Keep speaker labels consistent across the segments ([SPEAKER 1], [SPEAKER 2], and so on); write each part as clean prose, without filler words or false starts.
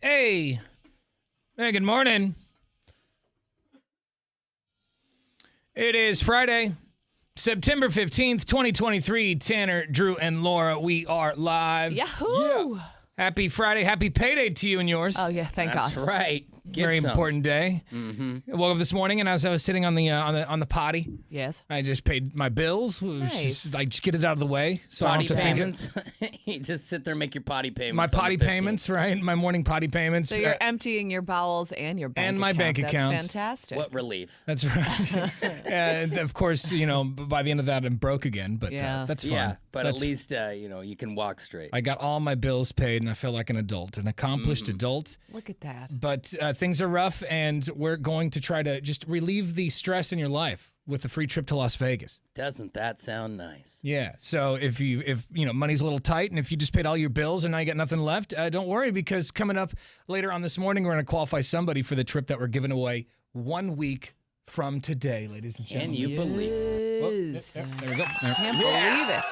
[SPEAKER 1] Hey. Hey, good morning. It is Friday, September 15th, 2023. Tanner, Drew, and Laura, we are live.
[SPEAKER 2] Yahoo!
[SPEAKER 1] Happy Friday. Happy payday to you and yours.
[SPEAKER 2] Oh yeah, thank
[SPEAKER 3] That's
[SPEAKER 2] God.
[SPEAKER 3] right. Get
[SPEAKER 1] Very
[SPEAKER 3] some.
[SPEAKER 1] important day. I woke up this morning, and as I was sitting on the potty,
[SPEAKER 2] Yes.
[SPEAKER 1] I just paid my bills. It was
[SPEAKER 2] Nice.
[SPEAKER 1] just, like, just get it out of the way, so I
[SPEAKER 3] Potty
[SPEAKER 1] don't have to think.
[SPEAKER 3] payments. You just sit there and make your potty payments.
[SPEAKER 1] My
[SPEAKER 3] on the
[SPEAKER 1] potty
[SPEAKER 3] 15th.
[SPEAKER 1] payments, right? My morning potty payments.
[SPEAKER 2] So you're emptying your bowels and your bank
[SPEAKER 1] And my
[SPEAKER 2] account.
[SPEAKER 1] bank
[SPEAKER 2] That's
[SPEAKER 1] accounts.
[SPEAKER 2] fantastic.
[SPEAKER 3] What relief?
[SPEAKER 1] That's right. And of course, by the end of that, I'm broke again, but
[SPEAKER 2] Yeah.
[SPEAKER 1] that's fine.
[SPEAKER 3] Yeah, but
[SPEAKER 1] That's-
[SPEAKER 3] at least you can walk straight.
[SPEAKER 1] I got all my bills paid, and I feel like an adult, an accomplished adult.
[SPEAKER 2] Look at that.
[SPEAKER 1] But things are rough, and we're going to try to just relieve the stress in your life with a free trip to Las Vegas.
[SPEAKER 3] Doesn't that sound nice?
[SPEAKER 1] Yeah. So if money's a little tight, and if you just paid all your bills and now you got nothing left, don't worry, because coming up later on this morning, we're going to qualify somebody for the trip that we're giving away 1 week from today, ladies and
[SPEAKER 3] Can
[SPEAKER 1] gentlemen.
[SPEAKER 3] you believe it?
[SPEAKER 1] Oh,
[SPEAKER 2] Yes.
[SPEAKER 1] there we go. There.
[SPEAKER 2] Can't believe it.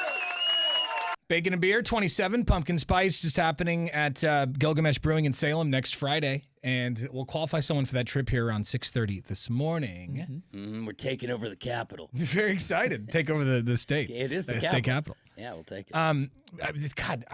[SPEAKER 1] Bacon and Beer 27 Pumpkin Spice just happening at Gilgamesh Brewing in Salem next Friday, and we'll qualify someone for that trip here around 6:30 this morning.
[SPEAKER 3] We're taking over the capital.
[SPEAKER 1] Very excited to take over the state.
[SPEAKER 3] It is the
[SPEAKER 1] state
[SPEAKER 3] capital.
[SPEAKER 1] capital.
[SPEAKER 3] Yeah, we'll take it.
[SPEAKER 1] God,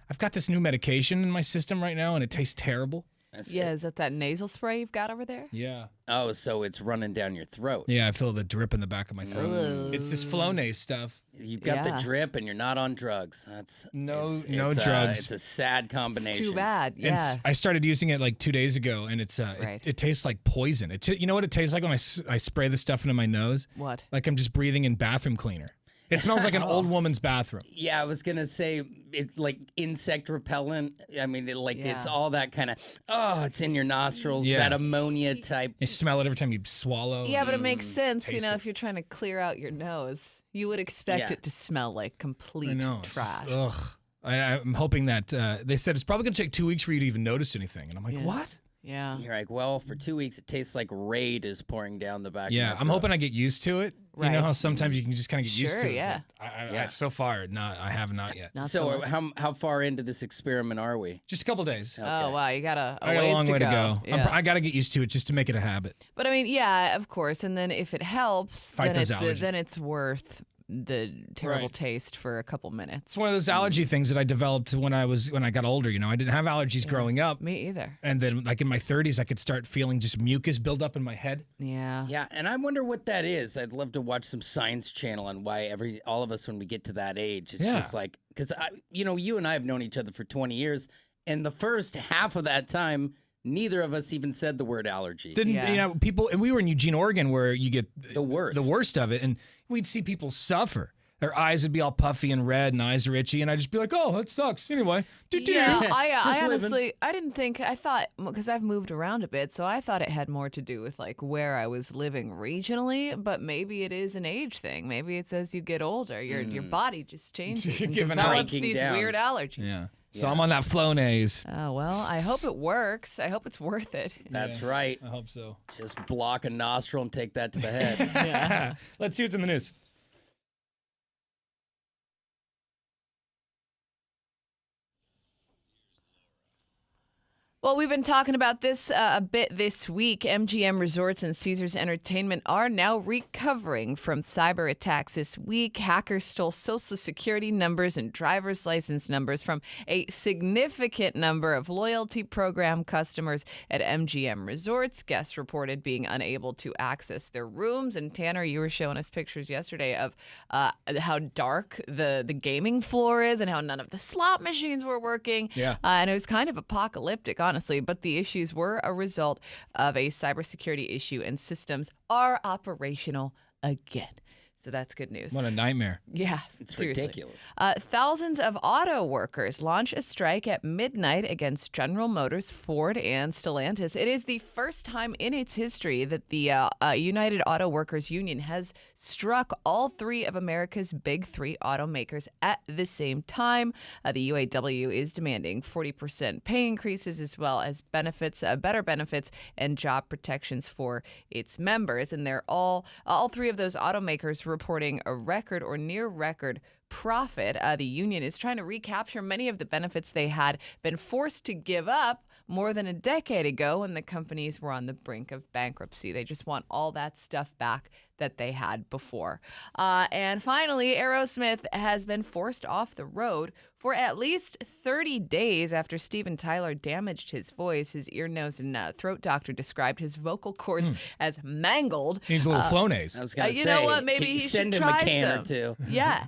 [SPEAKER 1] I've got this new medication in my system right now, and it tastes terrible.
[SPEAKER 3] That's
[SPEAKER 2] Yeah,
[SPEAKER 3] it.
[SPEAKER 2] is that nasal spray you've got over there?
[SPEAKER 1] Yeah.
[SPEAKER 3] Oh, so it's running down your throat.
[SPEAKER 1] Yeah, I feel the drip in the back of my throat.
[SPEAKER 2] Ugh.
[SPEAKER 1] It's this Flonase stuff.
[SPEAKER 3] You've got
[SPEAKER 2] Yeah.
[SPEAKER 3] the drip, and you're not on drugs. That's
[SPEAKER 1] No
[SPEAKER 3] it's
[SPEAKER 1] drugs.
[SPEAKER 3] It's a sad combination.
[SPEAKER 2] It's too bad.
[SPEAKER 1] And
[SPEAKER 2] Yeah.
[SPEAKER 1] I started using it like 2 days ago, and it's
[SPEAKER 2] Right.
[SPEAKER 1] it tastes like poison. You know what it tastes like when I spray the stuff into my nose?
[SPEAKER 2] What?
[SPEAKER 1] Like I'm just breathing in bathroom cleaner. It smells like an old woman's bathroom.
[SPEAKER 3] Yeah, I was gonna say it's like insect repellent. I mean, it's
[SPEAKER 2] Yeah.
[SPEAKER 3] all that kind of. Oh, it's in your nostrils.
[SPEAKER 1] Yeah.
[SPEAKER 3] That ammonia type.
[SPEAKER 1] You smell it every time you swallow.
[SPEAKER 2] Yeah, but it makes sense,
[SPEAKER 1] taste it.
[SPEAKER 2] if you're trying to clear out your nose. You would expect
[SPEAKER 3] Yeah.
[SPEAKER 2] it to smell like complete
[SPEAKER 1] I know. It's just-
[SPEAKER 2] trash.
[SPEAKER 1] ugh. I'm hoping that they said it's probably going to take 2 weeks for you to even notice anything. And I'm like,
[SPEAKER 2] Yeah.
[SPEAKER 1] what?
[SPEAKER 2] Yeah.
[SPEAKER 3] You're like, well, for 2 weeks, it tastes like Raid is pouring down the back.
[SPEAKER 1] Yeah,
[SPEAKER 3] of my
[SPEAKER 1] I'm
[SPEAKER 3] throat.
[SPEAKER 1] hoping I get used to it. You know
[SPEAKER 2] Right.
[SPEAKER 1] how sometimes you can just kind of get used
[SPEAKER 2] Sure,
[SPEAKER 1] to it.
[SPEAKER 2] yeah.
[SPEAKER 1] but I
[SPEAKER 3] Yeah.
[SPEAKER 1] so far, I have not yet.
[SPEAKER 2] Not
[SPEAKER 3] So,
[SPEAKER 2] much.
[SPEAKER 3] how far into this experiment are we?
[SPEAKER 1] Just a couple days.
[SPEAKER 2] Oh wow, you got a
[SPEAKER 1] I got a
[SPEAKER 2] ways
[SPEAKER 1] long way to go.
[SPEAKER 2] Yeah.
[SPEAKER 1] I got to get used to it just to make it a habit.
[SPEAKER 2] But I mean, yeah, of course. And then if it helps,
[SPEAKER 1] Fight
[SPEAKER 2] then
[SPEAKER 1] those allergies.
[SPEAKER 2] then it's worth the terrible
[SPEAKER 1] Right.
[SPEAKER 2] taste for a couple minutes.
[SPEAKER 1] It's one of those allergy things that I developed when I got older. I didn't have allergies growing up,
[SPEAKER 2] Me either.
[SPEAKER 1] and then like in my 30s, I could start feeling just mucus build up in my head.
[SPEAKER 2] Yeah.
[SPEAKER 3] Yeah, and I wonder what that is. I'd love to watch some Science Channel on why all of us when we get to that age, it's
[SPEAKER 1] Yeah.
[SPEAKER 3] just like because you and I have known each other for 20 years, and the first half of that time, neither of us even said the word allergy.
[SPEAKER 1] Didn't
[SPEAKER 2] Yeah.
[SPEAKER 1] people? And we were in Eugene, Oregon, where you get
[SPEAKER 3] The worst.
[SPEAKER 1] the worst of it, and we'd see people suffer. Their eyes would be all puffy and red, and eyes are itchy, and I'd just be like, "Oh, that sucks." Anyway,
[SPEAKER 2] Yeah, I
[SPEAKER 3] Just living.
[SPEAKER 2] honestly, I thought, because I've moved around a bit, so I thought it had more to do with like where I was living regionally, but maybe it is an age thing. Maybe it's as you get older, your body just changes
[SPEAKER 1] You're
[SPEAKER 2] and
[SPEAKER 1] giving
[SPEAKER 2] develops
[SPEAKER 3] breaking
[SPEAKER 2] these
[SPEAKER 3] down.
[SPEAKER 2] weird allergies.
[SPEAKER 1] yeah. So
[SPEAKER 3] Yeah.
[SPEAKER 1] I'm on that Flonase.
[SPEAKER 2] Oh, well, I hope it works. I hope it's worth it.
[SPEAKER 3] That's right.
[SPEAKER 1] I hope so.
[SPEAKER 3] Just block a nostril and take that to the head.
[SPEAKER 1] Let's see what's in the news.
[SPEAKER 2] Well, we've been talking about this a bit this week. MGM Resorts and Caesars Entertainment are now recovering from cyber attacks this week. Hackers stole Social Security numbers and driver's license numbers from a significant number of loyalty program customers at MGM Resorts. Guests reported being unable to access their rooms. And Tanner, you were showing us pictures yesterday of how dark the gaming floor is and how none of the slot machines were working.
[SPEAKER 1] Yeah.
[SPEAKER 2] And it was kind of apocalyptic, honestly, but the issues were a result of a cybersecurity issue, and systems are operational again. So that's good news.
[SPEAKER 1] What a nightmare.
[SPEAKER 2] Yeah,
[SPEAKER 3] It's
[SPEAKER 2] seriously.
[SPEAKER 3] ridiculous.
[SPEAKER 2] Thousands of auto workers launch a strike at midnight against General Motors, Ford, and Stellantis. It is the first time in its history that the United Auto Workers Union has struck all three of America's big three automakers at the same time. The UAW is demanding 40% pay increases as well as benefits, better benefits, and job protections for its members. And they're all three of those automakers reporting a record or near record profit. The union is trying to recapture many of the benefits they had been forced to give up more than a decade ago when the companies were on the brink of bankruptcy. They just want all that stuff back that they had before. And finally, Aerosmith has been forced off the road for at least 30 days after Steven Tyler damaged his voice. His ear, nose, and throat doctor described his vocal cords as mangled.
[SPEAKER 1] He needs a little Flonase.
[SPEAKER 3] I was going to say,
[SPEAKER 2] you know what? Maybe
[SPEAKER 3] can you
[SPEAKER 2] he
[SPEAKER 3] send
[SPEAKER 2] should
[SPEAKER 3] him
[SPEAKER 2] try
[SPEAKER 3] a can
[SPEAKER 2] some.
[SPEAKER 3] or two.
[SPEAKER 2] Yeah.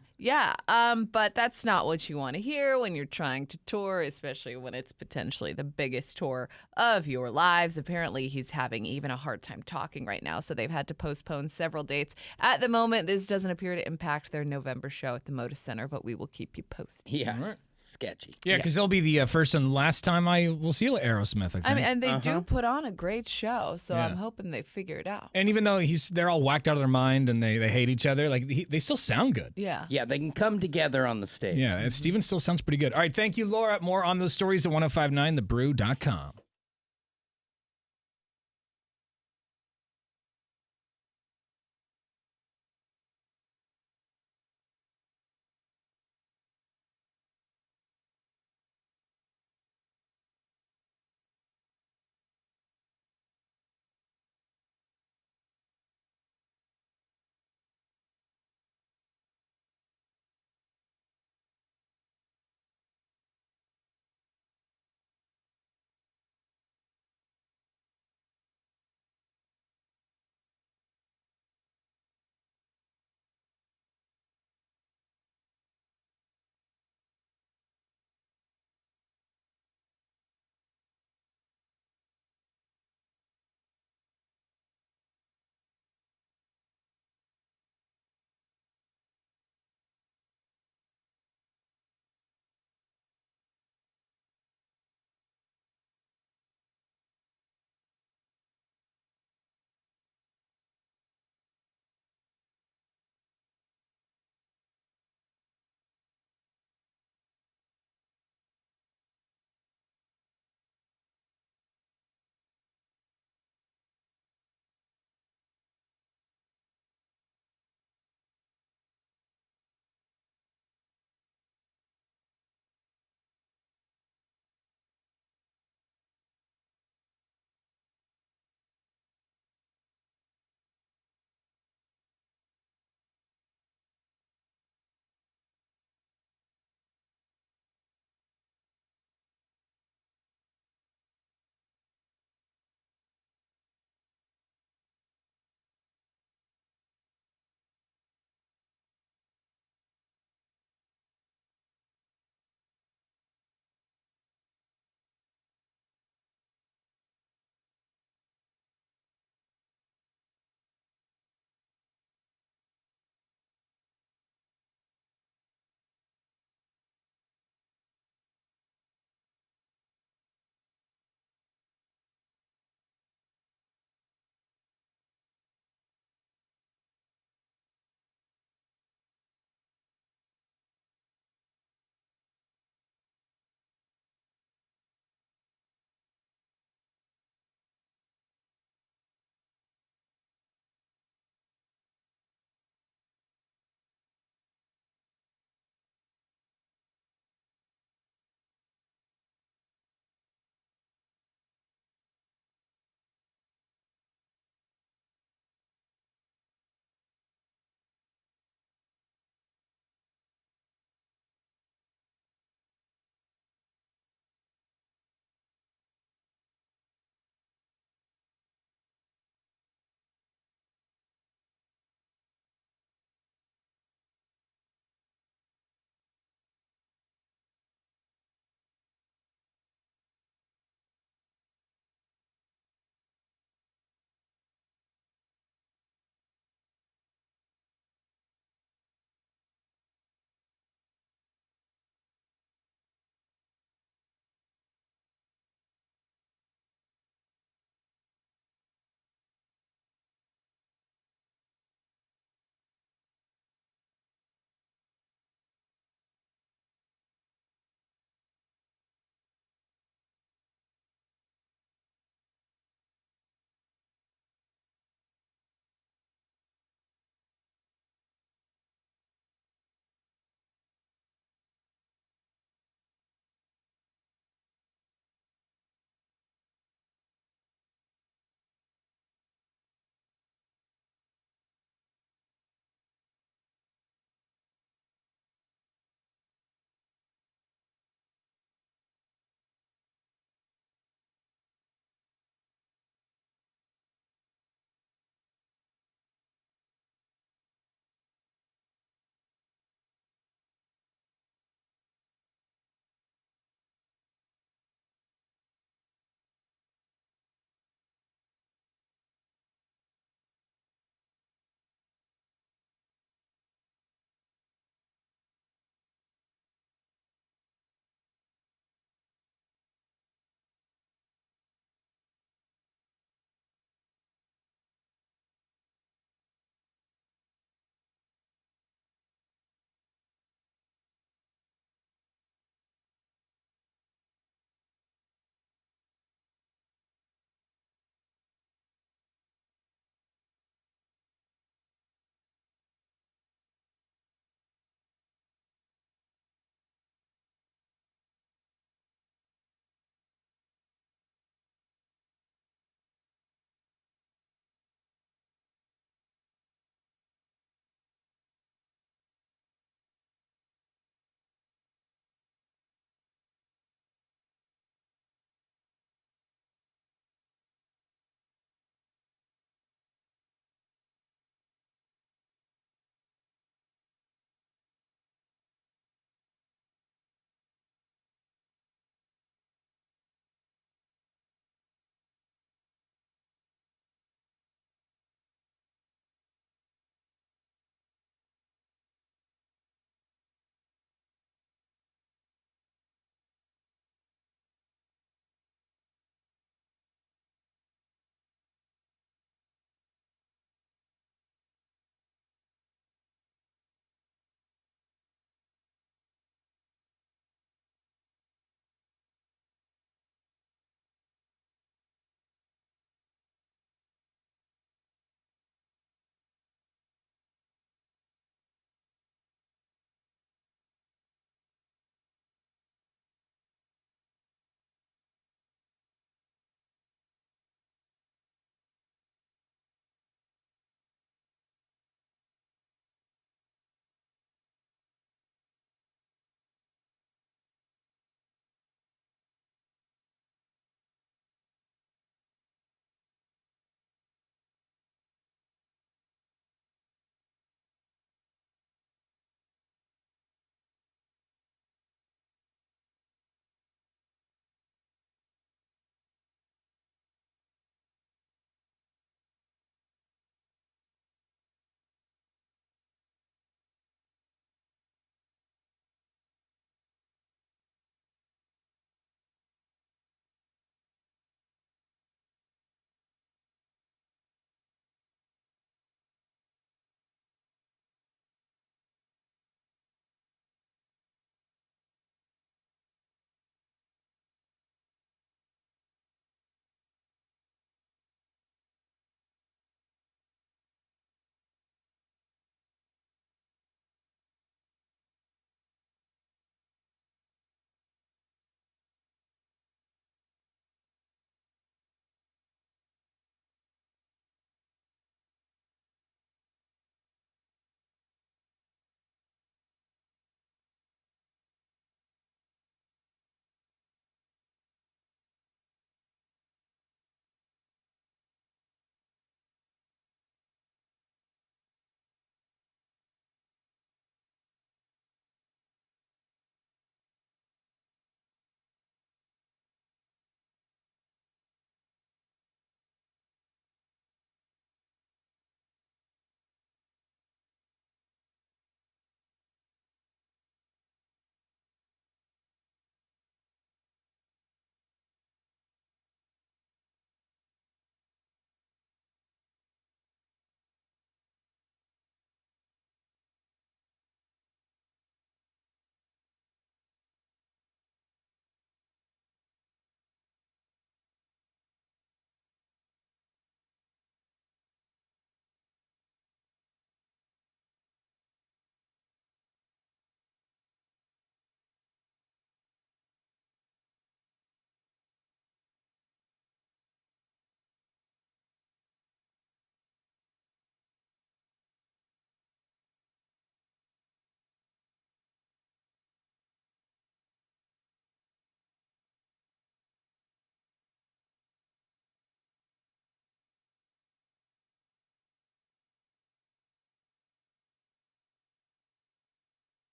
[SPEAKER 2] But that's not what you want to hear when you're trying to tour, especially when it's potentially the biggest tour of your lives. Apparently, he's having even a hard time talking right now, so they've had to postpone several dates. At the moment, this doesn't appear to impact their November show at the Moda Center, but we will keep you posted.
[SPEAKER 3] Yeah, sketchy.
[SPEAKER 1] Yeah, because they'll be the first and last time I will see Aerosmith, I think.
[SPEAKER 2] I mean, and they do put on a great show, so
[SPEAKER 1] Yeah.
[SPEAKER 2] I'm hoping they figure it out.
[SPEAKER 1] And even though they're all whacked out of their mind and they hate each other, like they still sound good.
[SPEAKER 2] Yeah.
[SPEAKER 3] Yeah, they can come together on the stage.
[SPEAKER 1] Yeah, and Steven still sounds pretty good. All right, thank you, Laura. More on those stories at 1059thebrew.com.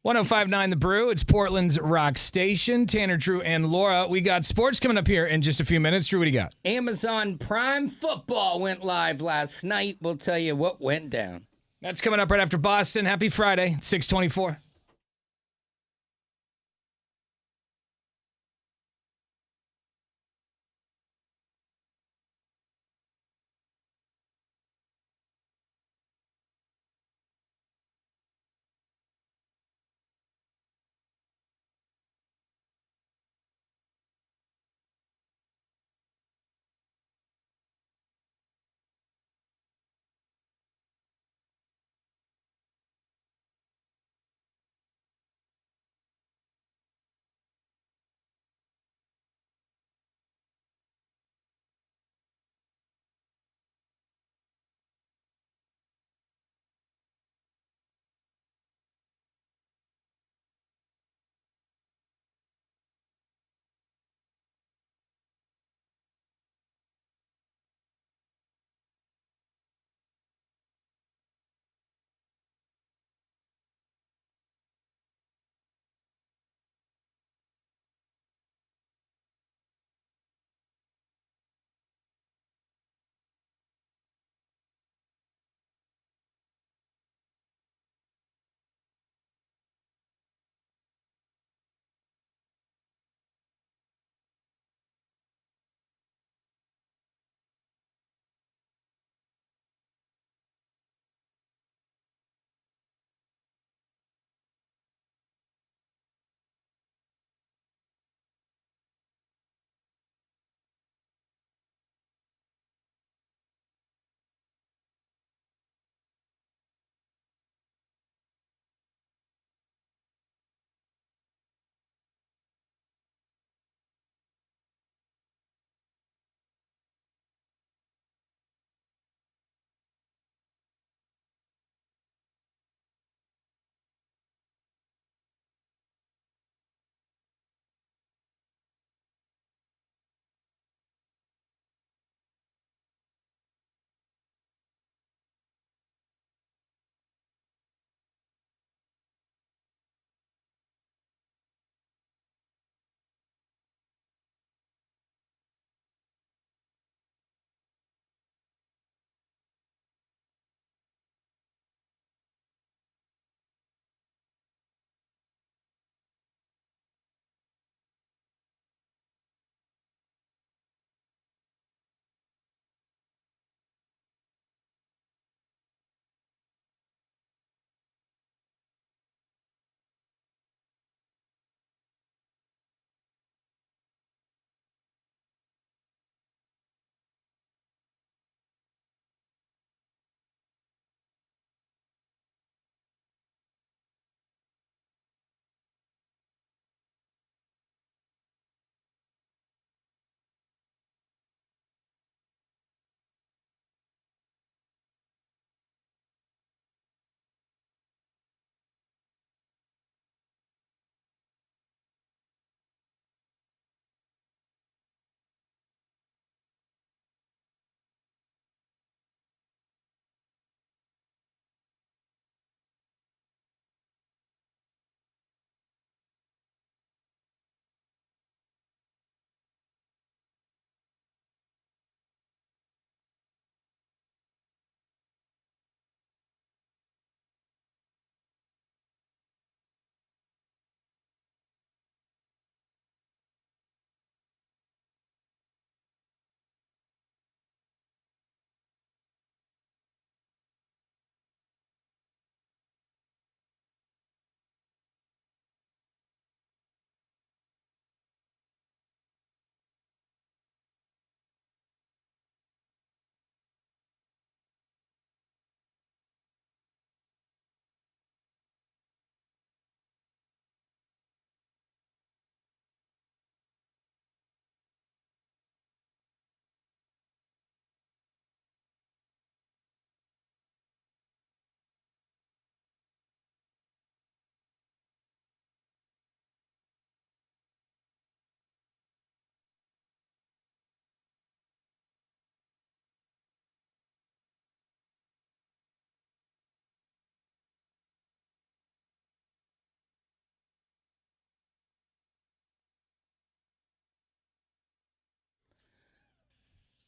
[SPEAKER 1] 1059 The Brew. It's Portland's rock station. Tanner, Drew, and Laura. We got sports coming up here in just a few minutes. Drew, what do you got?
[SPEAKER 3] Amazon Prime Football went live last night. We'll tell you what went down.
[SPEAKER 1] That's coming up right after Boston. Happy Friday, 624.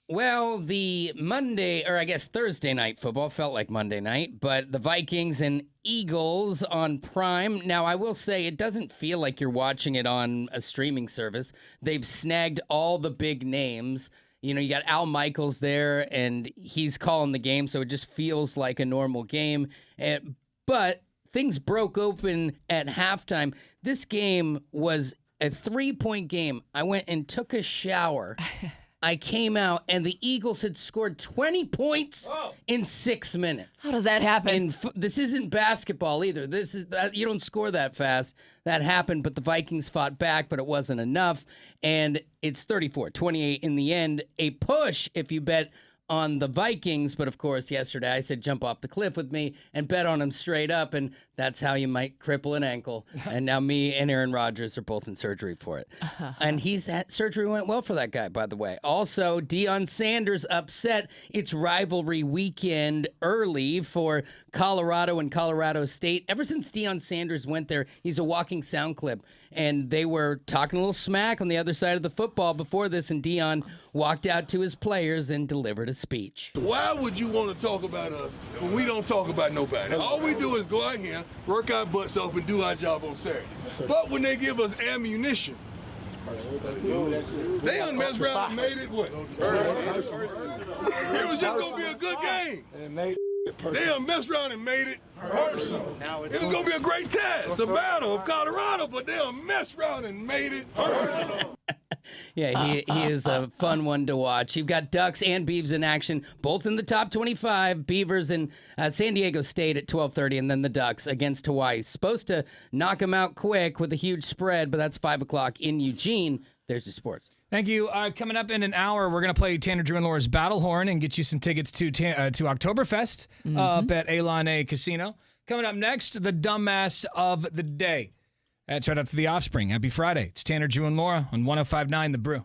[SPEAKER 3] Well, the Monday, or I guess Thursday night football felt like Monday night, but the Vikings and Eagles on Prime. Now, I will say it doesn't feel like you're watching it on a streaming service. They've snagged all the big names. You know, you got Al Michaels there, and he's calling the game, so it just feels like a normal game. But things broke open at halftime. This game was a 3-point game. I went and took a shower. I came out, and the Eagles had scored 20 points in 6 minutes.
[SPEAKER 2] How does that happen?
[SPEAKER 3] And this isn't basketball either. This is you don't score that fast. That happened, but the Vikings fought back, but it wasn't enough. And it's 34-28 in the end. A push if you bet on the Vikings, but of course, yesterday I said jump off the cliff with me and bet on them straight up, and that's how you might cripple an ankle. And now me and Aaron Rodgers are both in surgery for it. And surgery went well for that guy, by the way. Also, Deion Sanders upset. It's rivalry weekend early for Colorado and Colorado State. Ever since Deion Sanders went there, he's a walking sound clip. And they were talking a little smack on the other side of the football before this, and Deion walked out to his players and delivered a speech.
[SPEAKER 4] Why would you want to talk about us when we don't talk about nobody? All we do is go out here, work our butts off, and do our job on Saturday. But when they give us ammunition, they done messed around and made it what? It was just going to be a good game. They done messed around and made it personal. It was going to be a great test, a battle of Colorado, but they done messed around and made it personal.
[SPEAKER 3] Yeah, he is a fun one to watch. You've got Ducks and Beavs in action, both in the top 25. Beavers and San Diego State at 12:30, and then the Ducks against Hawaii. Supposed to knock them out quick with a huge spread, but that's 5 o'clock in Eugene. There's your sports.
[SPEAKER 1] Thank you. Coming up in an hour, we're going to play Tanner Drew and Laura's Battle Horn and get you some tickets to Oktoberfest up at Elon A Casino. Coming up next, the dumbass of the day. That's right after The Offspring. Happy Friday. It's Tanner Drew and Laura on 105.9 The Brew.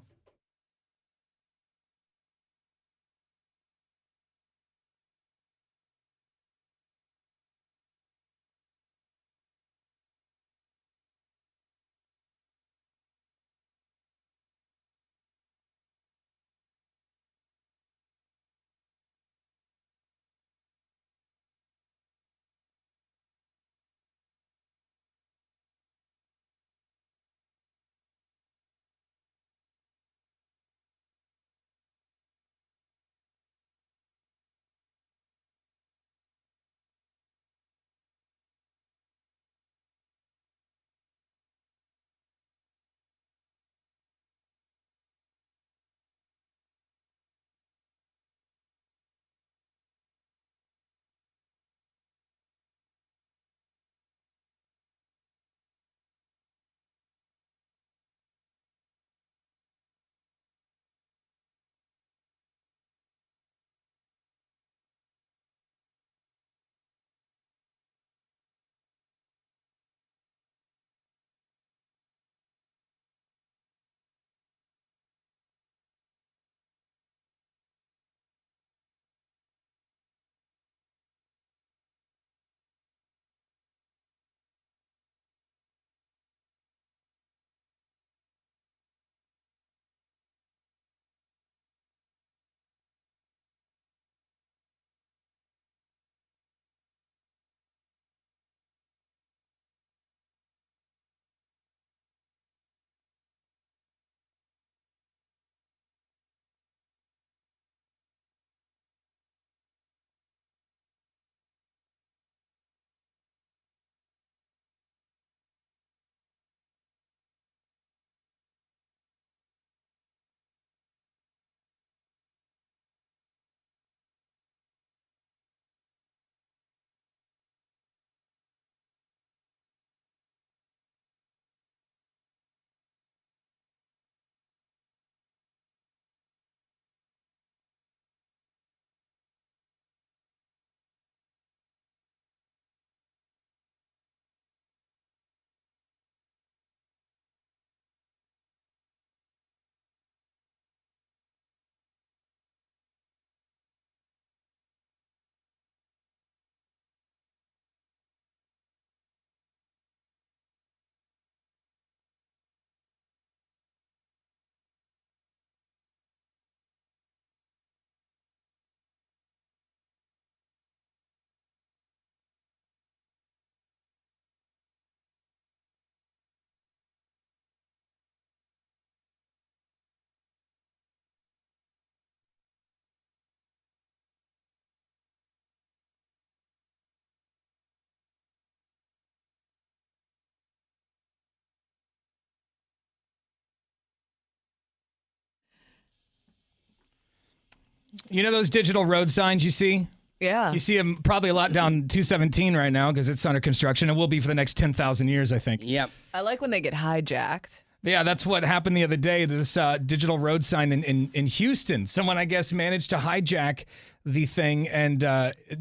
[SPEAKER 1] You know those digital road signs you see?
[SPEAKER 2] Yeah.
[SPEAKER 1] You see them probably a lot down 217 right now because it's under construction. It will be for the next 10,000 years, I think.
[SPEAKER 3] Yep.
[SPEAKER 2] I like when they get hijacked.
[SPEAKER 1] Yeah, that's what happened the other day to this digital road sign in Houston. Someone, I guess, managed to hijack the thing and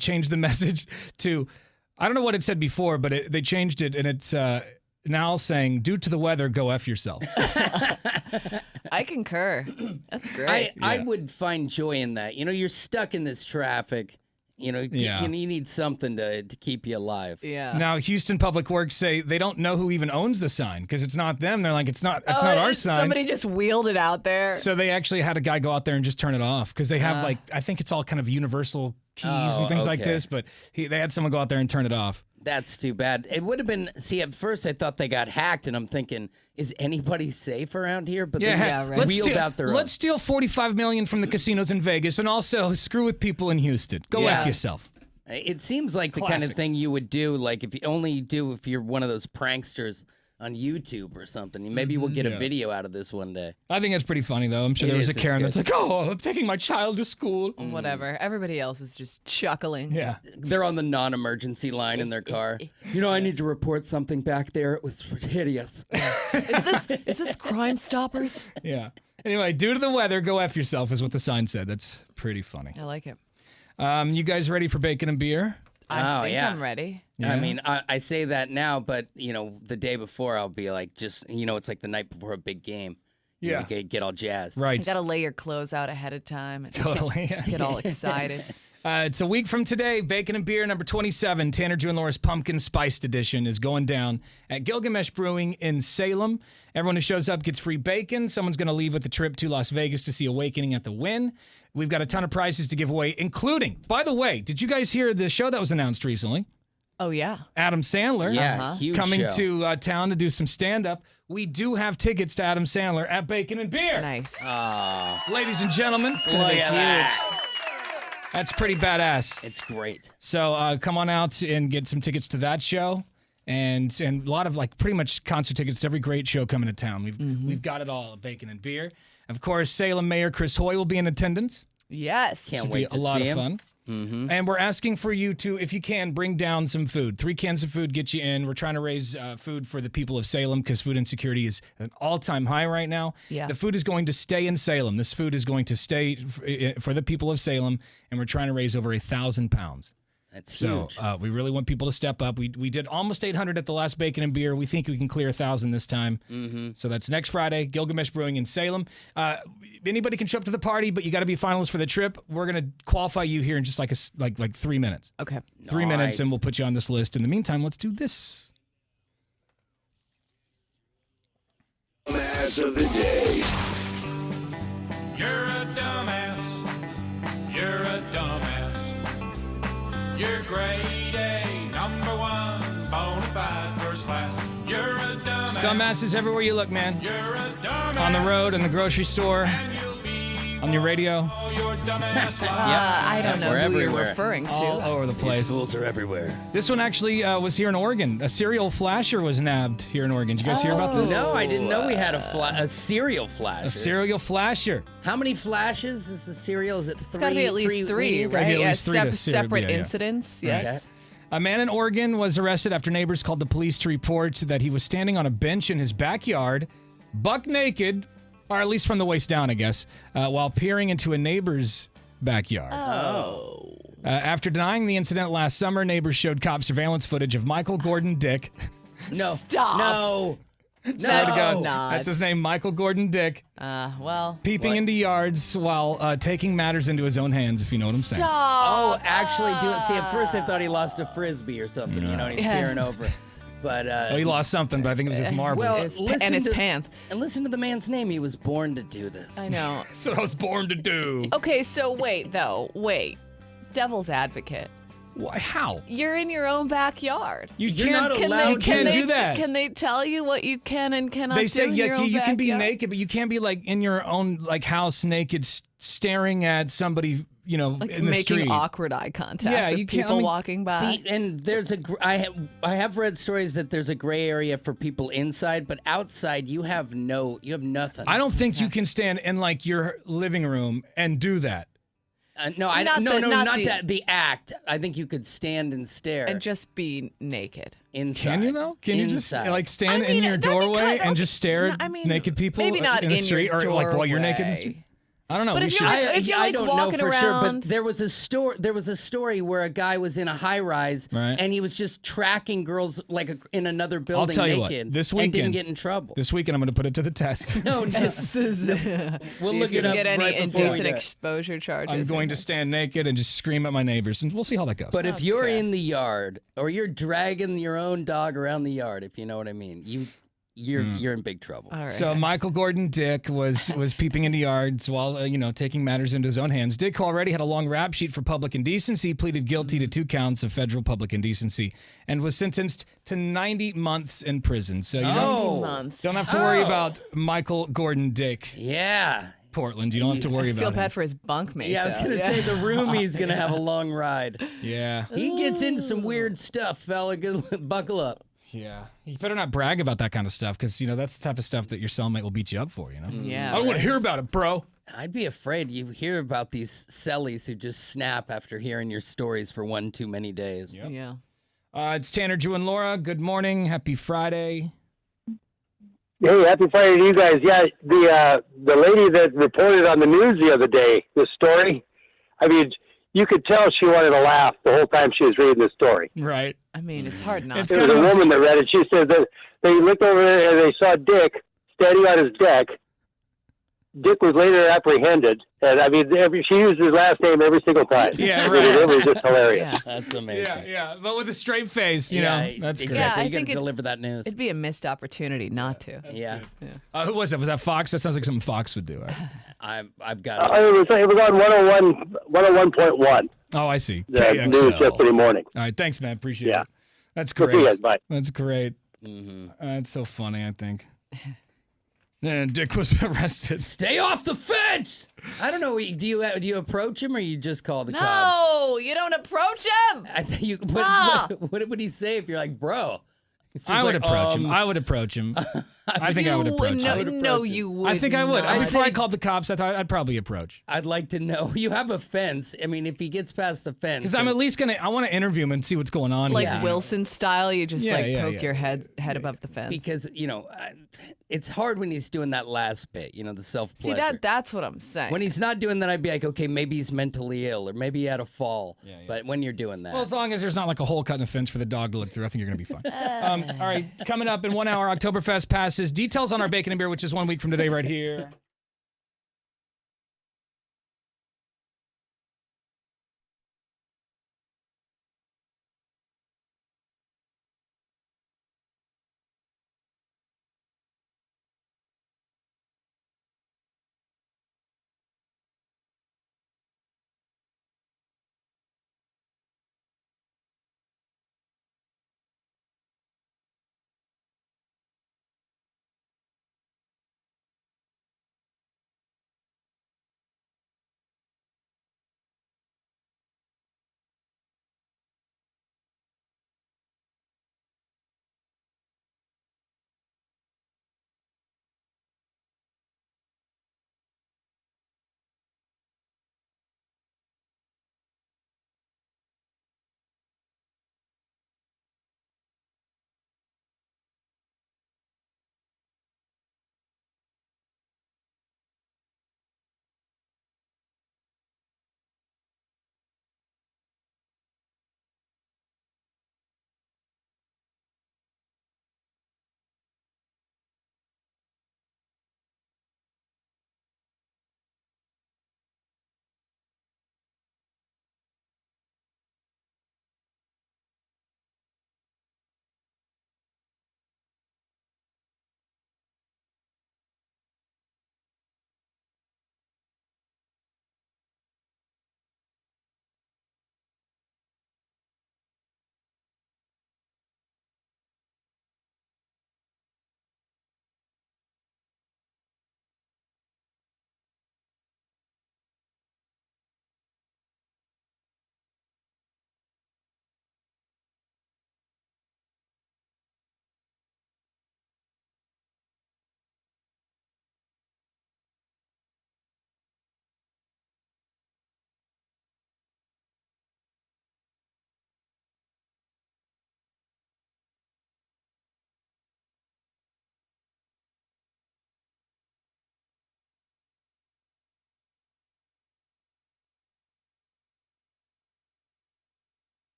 [SPEAKER 1] change the message to, I don't know what it said before, but they changed it, and it's now saying, due to the weather, go F yourself.
[SPEAKER 2] I concur. That's great.
[SPEAKER 3] I would find joy in that. You know, you're stuck in this traffic. You know, you need something to keep you alive.
[SPEAKER 2] yeah.
[SPEAKER 1] Now, Houston Public Works say they don't know who even owns the sign because it's not them. They're like, it's not our sign.
[SPEAKER 2] Somebody just wheeled it out there.
[SPEAKER 1] So they actually had a guy go out there and just turn it off because they have I think it's all kind of universal keys and things like
[SPEAKER 3] okay.
[SPEAKER 1] this, but they had someone go out there and turn it off.
[SPEAKER 3] That's too bad. It would have been, see, at first I thought they got hacked, and I'm thinking, is anybody safe around here? But they
[SPEAKER 2] right.
[SPEAKER 1] Let's steal $45 million from the casinos in Vegas and also screw with people in Houston. Go
[SPEAKER 3] Yeah.
[SPEAKER 1] F yourself.
[SPEAKER 3] It seems like the kind of
[SPEAKER 1] Classic.
[SPEAKER 3] thing you would do, like if you're one of those pranksters on YouTube or something. Maybe we'll get a video out of this one day.
[SPEAKER 1] I think it's pretty funny, though. I'm sure
[SPEAKER 3] It
[SPEAKER 1] there was
[SPEAKER 3] is,
[SPEAKER 1] a
[SPEAKER 3] it's
[SPEAKER 1] Karen
[SPEAKER 3] good.
[SPEAKER 1] that's like, oh, I'm taking my child to school.
[SPEAKER 2] Whatever. Everybody else is just chuckling.
[SPEAKER 1] Yeah.
[SPEAKER 3] They're on the non-emergency line in their car. You know, I need to report something back there. It was hideous.
[SPEAKER 2] Is this Crime Stoppers?
[SPEAKER 1] Yeah. Anyway, due to the weather, go F yourself is what the sign said. That's pretty funny.
[SPEAKER 2] I like it.
[SPEAKER 1] You guys ready for bacon and beer?
[SPEAKER 2] I
[SPEAKER 3] Oh,
[SPEAKER 2] think
[SPEAKER 3] yeah.
[SPEAKER 2] I'm ready.
[SPEAKER 1] Yeah.
[SPEAKER 3] I mean, I say that now, but, you know, the day before I'll be like, just, you know, it's like the night before a big game. You
[SPEAKER 1] Yeah.
[SPEAKER 3] get all jazzed.
[SPEAKER 1] Right.
[SPEAKER 2] You got to lay your clothes out ahead of time and
[SPEAKER 1] Totally.
[SPEAKER 2] get all excited.
[SPEAKER 1] It's a week from today. Bacon and Beer number 27, Tanner Drew and Laura's Pumpkin Spiced Edition is going down at Gilgamesh Brewing in Salem. Everyone who shows up gets free bacon. Someone's going to leave with a trip to Las Vegas to see Awakening at the Wynn. We've got a ton of prizes to give away, including, by the way, did you guys hear the show that was announced recently?
[SPEAKER 2] Oh, yeah.
[SPEAKER 1] Adam Sandler.
[SPEAKER 3] Yeah, huge
[SPEAKER 1] Coming
[SPEAKER 3] show.
[SPEAKER 1] to town to do some stand-up. We do have tickets to Adam Sandler at Bacon and Beer.
[SPEAKER 2] Nice.
[SPEAKER 1] Ladies and gentlemen,
[SPEAKER 3] Look at that.
[SPEAKER 1] that's pretty badass.
[SPEAKER 3] It's great.
[SPEAKER 1] So come on out and get some tickets to that show, and a lot of like pretty much concert tickets to every great show coming to town. We've got it all at Bacon and Beer. Of course, Salem Mayor Chris Hoy will be in attendance.
[SPEAKER 2] Yes.
[SPEAKER 3] Can't
[SPEAKER 1] Should be
[SPEAKER 3] wait
[SPEAKER 1] a
[SPEAKER 3] to
[SPEAKER 1] lot
[SPEAKER 3] see
[SPEAKER 1] of
[SPEAKER 3] him.
[SPEAKER 1] fun. And we're asking for you to, if you can, bring down some food. 3 cans of food get you in. We're trying to raise food for the people of Salem because food insecurity is at an all-time high right now.
[SPEAKER 2] Yeah.
[SPEAKER 1] The food is going to stay in Salem. This food is going to stay for the people of Salem, and we're trying to raise over 1,000 pounds.
[SPEAKER 3] That's
[SPEAKER 1] So
[SPEAKER 3] huge.
[SPEAKER 1] we really want people to step up. We did almost 800 at the last Bacon and Beer. We think we can clear 1,000 this time. So that's next Friday, Gilgamesh Brewing in Salem. Anybody can show up to the party, but you got to be finalists for the trip. We're gonna qualify you here in just like 3 minutes.
[SPEAKER 2] Okay.
[SPEAKER 1] 3 minutes,
[SPEAKER 3] Nice.
[SPEAKER 1] and we'll put you on this list. In the meantime, let's do this.
[SPEAKER 5] Dumbass of the day.
[SPEAKER 6] You're a dumbass. You're a dumbass. You're grade A, number 1, bona fide, first class. You're a dumbass.
[SPEAKER 1] Dumbasses everywhere you look, man.
[SPEAKER 6] You're a dumbass.
[SPEAKER 1] On the road, in the grocery store,
[SPEAKER 6] And you'll be
[SPEAKER 1] on your radio,
[SPEAKER 6] all your dumbass life.
[SPEAKER 2] I don't know
[SPEAKER 3] we're
[SPEAKER 2] who you're
[SPEAKER 3] everywhere.
[SPEAKER 2] referring to.
[SPEAKER 1] all over the place.
[SPEAKER 3] Schools are everywhere.
[SPEAKER 1] This one actually was here in Oregon. A cereal flasher was nabbed here in Oregon. Did you guys hear about this?
[SPEAKER 3] No, I didn't know we had a cereal flash.
[SPEAKER 1] A cereal flasher.
[SPEAKER 3] How many flashes is the cereal? Is it 3?
[SPEAKER 2] It's got to be at least 3,
[SPEAKER 1] gotta be
[SPEAKER 2] right?
[SPEAKER 1] at
[SPEAKER 2] Yeah,
[SPEAKER 1] least 3 to
[SPEAKER 2] separate
[SPEAKER 1] yeah, yeah.
[SPEAKER 2] incidents. Yes.
[SPEAKER 1] A man in Oregon was arrested after neighbors called the police to report that he was standing on a bench in his backyard, buck naked, or at least from the waist down, I guess, while peering into a neighbor's backyard. After denying the incident last summer, neighbors showed cops surveillance footage of Michael Gordon Dick.
[SPEAKER 3] No.
[SPEAKER 2] Stop.
[SPEAKER 3] No.
[SPEAKER 2] Swear to
[SPEAKER 1] God,
[SPEAKER 2] not.
[SPEAKER 1] That's his name, Michael Gordon Dick,
[SPEAKER 2] Well.
[SPEAKER 1] peeping into yards while taking matters into his own hands, if you know what I'm saying.
[SPEAKER 2] Stop.
[SPEAKER 3] Oh, actually do it. See, at first I thought he lost a frisbee or something, you know, and he's
[SPEAKER 2] Yeah.
[SPEAKER 3] peering over. But
[SPEAKER 1] Oh, he lost something, but I think it was his marbles.
[SPEAKER 3] well,
[SPEAKER 2] His
[SPEAKER 3] listen
[SPEAKER 2] his
[SPEAKER 3] to,
[SPEAKER 2] pants.
[SPEAKER 3] And listen to the man's name. He was born to do this.
[SPEAKER 2] I know.
[SPEAKER 1] That's what I was born to do.
[SPEAKER 2] Okay, so wait. Devil's advocate.
[SPEAKER 1] Why, how?
[SPEAKER 2] You're in your own backyard.
[SPEAKER 1] You
[SPEAKER 3] You're
[SPEAKER 1] can't,
[SPEAKER 3] not
[SPEAKER 2] Can
[SPEAKER 3] allowed
[SPEAKER 2] they,
[SPEAKER 3] to-
[SPEAKER 1] can't
[SPEAKER 2] can
[SPEAKER 1] do
[SPEAKER 2] they,
[SPEAKER 1] that.
[SPEAKER 2] Can they tell you what you can and cannot
[SPEAKER 1] They
[SPEAKER 2] do
[SPEAKER 1] say
[SPEAKER 2] in your own
[SPEAKER 1] you can be
[SPEAKER 2] backyard?
[SPEAKER 1] naked, but you can't be like in your own like house naked, staring at somebody, you know,
[SPEAKER 2] Like
[SPEAKER 1] in the
[SPEAKER 2] making
[SPEAKER 1] street.
[SPEAKER 2] awkward eye contact
[SPEAKER 1] Yeah,
[SPEAKER 2] with
[SPEAKER 1] you can't-
[SPEAKER 2] people
[SPEAKER 1] I mean,
[SPEAKER 2] walking by.
[SPEAKER 3] See, and there's I have read stories that there's a gray area for people inside, but outside you have nothing.
[SPEAKER 1] I don't think you can stand in like your living room and do that.
[SPEAKER 3] No, the act. I think you could stand and stare
[SPEAKER 2] And just be naked.
[SPEAKER 3] inside.
[SPEAKER 1] Can you though? Can you just
[SPEAKER 3] Inside.
[SPEAKER 1] like stand
[SPEAKER 2] I mean,
[SPEAKER 1] in your
[SPEAKER 2] that'd be
[SPEAKER 1] doorway
[SPEAKER 2] kind of-
[SPEAKER 1] and just stare at
[SPEAKER 2] I mean,
[SPEAKER 1] naked people
[SPEAKER 2] maybe not
[SPEAKER 1] in the
[SPEAKER 2] in
[SPEAKER 1] street,
[SPEAKER 2] your
[SPEAKER 1] or like while you're naked in the
[SPEAKER 2] doorway.
[SPEAKER 1] street? I don't know.
[SPEAKER 2] But
[SPEAKER 1] we
[SPEAKER 2] if
[SPEAKER 1] should.
[SPEAKER 2] you're like- if you're,
[SPEAKER 3] I don't know
[SPEAKER 2] walking
[SPEAKER 3] for sure,
[SPEAKER 2] around-
[SPEAKER 3] but there was a story where a guy was in a high rise
[SPEAKER 1] Right.
[SPEAKER 3] and he was just tracking girls like in another building
[SPEAKER 1] tell you what,
[SPEAKER 3] naked
[SPEAKER 1] this
[SPEAKER 3] and didn't
[SPEAKER 1] weekend-
[SPEAKER 3] get in trouble.
[SPEAKER 1] This weekend, I'm going to put it to the test.
[SPEAKER 3] No, just
[SPEAKER 2] We'll
[SPEAKER 3] we'll look it up
[SPEAKER 2] get any
[SPEAKER 3] right before we
[SPEAKER 2] indecent
[SPEAKER 3] do it.
[SPEAKER 2] exposure charges.
[SPEAKER 1] I'm going to stand naked and just scream at my neighbors, and we'll see how that goes.
[SPEAKER 3] But if you're
[SPEAKER 2] Okay.
[SPEAKER 3] in the yard or you're dragging your own dog around the yard, if you know what I mean, you're in big trouble.
[SPEAKER 2] All right.
[SPEAKER 1] So Michael Gordon Dick was peeping into yards while taking matters into his own hands. Dick already had a long rap sheet for public indecency, pleaded guilty to 2 counts of federal public indecency, and was sentenced to 90 months in prison. So you
[SPEAKER 3] Oh.
[SPEAKER 2] months.
[SPEAKER 1] don't have to worry
[SPEAKER 3] Oh.
[SPEAKER 1] about Michael Gordon Dick,
[SPEAKER 3] Yeah.
[SPEAKER 1] Portland. You don't have to worry
[SPEAKER 2] I feel
[SPEAKER 1] about
[SPEAKER 2] bad
[SPEAKER 1] him.
[SPEAKER 2] for his bunkmate.
[SPEAKER 3] Yeah, I was
[SPEAKER 2] though.
[SPEAKER 3] going to say the roomie's going to have a long ride.
[SPEAKER 1] Yeah,
[SPEAKER 3] He gets into some weird stuff, fella. Buckle up.
[SPEAKER 1] yeah. You better not brag about that kind of stuff, because that's the type of stuff that your cellmate will beat you up for.
[SPEAKER 2] Yeah.
[SPEAKER 1] I don't want to hear about it, bro.
[SPEAKER 3] I'd be afraid you hear about these cellies who just snap after hearing your stories for one too many days.
[SPEAKER 1] Yep.
[SPEAKER 2] Yeah.
[SPEAKER 1] It's Tanner, Drew, and Laura. Good morning. Happy Friday.
[SPEAKER 5] Hey, happy Friday to you guys. Yeah, the lady that reported on the news the other day, the story, I mean, you could tell she wanted to laugh the whole time she was reading the story.
[SPEAKER 1] Right.
[SPEAKER 2] I mean, it's hard not
[SPEAKER 1] It's
[SPEAKER 2] to.
[SPEAKER 5] There
[SPEAKER 1] kind
[SPEAKER 5] was a
[SPEAKER 1] of-
[SPEAKER 5] woman that read it. She said that they looked over there and they saw Dick standing on his deck. Dick was later apprehended, and I mean, she used his last name every single time.
[SPEAKER 1] Yeah,
[SPEAKER 5] It
[SPEAKER 1] right.
[SPEAKER 5] was just hilarious.
[SPEAKER 2] Yeah.
[SPEAKER 3] That's amazing.
[SPEAKER 1] Yeah, but with a straight face, you know, that's great.
[SPEAKER 3] exactly.
[SPEAKER 2] Yeah, I
[SPEAKER 3] you got
[SPEAKER 2] think
[SPEAKER 3] to
[SPEAKER 2] it-
[SPEAKER 3] deliver that news.
[SPEAKER 2] It'd be a missed opportunity not to.
[SPEAKER 3] Yeah,
[SPEAKER 1] Who was that? Was that Fox? That sounds like something Fox would do.
[SPEAKER 3] I've got it.
[SPEAKER 5] It was on 101.1,
[SPEAKER 1] Oh, I see.
[SPEAKER 5] the news
[SPEAKER 1] KXL.
[SPEAKER 5] yesterday morning.
[SPEAKER 1] All right, thanks, man. Appreciate
[SPEAKER 5] Yeah.
[SPEAKER 1] it. That's
[SPEAKER 5] Good to see you
[SPEAKER 1] great.
[SPEAKER 5] guys. Bye.
[SPEAKER 1] That's great. That's so funny, I think. And Dick was arrested.
[SPEAKER 3] Stay off the fence. I don't know. Do you approach him or you just call the cops?
[SPEAKER 2] No, you don't approach him.
[SPEAKER 3] I think you.
[SPEAKER 2] Ah.
[SPEAKER 3] What would he say if you're like, bro? It's just
[SPEAKER 1] I would
[SPEAKER 3] like,
[SPEAKER 1] approach him. I would approach him. I think I would approach
[SPEAKER 2] no,
[SPEAKER 1] him.
[SPEAKER 2] no, you would.
[SPEAKER 1] I think I would.
[SPEAKER 2] not.
[SPEAKER 1] Before I called the cops, I thought I'd probably approach.
[SPEAKER 3] I'd like to know. You have a fence. I mean, if he gets past the fence,
[SPEAKER 1] Because I'm at least I want to interview him and see what's going on.
[SPEAKER 2] Like
[SPEAKER 1] here.
[SPEAKER 2] Wilson style, you just
[SPEAKER 1] Yeah,
[SPEAKER 2] like
[SPEAKER 1] yeah,
[SPEAKER 2] poke
[SPEAKER 1] yeah.
[SPEAKER 2] your head above the fence.
[SPEAKER 3] because it's hard when he's doing that last bit. The self
[SPEAKER 2] See
[SPEAKER 3] pleasure.
[SPEAKER 2] that's what I'm saying.
[SPEAKER 3] When he's not doing that, I'd be like, okay, maybe he's mentally ill or maybe he had a fall.
[SPEAKER 1] yeah.
[SPEAKER 3] But when you're doing that,
[SPEAKER 1] Well, as long as there's not like a hole cut in the fence for the dog to look through, I think you're going to be fine. All right, coming up in 1 hour, Oktoberfest passes. Details on our bacon and beer, which is 1 week from today right here.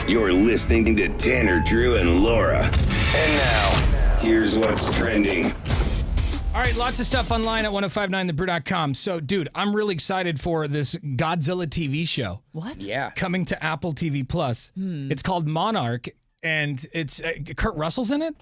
[SPEAKER 7] You're listening to Tanner, Drew, and Laura. And now, here's what's trending.
[SPEAKER 1] All right, lots of stuff online at 1059thebrew.com. So, dude, I'm really excited for this Godzilla TV show
[SPEAKER 2] What?
[SPEAKER 3] Yeah.
[SPEAKER 1] coming to Apple TV Plus. It's called Monarch, and it's Kurt Russell's in it.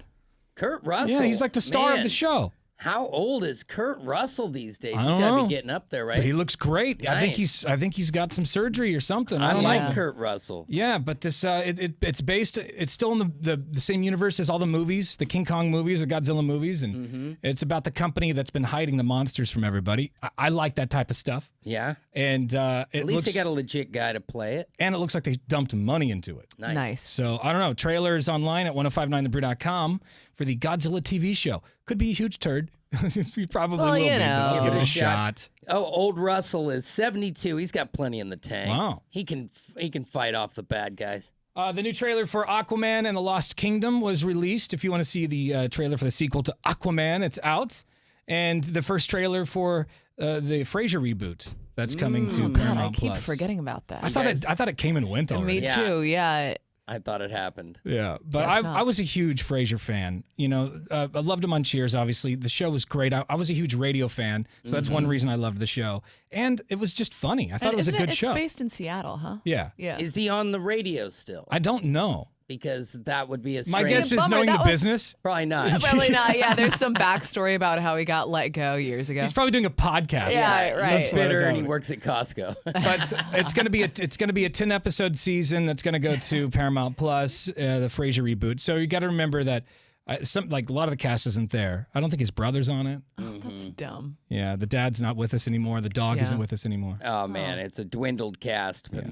[SPEAKER 3] Kurt Russell.
[SPEAKER 1] Yeah, he's like the star of
[SPEAKER 3] Man,
[SPEAKER 1] the show.
[SPEAKER 3] How old is Kurt Russell these days?
[SPEAKER 1] I
[SPEAKER 3] He's
[SPEAKER 1] don't
[SPEAKER 3] got to
[SPEAKER 1] know.
[SPEAKER 3] be getting up there, right?
[SPEAKER 1] But he looks great. I think
[SPEAKER 3] Nice.
[SPEAKER 1] he's got some surgery or something. I
[SPEAKER 3] I
[SPEAKER 1] don't
[SPEAKER 3] like
[SPEAKER 1] know.
[SPEAKER 3] Kurt Russell.
[SPEAKER 1] Yeah, but this it's based. It's still in the same universe as all the movies, the King Kong movies, the Godzilla movies, and it's about the company that's been hiding the monsters from everybody. I like that type of stuff,
[SPEAKER 3] Yeah.
[SPEAKER 1] and it
[SPEAKER 3] At least
[SPEAKER 1] looks
[SPEAKER 3] they got a legit guy to play it.
[SPEAKER 1] and it looks like they dumped money into it.
[SPEAKER 2] Nice.
[SPEAKER 1] So I don't know. Trailer is online at 1059thebrew.com for the Godzilla TV show. Could be a huge turd. You probably
[SPEAKER 2] Well,
[SPEAKER 1] will
[SPEAKER 2] you
[SPEAKER 1] be. But I'll
[SPEAKER 2] know.
[SPEAKER 1] give it a
[SPEAKER 3] Give it a
[SPEAKER 1] shot.
[SPEAKER 3] Oh, old Russell is 72. He's got plenty in the tank.
[SPEAKER 1] Wow.
[SPEAKER 3] He can fight off the bad guys.
[SPEAKER 1] The new trailer for Aquaman and the Lost Kingdom was released. If you want to see the trailer for the sequel to Aquaman, it's out. And the first trailer for the Frasier reboot that's coming to
[SPEAKER 2] God, I
[SPEAKER 1] Paramount
[SPEAKER 2] keep
[SPEAKER 1] Plus.
[SPEAKER 2] forgetting about that.
[SPEAKER 1] I thought it came and went already.
[SPEAKER 2] Me
[SPEAKER 3] Yeah.
[SPEAKER 2] too. Yeah.
[SPEAKER 3] I thought it happened.
[SPEAKER 1] Yeah, but
[SPEAKER 2] Guess
[SPEAKER 1] I
[SPEAKER 2] not.
[SPEAKER 1] was a huge Frasier fan. You know, I loved him on Cheers. Obviously, the show was great. I was a huge radio fan, so that's one reason I loved the show. And it was just funny. I thought it was a good
[SPEAKER 2] It's
[SPEAKER 1] show.
[SPEAKER 2] based in Seattle, huh?
[SPEAKER 1] Yeah,
[SPEAKER 2] Yeah.
[SPEAKER 3] Is he on the radio still?
[SPEAKER 1] I don't know.
[SPEAKER 3] Because that would be a
[SPEAKER 1] My
[SPEAKER 3] strange...
[SPEAKER 1] guess is
[SPEAKER 2] bummer.
[SPEAKER 1] knowing
[SPEAKER 2] That
[SPEAKER 1] the
[SPEAKER 2] was-
[SPEAKER 1] business.
[SPEAKER 3] Probably not.
[SPEAKER 2] Probably not. Yeah, there's some backstory about how he got let go years ago.
[SPEAKER 1] He's probably doing a podcast.
[SPEAKER 2] Yeah, right.
[SPEAKER 1] That's what
[SPEAKER 3] Bitter
[SPEAKER 1] it's
[SPEAKER 3] and he
[SPEAKER 1] all-
[SPEAKER 3] works at Costco.
[SPEAKER 1] But it's gonna be a 10-episode season that's gonna go to Paramount Plus, the Frasier reboot. So you got to remember that a lot of the cast isn't there. I don't think his brother's on it.
[SPEAKER 2] That's dumb.
[SPEAKER 1] Yeah, the dad's not with us anymore. The dog
[SPEAKER 2] Yeah.
[SPEAKER 1] isn't with us anymore.
[SPEAKER 3] Oh man, it's a dwindled cast. But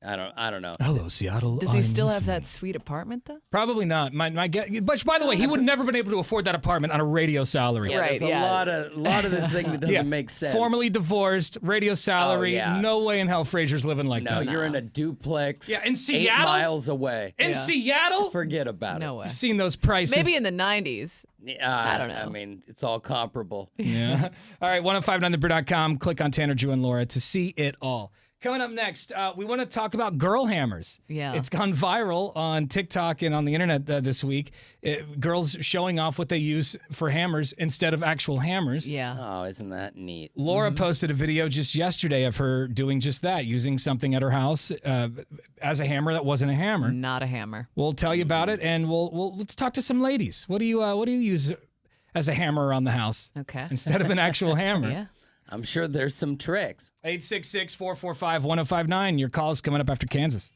[SPEAKER 3] I don't know.
[SPEAKER 1] Hello, Seattle.
[SPEAKER 2] Does he still have that sweet apartment though?
[SPEAKER 1] Probably not. My guess. But by the way, he would never been able to afford that apartment on a radio salary.
[SPEAKER 3] Yeah,
[SPEAKER 2] Right,
[SPEAKER 3] there's
[SPEAKER 2] yeah.
[SPEAKER 3] a lot of this thing that doesn't make sense.
[SPEAKER 1] Formerly divorced, radio salary.
[SPEAKER 3] yeah.
[SPEAKER 1] No way in hell Fraser's living like
[SPEAKER 3] No,
[SPEAKER 1] that.
[SPEAKER 3] you're in a duplex.
[SPEAKER 1] Yeah, in
[SPEAKER 3] 8
[SPEAKER 1] Seattle?
[SPEAKER 3] miles away.
[SPEAKER 1] In Seattle?
[SPEAKER 3] Forget about
[SPEAKER 2] No way.
[SPEAKER 1] You've seen those prices.
[SPEAKER 2] Maybe in the 90s.
[SPEAKER 3] it.
[SPEAKER 2] I don't know.
[SPEAKER 3] I mean, it's all comparable.
[SPEAKER 1] Yeah. All right, 1059thebrew.com. Click on Tanner, Drew, and Laura to see it all. Coming up next, we want to talk about girl hammers.
[SPEAKER 2] Yeah.
[SPEAKER 1] It's gone viral on TikTok and on the internet this week. Girls showing off what they use for hammers instead of actual hammers.
[SPEAKER 2] Yeah.
[SPEAKER 3] Oh, isn't that neat?
[SPEAKER 1] Laura posted a video just yesterday of her doing just that, using something at her house as a hammer that wasn't a hammer.
[SPEAKER 2] Not a hammer.
[SPEAKER 1] We'll tell you about it, and let's talk to some ladies. What do you use as a hammer around the house
[SPEAKER 2] Okay.
[SPEAKER 1] instead of an actual hammer?
[SPEAKER 2] Yeah.
[SPEAKER 3] I'm sure there's some tricks.
[SPEAKER 1] 866-445-1059. Your call is coming up after Kansas.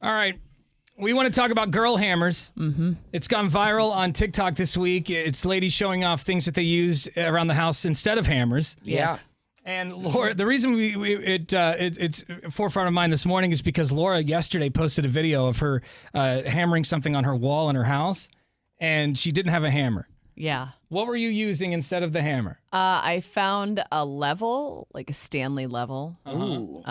[SPEAKER 1] All right. We want to talk about girl hammers. Mm-hmm. It's gone viral on TikTok this week. It's ladies showing off things that they use around the house instead of hammers.
[SPEAKER 3] Yeah.
[SPEAKER 1] And Laura, the reason it's forefront of mind this morning is because Laura yesterday posted a video of her hammering something on her wall in her house, and she didn't have a hammer.
[SPEAKER 2] Yeah.
[SPEAKER 1] What were you using instead of the hammer?
[SPEAKER 2] I found a level, like a Stanley level.
[SPEAKER 3] Ooh.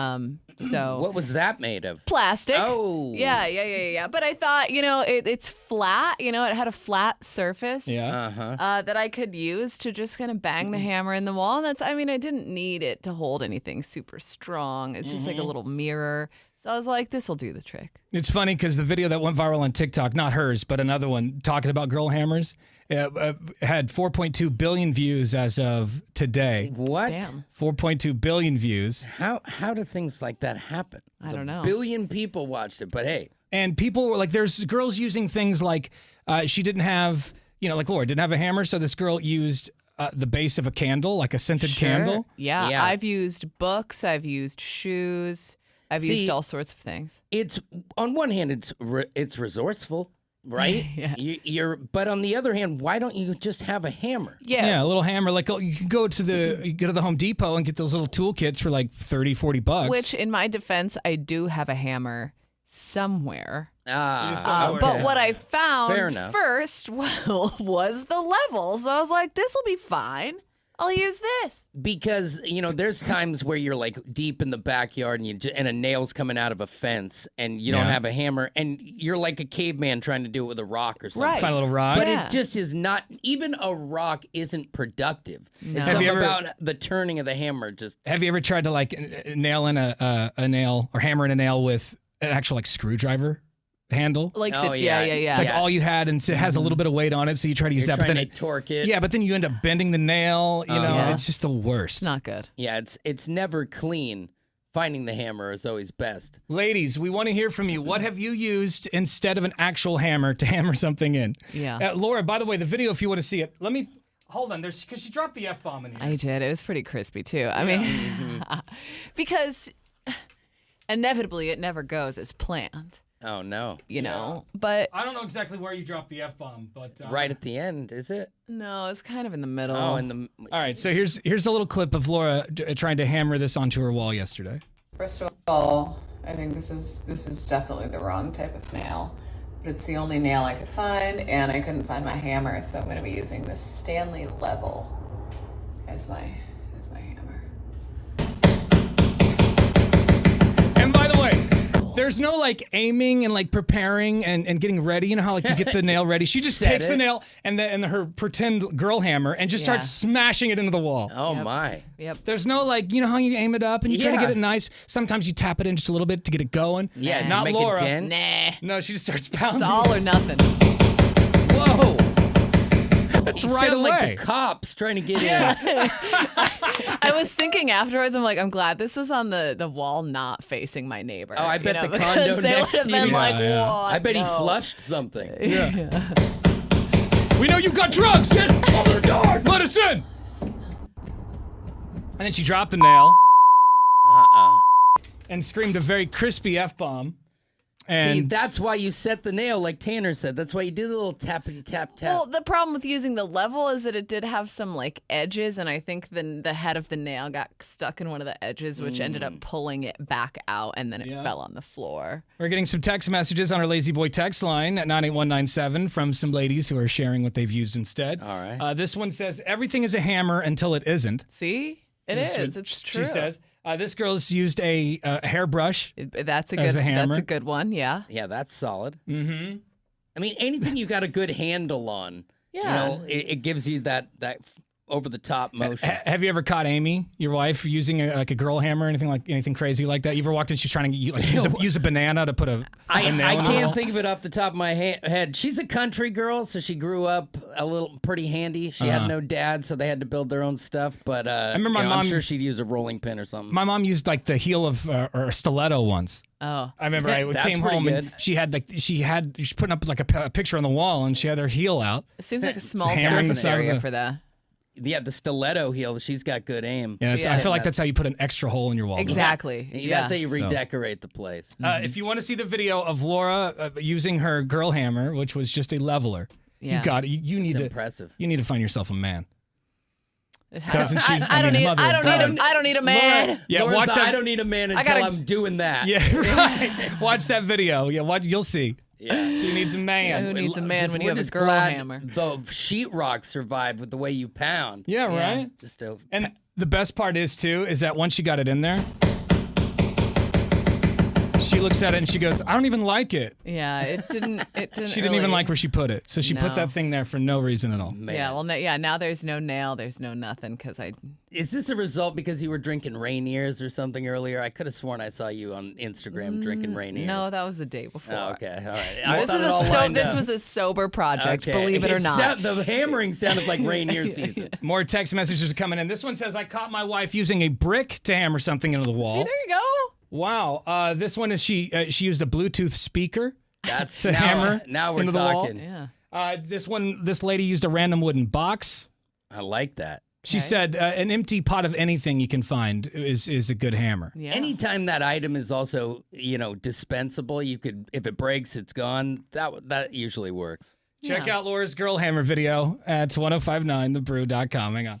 [SPEAKER 2] So
[SPEAKER 3] What was that made of?
[SPEAKER 2] plastic.
[SPEAKER 3] Oh.
[SPEAKER 2] Yeah. But I thought, it's flat. It had a flat surface.
[SPEAKER 1] Yeah.
[SPEAKER 3] Uh-huh.
[SPEAKER 2] That I could use to just kind of bang the hammer in the wall. And I didn't need it to hold anything super strong. It's just like a little mirror. So I was like, this will do the trick.
[SPEAKER 1] It's funny because the video that went viral on TikTok, not hers, but another one talking about girl hammers, had 4.2 billion views as of today.
[SPEAKER 3] What?
[SPEAKER 2] Damn.
[SPEAKER 1] 4.2 billion views.
[SPEAKER 3] How do things like that happen?
[SPEAKER 2] I don't know.
[SPEAKER 3] A billion people watched it, but hey.
[SPEAKER 1] And people were like, there's girls using things like she didn't have, like Laura didn't have a hammer. So this girl used the base of a candle, like a scented candle.
[SPEAKER 2] Yeah.
[SPEAKER 3] Yeah.
[SPEAKER 2] I've used books. I've used shoes. I've used all sorts of things.
[SPEAKER 3] It's on one hand, it's resourceful, right?
[SPEAKER 2] Yeah.
[SPEAKER 3] But on the other hand, why don't you just have a hammer?
[SPEAKER 1] Yeah, a little hammer. Like you can go to the Home Depot and get those little toolkits for like $30-$40.
[SPEAKER 2] Which, in my defense, I do have a hammer somewhere.
[SPEAKER 3] Ah,
[SPEAKER 2] But what I
[SPEAKER 3] Fair
[SPEAKER 2] found
[SPEAKER 3] enough.
[SPEAKER 2] first was the level. So I was like, this will be fine. I'll use this.
[SPEAKER 3] because there's times where you're like deep in the backyard and a nail's coming out of a fence and you don't
[SPEAKER 1] Yeah.
[SPEAKER 3] have a hammer and you're like a caveman trying to do it with a rock or something.
[SPEAKER 2] Right.
[SPEAKER 1] Find a little rock.
[SPEAKER 3] But
[SPEAKER 2] Yeah.
[SPEAKER 3] it just is not. Even a rock isn't productive.
[SPEAKER 2] No.
[SPEAKER 3] It's
[SPEAKER 1] Have
[SPEAKER 3] something
[SPEAKER 1] you ever-
[SPEAKER 3] about the turning of the hammer. Just
[SPEAKER 1] Have you ever tried to like nail in a nail or hammer in a nail with an actual like screwdriver handle?
[SPEAKER 2] Like
[SPEAKER 3] Oh,
[SPEAKER 2] the,
[SPEAKER 3] yeah.
[SPEAKER 1] It's like
[SPEAKER 3] Yeah.
[SPEAKER 1] all you had, and it has a little bit of weight on it, so you try to use
[SPEAKER 3] you're
[SPEAKER 1] that. But
[SPEAKER 3] trying
[SPEAKER 1] then
[SPEAKER 3] to torque it.
[SPEAKER 1] yeah, but then you end up bending the nail. You know,
[SPEAKER 2] Yeah.
[SPEAKER 1] it's just the worst.
[SPEAKER 2] It's not good.
[SPEAKER 3] Yeah, it's never clean. Finding the hammer is always best.
[SPEAKER 1] Ladies, we want to hear from you. What have you used instead of an actual hammer to hammer something in?
[SPEAKER 2] Yeah.
[SPEAKER 1] Laura, by the way, the video, if you want to see it, let me hold on. There's because she dropped the F-bomb in here.
[SPEAKER 2] I did. It was pretty crispy, too. I mean, because inevitably it never goes as planned,
[SPEAKER 3] Oh no!
[SPEAKER 2] you know? But
[SPEAKER 1] I don't know exactly where you dropped the F-bomb, but
[SPEAKER 3] Right at the end, is it?
[SPEAKER 2] no, it's kind of in the middle.
[SPEAKER 3] Oh, in the.
[SPEAKER 1] all right. So here's a little clip of Laura trying to hammer this onto her wall yesterday.
[SPEAKER 8] First of all, I think this is definitely the wrong type of nail. But it's the only nail I could find, and I couldn't find my hammer, so I'm going to be using this Stanley level as my hammer.
[SPEAKER 1] And by the way, there's no like aiming and like preparing and getting ready. You know how like you get the nail ready? She just
[SPEAKER 3] Set
[SPEAKER 1] takes the
[SPEAKER 3] it.
[SPEAKER 1] nail and her pretend girl hammer and just starts
[SPEAKER 2] Yeah.
[SPEAKER 1] smashing it into the wall.
[SPEAKER 3] Oh my!
[SPEAKER 2] Yep.
[SPEAKER 1] There's no like, you know how you aim it up and you try to
[SPEAKER 3] Yeah.
[SPEAKER 1] get it nice. Sometimes you tap it in just a little bit to get it going.
[SPEAKER 3] Yeah,
[SPEAKER 1] not
[SPEAKER 3] make
[SPEAKER 1] Laura.
[SPEAKER 3] a dent.
[SPEAKER 2] Nah.
[SPEAKER 1] No, she just starts pounding.
[SPEAKER 2] It's all or nothing.
[SPEAKER 3] Whoa!
[SPEAKER 1] That's
[SPEAKER 3] You
[SPEAKER 1] right
[SPEAKER 3] sound
[SPEAKER 1] away.
[SPEAKER 3] like the cops trying to get in.
[SPEAKER 2] I was thinking afterwards, I'm like, I'm glad this was on the wall not facing my neighbor.
[SPEAKER 3] Oh, I bet the
[SPEAKER 2] because
[SPEAKER 3] condo
[SPEAKER 2] they
[SPEAKER 3] next
[SPEAKER 2] would have
[SPEAKER 3] to
[SPEAKER 2] been
[SPEAKER 3] you-
[SPEAKER 2] like,
[SPEAKER 1] Yeah.
[SPEAKER 2] what?
[SPEAKER 3] I bet he
[SPEAKER 2] No.
[SPEAKER 3] flushed something.
[SPEAKER 1] We know you got drugs. Get open the door. Let us in. And then she dropped the nail and screamed a very crispy F-bomb. And
[SPEAKER 3] See, that's why you set the nail, like Tanner said. That's why you do the little tappity tap tap.
[SPEAKER 2] Well, the problem with using the level is that it did have some like edges, and I think the head of the nail got stuck in one of the edges, which ended up pulling it back out, and then it fell on the floor.
[SPEAKER 1] We're getting some text messages on our Lazy Boy text line at 98197 from some ladies who are sharing what they've used instead.
[SPEAKER 3] All right.
[SPEAKER 1] This one says, everything is a hammer until it isn't.
[SPEAKER 2] See, it
[SPEAKER 1] This
[SPEAKER 2] is.
[SPEAKER 1] what
[SPEAKER 2] It's true.
[SPEAKER 1] She says. This girl's used a hairbrush.
[SPEAKER 2] That's a
[SPEAKER 1] As
[SPEAKER 2] good.
[SPEAKER 1] a hammer.
[SPEAKER 2] That's a good one. Yeah.
[SPEAKER 3] Yeah, that's solid. Mm-hmm. I mean, anything you got a good handle on,
[SPEAKER 2] Yeah.
[SPEAKER 3] it gives you that over the top motion.
[SPEAKER 1] Have you ever caught Amy, your wife, using a girl hammer or anything crazy like that? You ever walked in, she's trying to use a banana to put a nail
[SPEAKER 3] I
[SPEAKER 1] in the wall?
[SPEAKER 3] can't think of it off the top of my head. She's a country girl, so she grew up a little pretty handy. She had no dad, so they had to build their own stuff. But
[SPEAKER 1] remember my mom-
[SPEAKER 3] I'm sure she'd use a rolling pin or something.
[SPEAKER 1] My mom used like the heel of or a stiletto once.
[SPEAKER 2] Oh.
[SPEAKER 1] I remember I
[SPEAKER 3] That's
[SPEAKER 1] came
[SPEAKER 3] pretty
[SPEAKER 1] home and
[SPEAKER 3] good.
[SPEAKER 1] she's putting up like a picture on the wall and she had her heel out.
[SPEAKER 2] It seems like a small
[SPEAKER 1] Hammering the
[SPEAKER 2] surface
[SPEAKER 1] side of
[SPEAKER 2] area
[SPEAKER 1] the-
[SPEAKER 2] for that.
[SPEAKER 3] Yeah, the stiletto heel. She's got good aim.
[SPEAKER 1] Yeah, I
[SPEAKER 2] Yeah.
[SPEAKER 1] feel like that's how you put an extra hole in your wall.
[SPEAKER 2] Exactly. Yeah.
[SPEAKER 3] That's how you redecorate the place.
[SPEAKER 1] If you want to see the video of Laura using her girl hammer, which was just a leveler,
[SPEAKER 2] Yeah.
[SPEAKER 1] you got it. You need
[SPEAKER 3] It's
[SPEAKER 1] to.
[SPEAKER 3] impressive.
[SPEAKER 1] You need to find yourself a man. Doesn't she?
[SPEAKER 2] I don't need.
[SPEAKER 1] mother
[SPEAKER 2] I
[SPEAKER 1] of
[SPEAKER 2] don't need
[SPEAKER 1] God.
[SPEAKER 2] a. I don't need a man.
[SPEAKER 1] Yeah,
[SPEAKER 3] Laura's
[SPEAKER 1] watch
[SPEAKER 3] the,
[SPEAKER 1] that.
[SPEAKER 3] I don't need a man until
[SPEAKER 2] gotta-
[SPEAKER 3] I'm doing that.
[SPEAKER 1] Yeah, right. Watch that video. Yeah, watch. You'll see.
[SPEAKER 3] Yeah.
[SPEAKER 1] She needs a man.
[SPEAKER 2] Who needs a man when you
[SPEAKER 3] we're
[SPEAKER 2] have a
[SPEAKER 3] just
[SPEAKER 2] girl
[SPEAKER 3] glad
[SPEAKER 2] hammer?
[SPEAKER 3] The sheetrock survived with the way you pound.
[SPEAKER 1] Yeah,
[SPEAKER 2] Yeah.
[SPEAKER 1] right.
[SPEAKER 3] Just to,
[SPEAKER 1] And the best part is too is that once you got it in there, she looks at it and she goes, "I don't even like it."
[SPEAKER 2] Yeah, it didn't. It didn't.
[SPEAKER 1] She didn't even
[SPEAKER 2] really-
[SPEAKER 1] like where she put it, so she put
[SPEAKER 2] No.
[SPEAKER 1] that thing there for no reason at all.
[SPEAKER 3] man.
[SPEAKER 2] Yeah. Well. No, yeah. Now there's no nail. There's no nothing because I.
[SPEAKER 3] Is this a result because you were drinking Rainiers or something earlier? I could have sworn I saw you on Instagram drinking Rainiers.
[SPEAKER 2] No, that was the day before.
[SPEAKER 3] Oh, okay. All right. I
[SPEAKER 2] This
[SPEAKER 3] thought
[SPEAKER 2] was
[SPEAKER 3] it all
[SPEAKER 2] a
[SPEAKER 3] lined
[SPEAKER 2] this
[SPEAKER 3] up.
[SPEAKER 2] was a sober project.
[SPEAKER 3] Okay.
[SPEAKER 2] Believe it or not.
[SPEAKER 3] The hammering sounded like Rainier season.
[SPEAKER 1] More text messages are coming in. This one says, "I caught my wife using a brick to hammer something into the wall."
[SPEAKER 2] See, there you go.
[SPEAKER 1] Wow. This one is she used a Bluetooth speaker
[SPEAKER 3] That's
[SPEAKER 1] to
[SPEAKER 3] now,
[SPEAKER 1] hammer
[SPEAKER 3] Now we're
[SPEAKER 1] into the wall.
[SPEAKER 3] talking.
[SPEAKER 2] Yeah.
[SPEAKER 1] This lady used a random wooden box.
[SPEAKER 3] I like that.
[SPEAKER 1] She
[SPEAKER 2] Okay.
[SPEAKER 1] said an empty pot of anything you can find is a good hammer.
[SPEAKER 2] Yeah.
[SPEAKER 3] Anytime that item is also, dispensable, you could, if it breaks, it's gone. That usually works.
[SPEAKER 1] Check
[SPEAKER 2] Yeah.
[SPEAKER 1] out Laura's girl hammer video at 1059thebrew.com. Hang on.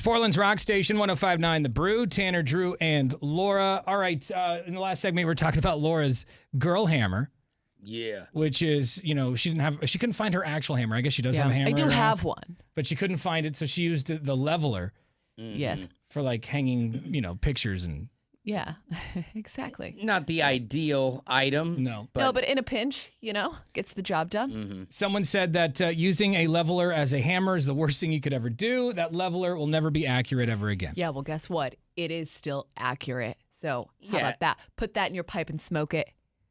[SPEAKER 1] Portland's Rock Station, 105.9 The Brew. Tanner, Drew, and Laura. All right, in the last segment, we were talking about Laura's girl hammer,
[SPEAKER 3] Yeah.
[SPEAKER 1] which is, she couldn't find her actual hammer. I guess she does have a hammer.
[SPEAKER 2] I do
[SPEAKER 1] in her
[SPEAKER 2] have
[SPEAKER 1] house,
[SPEAKER 2] one.
[SPEAKER 1] but she couldn't find it, so she used the leveler
[SPEAKER 2] Yes.
[SPEAKER 1] for like hanging, pictures and
[SPEAKER 2] Yeah, exactly.
[SPEAKER 3] Not the ideal item.
[SPEAKER 1] no.
[SPEAKER 2] No, but in a pinch, gets the job done.
[SPEAKER 3] Mm-hmm.
[SPEAKER 1] Someone said that using a leveler as a hammer is the worst thing you could ever do. That leveler will never be accurate ever again.
[SPEAKER 2] Yeah, well, guess what? It is still accurate. So how
[SPEAKER 3] Yeah.
[SPEAKER 2] about that? Put that in your pipe and smoke it.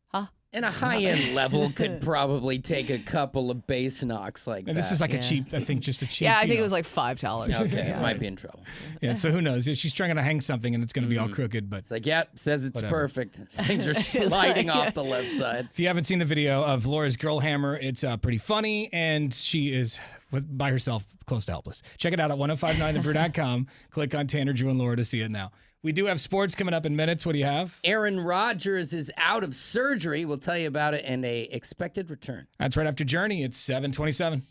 [SPEAKER 2] Huh?
[SPEAKER 3] And a high-end level could probably take a couple of base knocks like
[SPEAKER 1] And
[SPEAKER 3] that.
[SPEAKER 1] this is like a
[SPEAKER 2] Yeah.
[SPEAKER 1] cheap, I think just a cheap.
[SPEAKER 2] Yeah, I think it was like $5.
[SPEAKER 3] Okay,
[SPEAKER 2] Yeah.
[SPEAKER 3] might be in trouble.
[SPEAKER 1] Yeah, so who knows? She's trying to hang something and it's going to be all crooked. But
[SPEAKER 3] It's like, yeah, says it's
[SPEAKER 1] Whatever.
[SPEAKER 3] perfect. Things are sliding off the left side.
[SPEAKER 1] if you haven't seen the video of Laura's girl hammer, it's pretty funny. And she is by herself close to helpless. Check it out at 1059thebrew.com. Click on Tanner, Drew, and Laura to see it now. We do have sports coming up in minutes. What do you have?
[SPEAKER 3] Aaron Rodgers is out of surgery. We'll tell you about it and a expected return.
[SPEAKER 1] That's right after Journey. It's 7:27.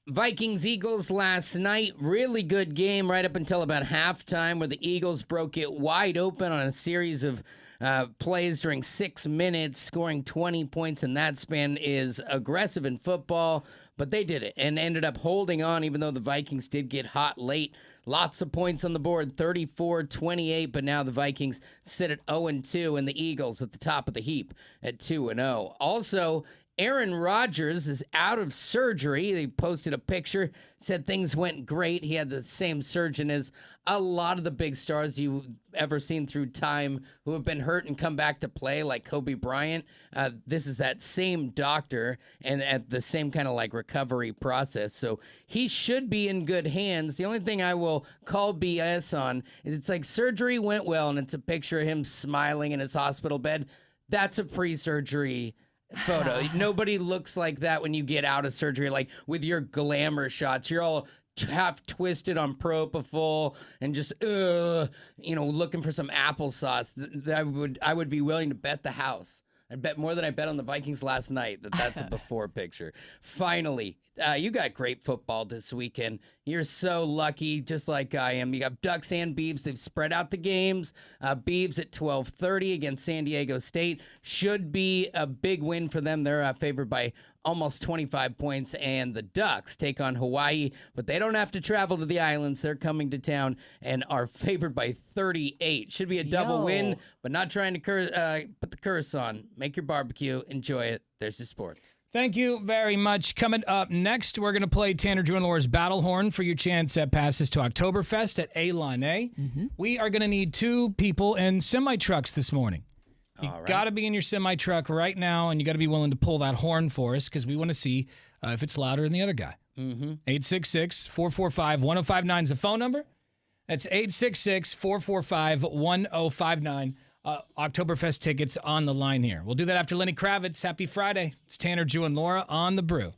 [SPEAKER 3] Vikings-Eagles last night. Really good game right up until about halftime where the Eagles broke it wide open on a series of plays during 6 minutes. Scoring 20 points in that span is aggressive in football, but they did it and ended up holding on even though the Vikings did get hot late. Lots of points on the board, 34-28, but now the Vikings sit at 0-2 and the Eagles at the top of the heap at 2-0. Also, Aaron Rodgers is out of surgery. They posted a picture, said things went great. He had the same surgeon as a lot of the big stars you've ever seen through time who have been hurt and come back to play, like Kobe Bryant. This is that same doctor and at the same kind of like recovery process. So he should be in good hands. The only thing I will call BS on is it's like surgery went well and it's a picture of him smiling in his hospital bed. That's a pre-surgery photo. Nobody looks like that when you get out of surgery, like with your glamour shots. You're all half twisted on propofol and just looking for some applesauce. I would be willing to bet the house. I bet more than I bet on the Vikings last night that's a before picture. Finally, you got great football this weekend. You're so lucky, just like I am. You got Ducks and Beavs. They've spread out the games. Beavs at 12:30 against San Diego State. Should be a big win for them. They're favored by almost 25 points. And the Ducks take on Hawaii, but they don't have to travel to the islands. They're coming to town and are favored by 38. Should be a double win, but not trying to put the curse on. Make your barbecue. Enjoy it. There's the sports.
[SPEAKER 1] Thank you very much. Coming up next, we're going to play Tanner, Drew, and Laura's Battle Horn for your chance at passes to Oktoberfest at Elan A. We are going to need 2 people in semi-trucks this morning. You got to be in your semi-truck right now, and you got to be willing to pull that horn for us because we want to see if it's louder than the other guy. 866-445-1059 is the phone number. That's 866-445-1059. Oktoberfest tickets on the line here. We'll do that after Lenny Kravitz. Happy Friday. It's Tanner, Drew, and Laura on the Brew.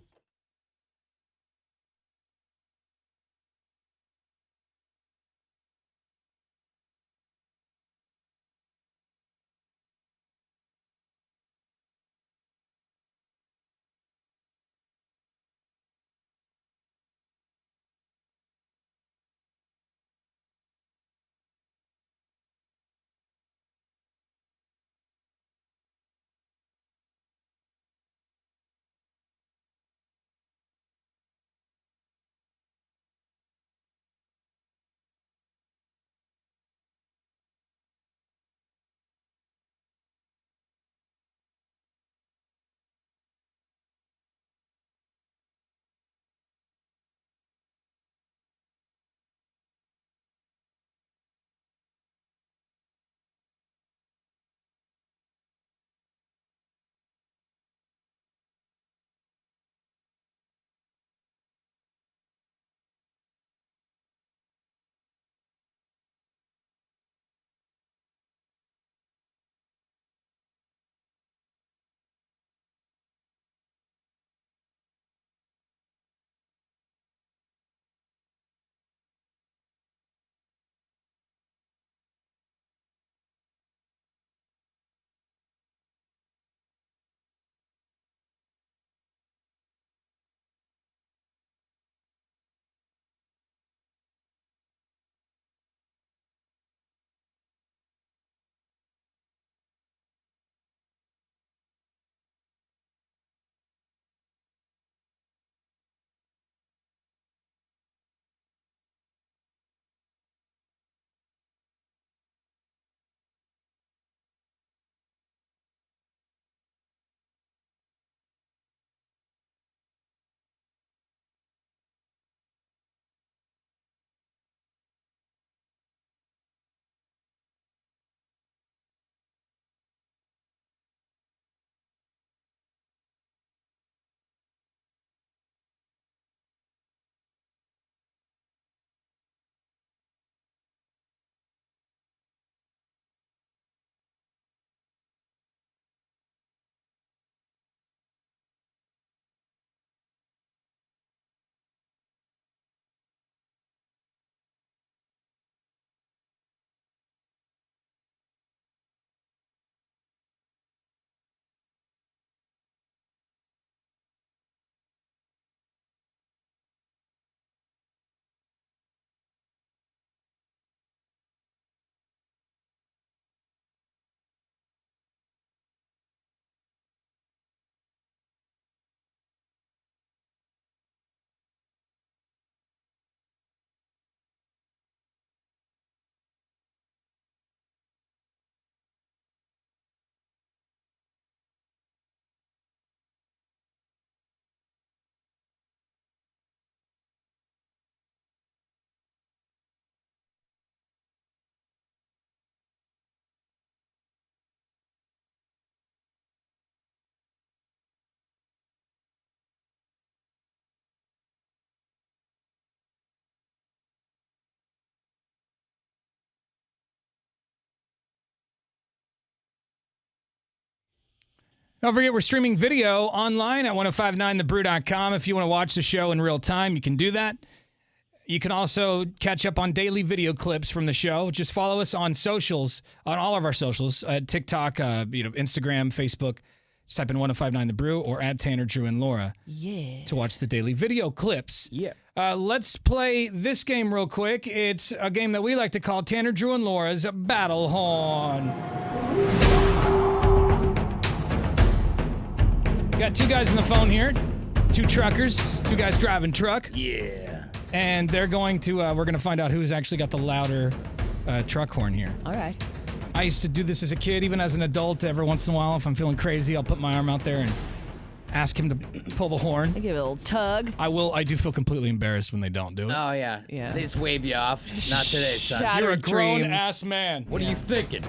[SPEAKER 1] Don't forget, we're streaming video online at 1059thebrew.com. If you want to watch the show in real time, you can do that. You can also catch up on daily video clips from the show. Just follow us on socials, on all of our socials, TikTok, Instagram, Facebook. Just type in 1059 The Brew or at Tanner, Drew, and Laura to watch the daily video clips.
[SPEAKER 3] Yeah.
[SPEAKER 1] Let's play this game real quick. It's a game that we like to call Tanner, Drew, and Laura's Battle Horn. Got two guys on the phone here, two truckers, two guys driving truck.
[SPEAKER 3] Yeah.
[SPEAKER 1] And they're going to, we're going to find out who's actually got the louder truck horn here.
[SPEAKER 2] All right.
[SPEAKER 1] I used to do this as a kid, even as an adult. Every once in a while, if I'm feeling crazy, I'll put my arm out there and ask him to pull the horn.
[SPEAKER 2] I give it a little tug.
[SPEAKER 1] I do feel completely embarrassed when they don't do it.
[SPEAKER 3] Oh, yeah.
[SPEAKER 2] Yeah.
[SPEAKER 3] They just wave you off. Not today, son.
[SPEAKER 2] Shut-
[SPEAKER 1] You're a
[SPEAKER 2] Shattered dreams.
[SPEAKER 1] grown-ass man.
[SPEAKER 3] What are you thinking?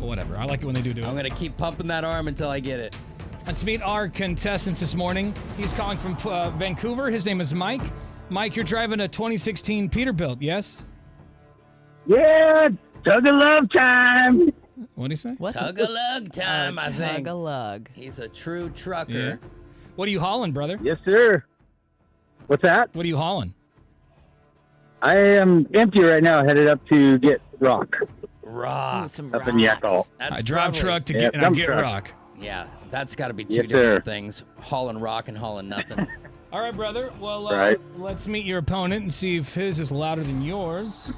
[SPEAKER 1] Whatever. I like it when they do
[SPEAKER 3] I'm
[SPEAKER 1] it.
[SPEAKER 3] going to keep pumping that arm until I get it.
[SPEAKER 1] Let's meet our contestants this morning. He's calling from Vancouver. His name is Mike. Mike, you're driving a 2016 Peterbilt, yes?
[SPEAKER 5] Yeah, tug of love time.
[SPEAKER 1] What'd he say?
[SPEAKER 2] What?
[SPEAKER 3] Tug-a-lug time, I think.
[SPEAKER 2] Tug-a-lug.
[SPEAKER 3] He's a true trucker.
[SPEAKER 1] Yeah. What are you hauling, brother?
[SPEAKER 5] Yes, sir. What's that?
[SPEAKER 1] What are you hauling?
[SPEAKER 5] I am empty right now, headed up to get rock
[SPEAKER 3] Rock.
[SPEAKER 2] Ooh, some
[SPEAKER 5] up in
[SPEAKER 2] rocks.
[SPEAKER 5] Yakal.
[SPEAKER 3] That's
[SPEAKER 1] I drive
[SPEAKER 3] probably-
[SPEAKER 1] truck to
[SPEAKER 5] Yeah,
[SPEAKER 1] get and I
[SPEAKER 5] dump
[SPEAKER 1] get
[SPEAKER 5] truck.
[SPEAKER 1] rock.
[SPEAKER 3] Yeah, that's got to be two
[SPEAKER 5] Yes,
[SPEAKER 3] different
[SPEAKER 5] sir.
[SPEAKER 3] things. Hauling rock and hauling nothing.
[SPEAKER 1] All right, brother. Well,
[SPEAKER 5] Right.
[SPEAKER 1] let's meet your opponent and see if his is louder than yours.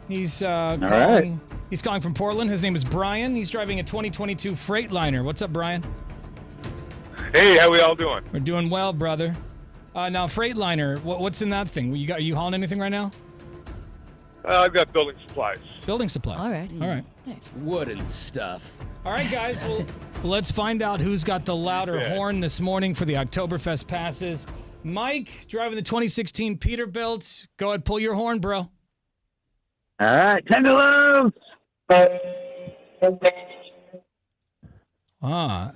[SPEAKER 1] He's calling.
[SPEAKER 5] right.
[SPEAKER 1] He's calling from Portland. His name is Brian. He's driving a 2022 Freightliner. What's up, Brian?
[SPEAKER 9] Hey, how we all doing?
[SPEAKER 1] We're doing well, brother. Now, Freightliner. What's in that thing? Are you hauling anything right now?
[SPEAKER 9] I've got building supplies.
[SPEAKER 1] Building supplies.
[SPEAKER 2] All right.
[SPEAKER 1] All right.
[SPEAKER 2] Nice.
[SPEAKER 3] Wood and stuff.
[SPEAKER 1] All right, guys. Well, let's find out who's got the louder
[SPEAKER 9] Yeah.
[SPEAKER 1] horn this morning for the Oktoberfest passes. Mike, driving the 2016 Peterbilt. Go ahead, pull your horn, bro.
[SPEAKER 5] All right, tug of love.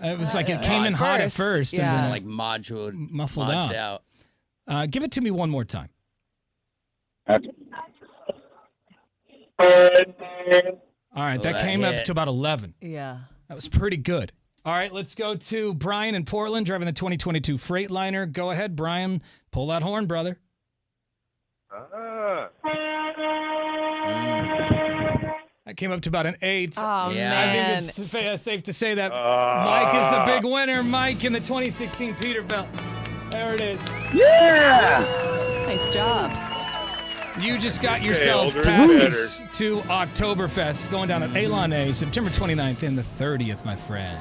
[SPEAKER 1] It was like it came in hot at first
[SPEAKER 2] yeah.
[SPEAKER 1] and then
[SPEAKER 3] Like moduled,
[SPEAKER 1] muffled
[SPEAKER 3] modged
[SPEAKER 1] out.
[SPEAKER 3] out.
[SPEAKER 1] Give it to me one more time.
[SPEAKER 5] Okay.
[SPEAKER 1] All right, that
[SPEAKER 3] that
[SPEAKER 1] came up
[SPEAKER 3] hit.
[SPEAKER 1] to about 11.
[SPEAKER 2] Yeah.
[SPEAKER 1] That was pretty good. All right, let's go to Brian in Portland, driving the 2022 Freightliner. Go ahead, Brian. Pull that horn, brother. That came up to about an 8.
[SPEAKER 2] Oh,
[SPEAKER 3] Yeah.
[SPEAKER 1] I
[SPEAKER 2] man.
[SPEAKER 1] think it's safe to say that Mike is the big winner. Mike in the 2016 Peterbilt. There it is.
[SPEAKER 5] Yeah.
[SPEAKER 2] Nice job.
[SPEAKER 1] You just got yourself
[SPEAKER 9] older is
[SPEAKER 1] passes to Oktoberfest, going down at Elon A, September 29th and the 30th, my friend.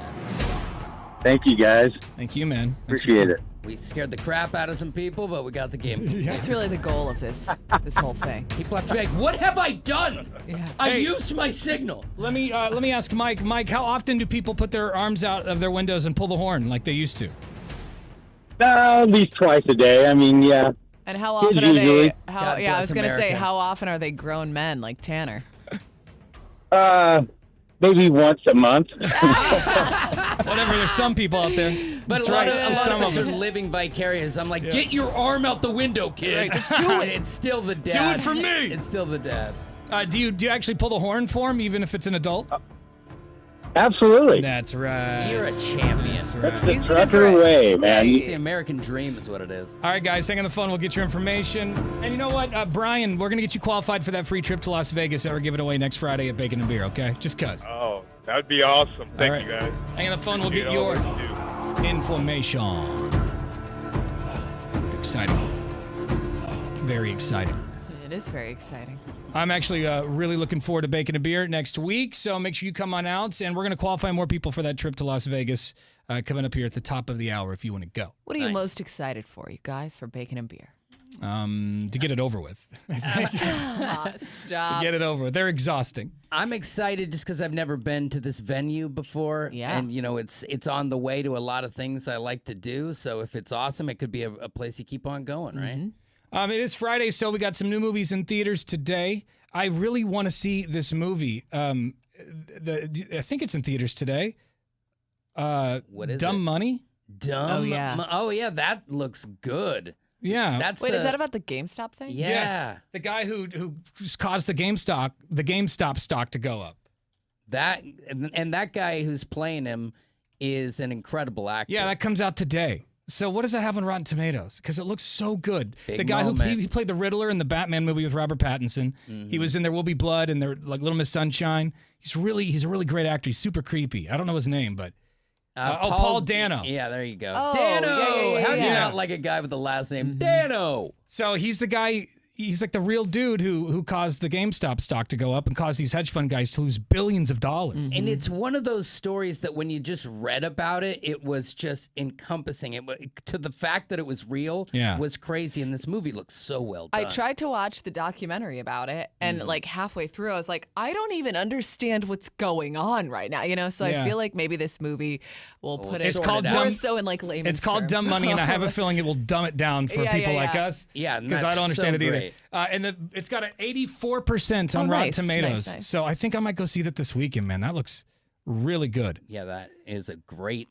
[SPEAKER 5] Thank you, guys.
[SPEAKER 1] Thank you, man.
[SPEAKER 5] Appreciate it.
[SPEAKER 3] We scared the crap out of some people, but we got the game.
[SPEAKER 2] That's really the goal of this whole thing.
[SPEAKER 3] People have to be like, what have I done?
[SPEAKER 2] Yeah.
[SPEAKER 3] I used my signal.
[SPEAKER 1] Let me ask Mike. Mike, how often do people put their arms out of their windows and pull the horn like they used to?
[SPEAKER 5] At least twice a day. I mean, yeah.
[SPEAKER 2] And how often are they?
[SPEAKER 5] usually.
[SPEAKER 2] Yeah, I
[SPEAKER 3] bless
[SPEAKER 2] was gonna say,
[SPEAKER 3] America.
[SPEAKER 2] how often are they grown men like Tanner?
[SPEAKER 5] Maybe once a month.
[SPEAKER 1] Whatever. There's some people out there.
[SPEAKER 3] But
[SPEAKER 1] That's
[SPEAKER 3] a lot
[SPEAKER 1] right.
[SPEAKER 3] of
[SPEAKER 1] some
[SPEAKER 3] us
[SPEAKER 1] of
[SPEAKER 3] are
[SPEAKER 1] us.
[SPEAKER 3] living vicarious. I'm like, get your arm out the window, kid.
[SPEAKER 2] Right, just do it.
[SPEAKER 3] It's still the dad.
[SPEAKER 1] it for me.
[SPEAKER 3] It's still the dad.
[SPEAKER 1] Do you actually pull the horn for him, even if it's an adult?
[SPEAKER 5] Absolutely.
[SPEAKER 1] That's right.
[SPEAKER 3] You're a champion.
[SPEAKER 1] That's right.
[SPEAKER 5] The
[SPEAKER 2] He's looking
[SPEAKER 5] trucker
[SPEAKER 2] for
[SPEAKER 5] way, man.
[SPEAKER 3] It's the American dream is what it is.
[SPEAKER 1] All right, guys, hang on the phone. We'll get your information. And you know what, Brian, we're going to get you qualified for that free trip to Las Vegas that we're giving away next Friday at Bacon and Beer, okay? Just because.
[SPEAKER 9] Oh, that would be awesome. Thank
[SPEAKER 1] right.
[SPEAKER 9] you, guys.
[SPEAKER 1] Hang on the phone. We'll get
[SPEAKER 9] Appreciate all
[SPEAKER 1] your
[SPEAKER 9] what you do.
[SPEAKER 1] information. Exciting. Very exciting.
[SPEAKER 2] It is very exciting.
[SPEAKER 1] I'm actually really looking forward to Bacon and Beer next week, so make sure you come on out, and we're going to qualify more people for that trip to Las Vegas coming up here at the top of the hour if you want to go.
[SPEAKER 2] What are you
[SPEAKER 3] Nice.
[SPEAKER 2] most excited for, you guys, for bacon and beer?
[SPEAKER 1] To get it over with.
[SPEAKER 2] Stop.
[SPEAKER 1] Get it over with. They're exhausting.
[SPEAKER 3] I'm excited just because I've never been to this venue before.
[SPEAKER 2] Yeah.
[SPEAKER 3] And, you know, it's on the way to a lot of things I like to do. So if it's awesome, it could be a place you keep on going, right?
[SPEAKER 1] It is Friday, so we got some new movies in theaters today. I really want to see this movie. I think it's in theaters today.
[SPEAKER 3] What is
[SPEAKER 1] Dumb
[SPEAKER 3] it?
[SPEAKER 1] Money?
[SPEAKER 3] Dumb.
[SPEAKER 2] Oh, yeah.
[SPEAKER 3] Oh, yeah. That looks good.
[SPEAKER 1] Yeah.
[SPEAKER 3] That's
[SPEAKER 2] Wait,
[SPEAKER 3] the,
[SPEAKER 2] is that about the GameStop thing?
[SPEAKER 3] Yeah.
[SPEAKER 1] Yes. The guy who caused the GameStop stock to go up.
[SPEAKER 3] That and that guy who's playing him is an incredible actor.
[SPEAKER 1] Yeah, that comes out today. So what does that have on Rotten Tomatoes? Because it looks so good.
[SPEAKER 3] Big
[SPEAKER 1] the guy
[SPEAKER 3] moment.
[SPEAKER 1] who he played the Riddler in the Batman movie with Robert Pattinson. He was in There Will Be Blood and like Little Miss Sunshine. He's a really great actor. He's super creepy. I don't know his name, but Paul Dano.
[SPEAKER 3] Yeah, there you go.
[SPEAKER 2] Oh,
[SPEAKER 3] Dano.
[SPEAKER 2] yeah.
[SPEAKER 3] How do you
[SPEAKER 1] Yeah.
[SPEAKER 3] not like a guy with the last name Dano?
[SPEAKER 1] So he's the guy. He's like the real dude who caused the GameStop stock to go up and caused these hedge fund guys to lose billions of dollars.
[SPEAKER 3] And it's one of those stories that when you just read about it, it was just encompassing. To the fact that it was real was crazy. And this movie looks so well done.
[SPEAKER 2] I tried to watch the documentary about it, and like halfway through, I was like, I don't even understand what's going on right now, you know? So
[SPEAKER 1] Yeah.
[SPEAKER 2] I feel like maybe this movie will put
[SPEAKER 3] It's
[SPEAKER 2] it
[SPEAKER 3] called
[SPEAKER 2] more
[SPEAKER 3] Dumb-
[SPEAKER 2] so in like layman's
[SPEAKER 1] It's called
[SPEAKER 2] terms.
[SPEAKER 1] Dumb Money, and I have a feeling it will dumb it down for
[SPEAKER 2] Yeah,
[SPEAKER 1] people
[SPEAKER 2] yeah,
[SPEAKER 1] like
[SPEAKER 2] yeah.
[SPEAKER 1] us.
[SPEAKER 3] Yeah, and
[SPEAKER 1] because I
[SPEAKER 3] that's
[SPEAKER 1] don't understand
[SPEAKER 3] so
[SPEAKER 1] it either.
[SPEAKER 3] great.
[SPEAKER 1] And it's got an 84% on
[SPEAKER 2] Oh,
[SPEAKER 1] Rotten
[SPEAKER 2] nice,
[SPEAKER 1] Tomatoes.
[SPEAKER 2] nice.
[SPEAKER 1] So I think I might go see that this weekend, man. That looks really good.
[SPEAKER 3] Yeah, that is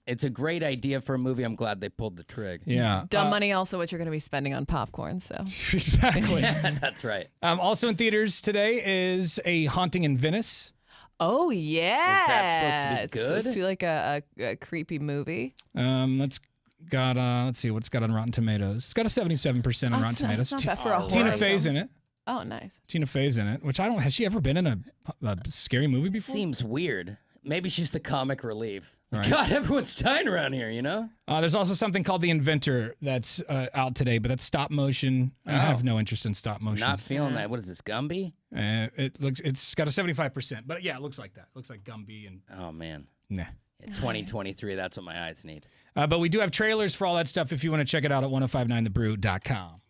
[SPEAKER 3] it's a great idea for a movie. I'm glad they pulled the trig.
[SPEAKER 1] Yeah.
[SPEAKER 2] Dumb money, also what you're going to be spending on popcorn. So
[SPEAKER 1] Exactly.
[SPEAKER 3] That's right.
[SPEAKER 1] Also in theaters today is A Haunting in Venice.
[SPEAKER 2] oh yeah,
[SPEAKER 3] Is that supposed to be
[SPEAKER 2] It's
[SPEAKER 3] good?
[SPEAKER 2] supposed to be like a creepy movie.
[SPEAKER 1] Let's see what's got on Rotten Tomatoes. It's got a 77% on
[SPEAKER 2] Oh,
[SPEAKER 1] Rotten
[SPEAKER 2] it's not-
[SPEAKER 1] Tomatoes.
[SPEAKER 2] it's not bad for a
[SPEAKER 1] Tina
[SPEAKER 2] horror
[SPEAKER 1] Fey's
[SPEAKER 2] film.
[SPEAKER 1] in it.
[SPEAKER 2] Oh, nice.
[SPEAKER 1] Tina Fey's in it, which has she ever been in a scary movie before?
[SPEAKER 3] Seems weird. Maybe she's the comic relief.
[SPEAKER 1] Right.
[SPEAKER 3] God, everyone's dying around here, you know?
[SPEAKER 1] There's also something called The Inventor that's out today, but that's stop motion. I have no interest in stop motion.
[SPEAKER 3] Not feeling that. What is this, Gumby?
[SPEAKER 1] It's got a 75%, but yeah, it looks like that. It looks like Gumby and
[SPEAKER 3] Oh, man.
[SPEAKER 1] nah.
[SPEAKER 3] 2023, that's what my eyes need.
[SPEAKER 1] But we do have trailers for all that stuff if you want to check it out at 1059thebrew.com.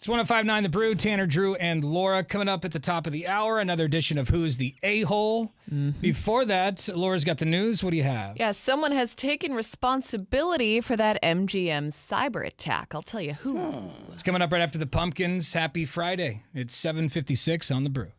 [SPEAKER 1] It's 105.9 The Brew, Tanner, Drew, and Laura. Coming up at the top of the hour, another edition of Who's the A-Hole. Before that, Laura's got the news. What do you have?
[SPEAKER 2] Yeah, someone has taken responsibility for that MGM cyber attack. I'll tell you who.
[SPEAKER 1] It's coming up right after the Pumpkins. Happy Friday. It's 7:56 on The Brew.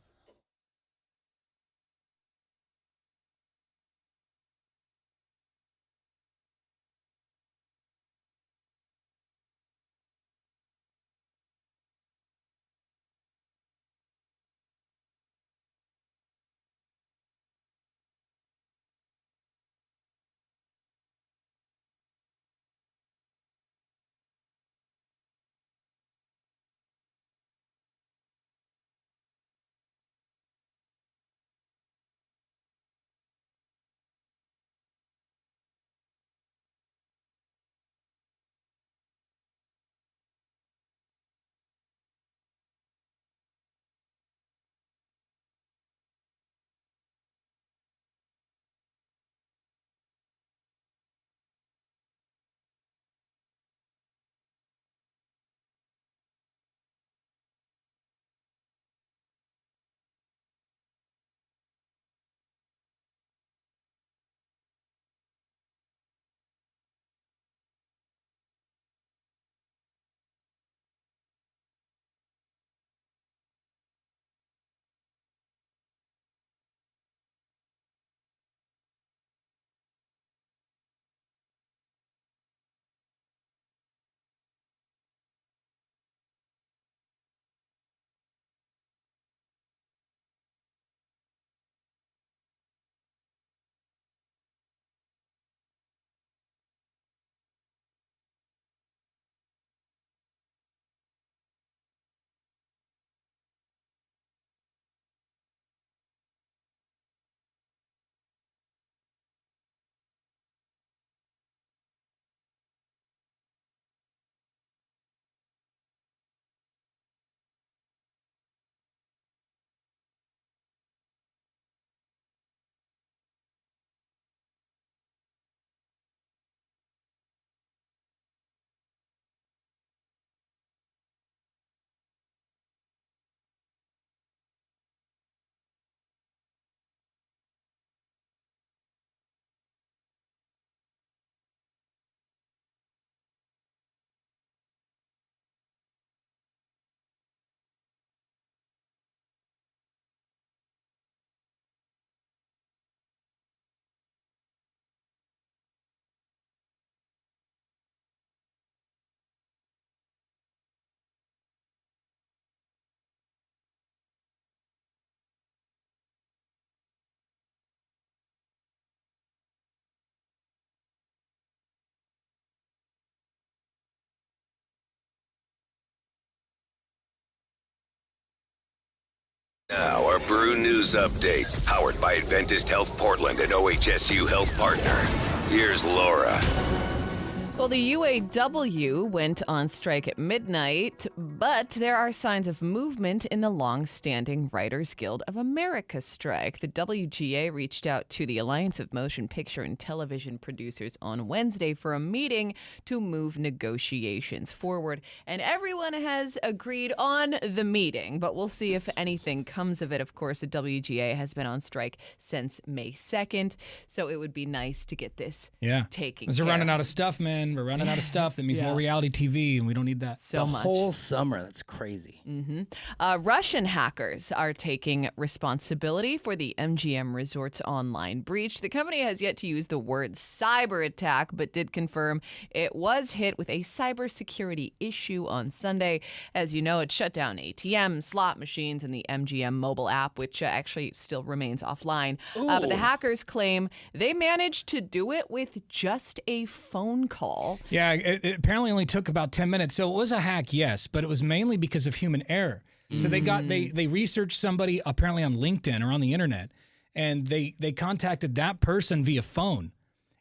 [SPEAKER 7] Now, our Brew News Update, powered by Adventist Health Portland and OHSU Health Partner. Here's Laura.
[SPEAKER 2] Well, the UAW went on strike at midnight, but there are signs of movement in the long-standing Writers Guild of America strike. The WGA reached out to the Alliance of Motion Picture and Television Producers on Wednesday for a meeting to move negotiations forward, and everyone has agreed on the meeting, but we'll see if anything comes of it. Of course, the WGA has been on strike since May 2nd, so it would be nice to get this taken care of.
[SPEAKER 1] We're running out of stuff, man. We're running out of stuff. That means more reality TV, and we don't need that.
[SPEAKER 2] So
[SPEAKER 3] the
[SPEAKER 2] much.
[SPEAKER 3] whole summer. That's crazy.
[SPEAKER 2] Russian hackers are taking responsibility for the MGM Resorts online breach. The company has yet to use the word cyber attack, but did confirm it was hit with a cybersecurity issue on Sunday. As you know, it shut down ATMs, slot machines, and the MGM mobile app, which actually still remains offline. But the hackers claim they managed to do it with just a phone call.
[SPEAKER 1] Yeah, it apparently only took about 10 minutes. So it was a hack, yes, but it was mainly because of human error. So they researched somebody apparently on LinkedIn or on the internet, and they contacted that person via phone.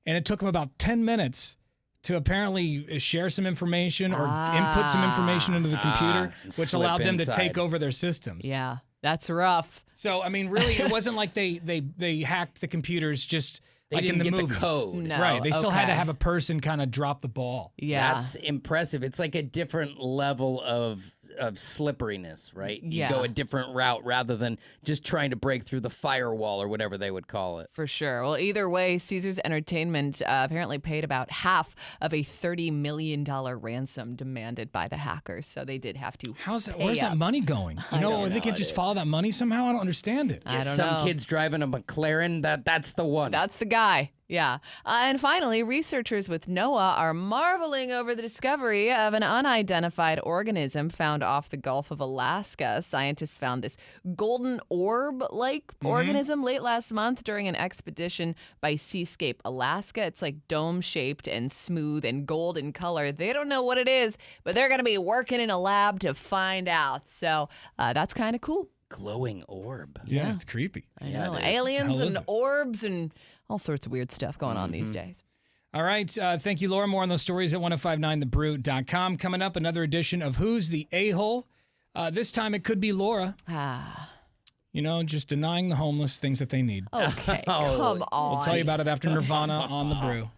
[SPEAKER 1] And it took them about 10 minutes to apparently share some information or input some information into the computer, which allowed them to take over their systems.
[SPEAKER 2] Yeah, that's rough.
[SPEAKER 1] So, I mean, really, it wasn't like they hacked the computers just like in the
[SPEAKER 3] get
[SPEAKER 1] movies.
[SPEAKER 3] the code.
[SPEAKER 2] No,
[SPEAKER 1] Right. They still had to
[SPEAKER 2] okay.
[SPEAKER 1] have a person kind of drop the ball.
[SPEAKER 2] Yeah.
[SPEAKER 3] That's impressive. It's like a different level of of slipperiness, right? You
[SPEAKER 2] Yeah.
[SPEAKER 3] go a different route rather than just trying to break through the firewall or whatever they would call it.
[SPEAKER 2] For sure. Well, either way, Caesars Entertainment apparently paid about half of a $30 million ransom demanded by the hackers. So they did have to.
[SPEAKER 1] Where's that money going? You know, they could just follow that money somehow. I don't understand it.
[SPEAKER 2] I don't
[SPEAKER 3] Some
[SPEAKER 2] know.
[SPEAKER 3] kids driving a McLaren, that's the one.
[SPEAKER 2] That's the guy. Yeah. And finally, researchers with NOAA are marveling over the discovery of an unidentified organism found off the Gulf of Alaska. Scientists found this golden orb-like organism late last month during an expedition by Seascape Alaska. It's like dome-shaped and smooth and gold in color. They don't know what it is, but they're going to be working in a lab to find out. So that's kind of cool.
[SPEAKER 3] Glowing orb.
[SPEAKER 1] Yeah, it's creepy.
[SPEAKER 2] I
[SPEAKER 3] Yeah,
[SPEAKER 2] know.
[SPEAKER 3] it is.
[SPEAKER 2] Aliens
[SPEAKER 1] Hell is
[SPEAKER 2] and
[SPEAKER 1] it?
[SPEAKER 2] orbs and all sorts of weird stuff going on these days.
[SPEAKER 1] All right. Thank you, Laura. More on those stories at 1059thebrew.com. Coming up, another edition of Who's the A-Hole? This time it could be Laura. You know, just denying the homeless things that they need.
[SPEAKER 2] Okay, come on.
[SPEAKER 1] We'll tell you about it after Nirvana on the Brew.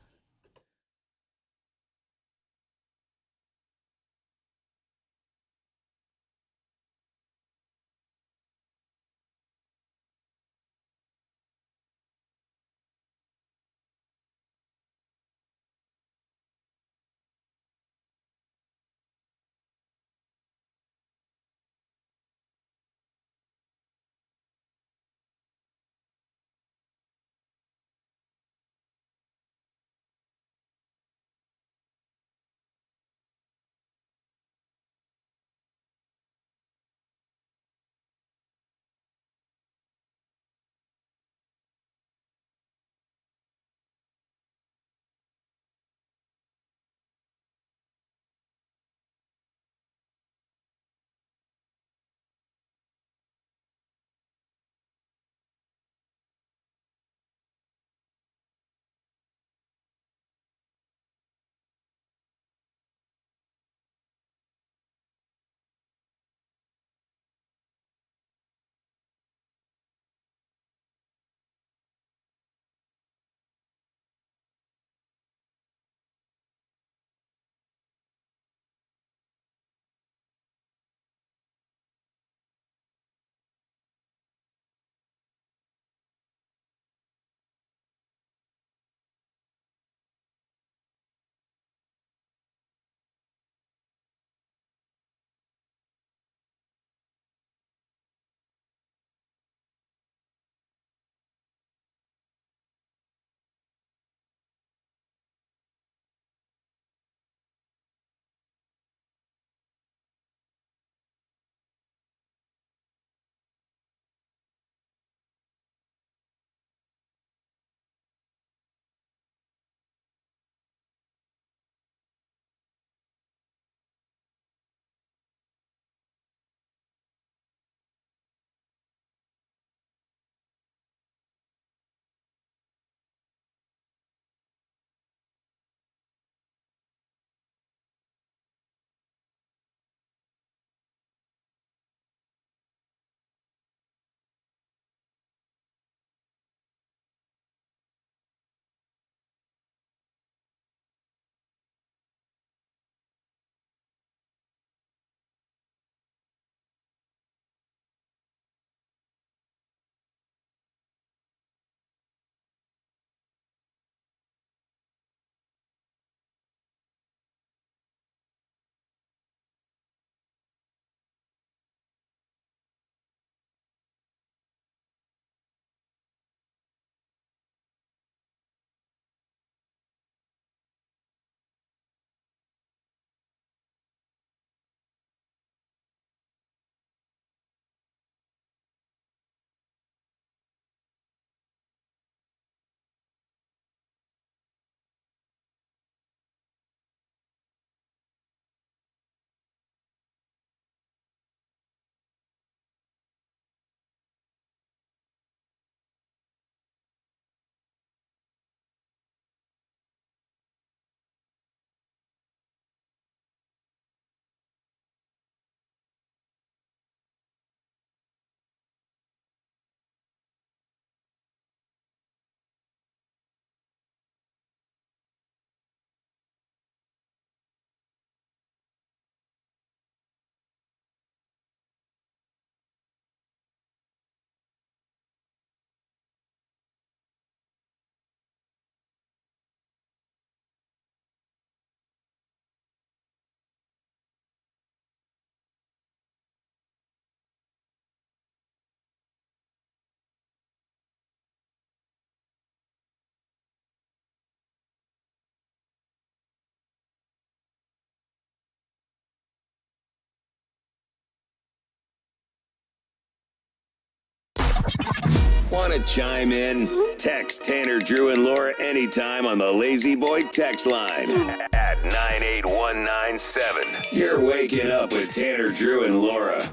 [SPEAKER 7] Want to chime in? Text Tanner, Drew, and Laura anytime on the Lazy Boy text line at 98197. You're waking up with Tanner, Drew, and Laura.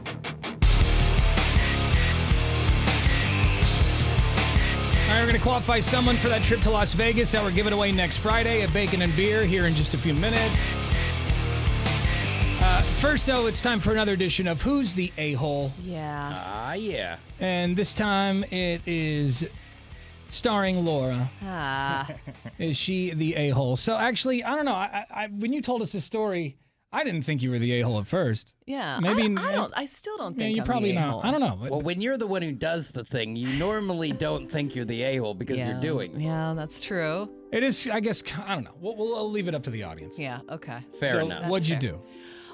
[SPEAKER 1] All right, we're going to qualify someone for that trip to Las Vegas that we're giving away next Friday at Bacon and Beer here in just a few minutes. First, though, it's time for another edition of Who's the A-Hole?
[SPEAKER 2] Yeah.
[SPEAKER 3] Yeah.
[SPEAKER 1] And this time it is starring Laura.
[SPEAKER 2] Ah.
[SPEAKER 1] Is she the A-hole? So actually, I don't know. I when you told us this story, I didn't think you were the A-hole at first.
[SPEAKER 2] Yeah.
[SPEAKER 1] Maybe
[SPEAKER 2] I still don't
[SPEAKER 1] Yeah,
[SPEAKER 2] think
[SPEAKER 1] you're
[SPEAKER 2] I'm
[SPEAKER 1] probably
[SPEAKER 2] the
[SPEAKER 1] not.
[SPEAKER 2] a-hole.
[SPEAKER 1] I don't know.
[SPEAKER 3] Well, when you're the one who does the thing, you normally don't think you're the a-hole because you're doing it.
[SPEAKER 2] Yeah, that's true.
[SPEAKER 1] It is, I guess, I don't know. We'll leave it up to the audience.
[SPEAKER 2] Yeah, okay.
[SPEAKER 3] Fair
[SPEAKER 1] So
[SPEAKER 3] enough.
[SPEAKER 1] what'd you
[SPEAKER 2] fair.
[SPEAKER 1] do?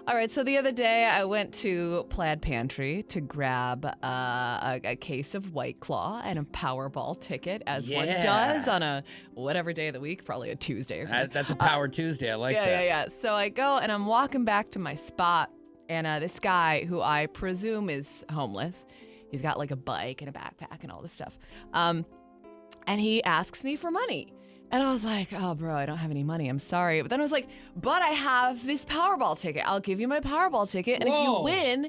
[SPEAKER 2] All right, so the other day I went to Plaid Pantry to grab a case of White Claw and a Powerball ticket, as one
[SPEAKER 3] Yeah.
[SPEAKER 2] does on a whatever day of the week, probably a Tuesday or something.
[SPEAKER 3] That's a Power Tuesday. I like
[SPEAKER 2] yeah,
[SPEAKER 3] that.
[SPEAKER 2] yeah. So I go and I'm walking back to my spot, and this guy who I presume is homeless, he's got like a bike and a backpack and all this stuff, and he asks me for money. And I was like, oh, bro, I don't have any money. I'm sorry. But then I was like, but I have this Powerball ticket. I'll give you my Powerball ticket. And if you
[SPEAKER 1] Whoa.
[SPEAKER 2] win,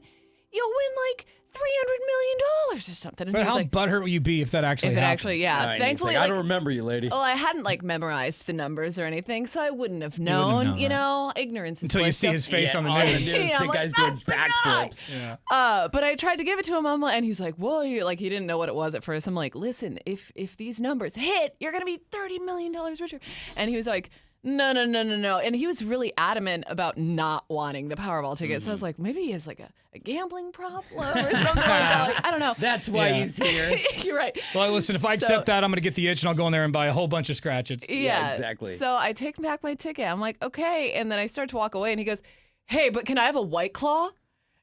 [SPEAKER 2] you'll win like $300 million or something. And
[SPEAKER 1] But
[SPEAKER 2] he was
[SPEAKER 1] how
[SPEAKER 2] like,
[SPEAKER 1] butthurt will you be if that actually
[SPEAKER 2] if it
[SPEAKER 1] happened?
[SPEAKER 2] actually, yeah.
[SPEAKER 3] All right, and he's
[SPEAKER 2] Thankfully,
[SPEAKER 3] like, I
[SPEAKER 2] like,
[SPEAKER 3] don't remember you, lady.
[SPEAKER 2] well, I hadn't like memorized the numbers or anything, so I wouldn't have
[SPEAKER 1] wouldn't have
[SPEAKER 2] known.
[SPEAKER 1] known,
[SPEAKER 2] You
[SPEAKER 1] right.
[SPEAKER 2] know, ignorance is
[SPEAKER 1] Until you
[SPEAKER 2] bliss.
[SPEAKER 1] see
[SPEAKER 2] So-
[SPEAKER 1] his face on the
[SPEAKER 3] all you
[SPEAKER 1] news.
[SPEAKER 3] do is
[SPEAKER 2] Yeah,
[SPEAKER 3] the
[SPEAKER 2] I'm like,
[SPEAKER 3] guy's doing
[SPEAKER 2] "That's the guy!"
[SPEAKER 3] backflips.
[SPEAKER 1] Yeah.
[SPEAKER 2] But I tried to give it to him, and he's like, "Well, he didn't know what it was at first." I'm like, "Listen, if these numbers hit, you're gonna be $30 million richer." And he was like, "No," and he was really adamant about not wanting the Powerball ticket. So I was like, maybe he has like a gambling problem or something like that. Like, I don't know.
[SPEAKER 3] That's why
[SPEAKER 1] Yeah.
[SPEAKER 3] he's here.
[SPEAKER 2] You're right.
[SPEAKER 1] Well, listen, if I accept that, I'm going to get the itch and I'll go in there and buy a whole bunch of scratches.
[SPEAKER 2] Yeah,
[SPEAKER 3] exactly.
[SPEAKER 2] So I take back my ticket. I'm like, okay. And then I start to walk away, and he goes, "Hey, but can I have a White Claw?"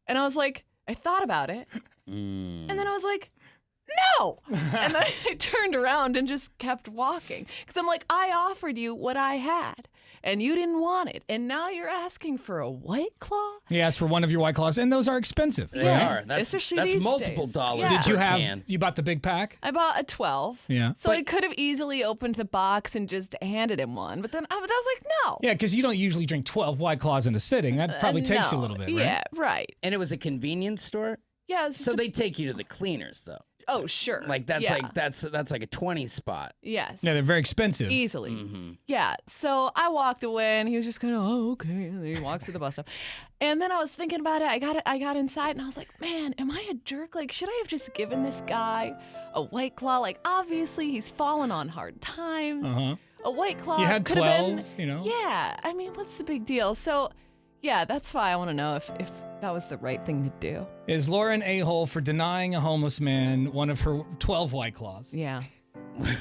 [SPEAKER 2] And I was like, I thought about it. And then I was like, no. And then I turned around and just kept walking. Because I'm like, I offered you what I had, and you didn't want it. And now you're asking for a White Claw?
[SPEAKER 1] He asked for one of your White Claws, and those are expensive.
[SPEAKER 3] They
[SPEAKER 2] Yeah.
[SPEAKER 3] are. That's
[SPEAKER 2] Especially these
[SPEAKER 3] multiple
[SPEAKER 2] days.
[SPEAKER 3] dollars.
[SPEAKER 2] Yeah.
[SPEAKER 1] Did you
[SPEAKER 3] per
[SPEAKER 1] have,
[SPEAKER 3] can.
[SPEAKER 1] you bought the big pack?
[SPEAKER 2] I bought a 12.
[SPEAKER 1] Yeah.
[SPEAKER 2] So I could have easily opened the box and just handed him one. But then I was like, no.
[SPEAKER 1] Yeah, because you don't usually drink 12 White Claws in a sitting. That probably takes you a
[SPEAKER 2] No.
[SPEAKER 1] little bit, right?
[SPEAKER 2] Yeah, right.
[SPEAKER 3] And it was a convenience store,
[SPEAKER 2] Yeah, it was just
[SPEAKER 3] so
[SPEAKER 2] a-
[SPEAKER 3] they take you to the cleaners though.
[SPEAKER 2] oh, sure.
[SPEAKER 3] Like that's
[SPEAKER 2] Yeah.
[SPEAKER 3] like that's like a 20 spot.
[SPEAKER 2] Yes.
[SPEAKER 1] Yeah, they're very expensive.
[SPEAKER 2] Easily.
[SPEAKER 3] Mm-hmm.
[SPEAKER 2] Yeah. So I walked away, and he was just kind of, oh, okay. And he walks to the bus stop. And then I was thinking about it. I got inside, and I was like, man, am I a jerk? Like, should I have just given this guy a White Claw? Like, obviously, he's fallen on hard times.
[SPEAKER 1] Uh-huh.
[SPEAKER 2] A White Claw.
[SPEAKER 1] You had
[SPEAKER 2] could have
[SPEAKER 1] 12,
[SPEAKER 2] been,
[SPEAKER 1] you know?
[SPEAKER 2] Yeah. I mean, what's the big deal? So, yeah, that's why I want to know if that was the right thing to do.
[SPEAKER 1] Is Laura an a-hole for denying a homeless man one of her 12 White Claws?
[SPEAKER 2] Yeah.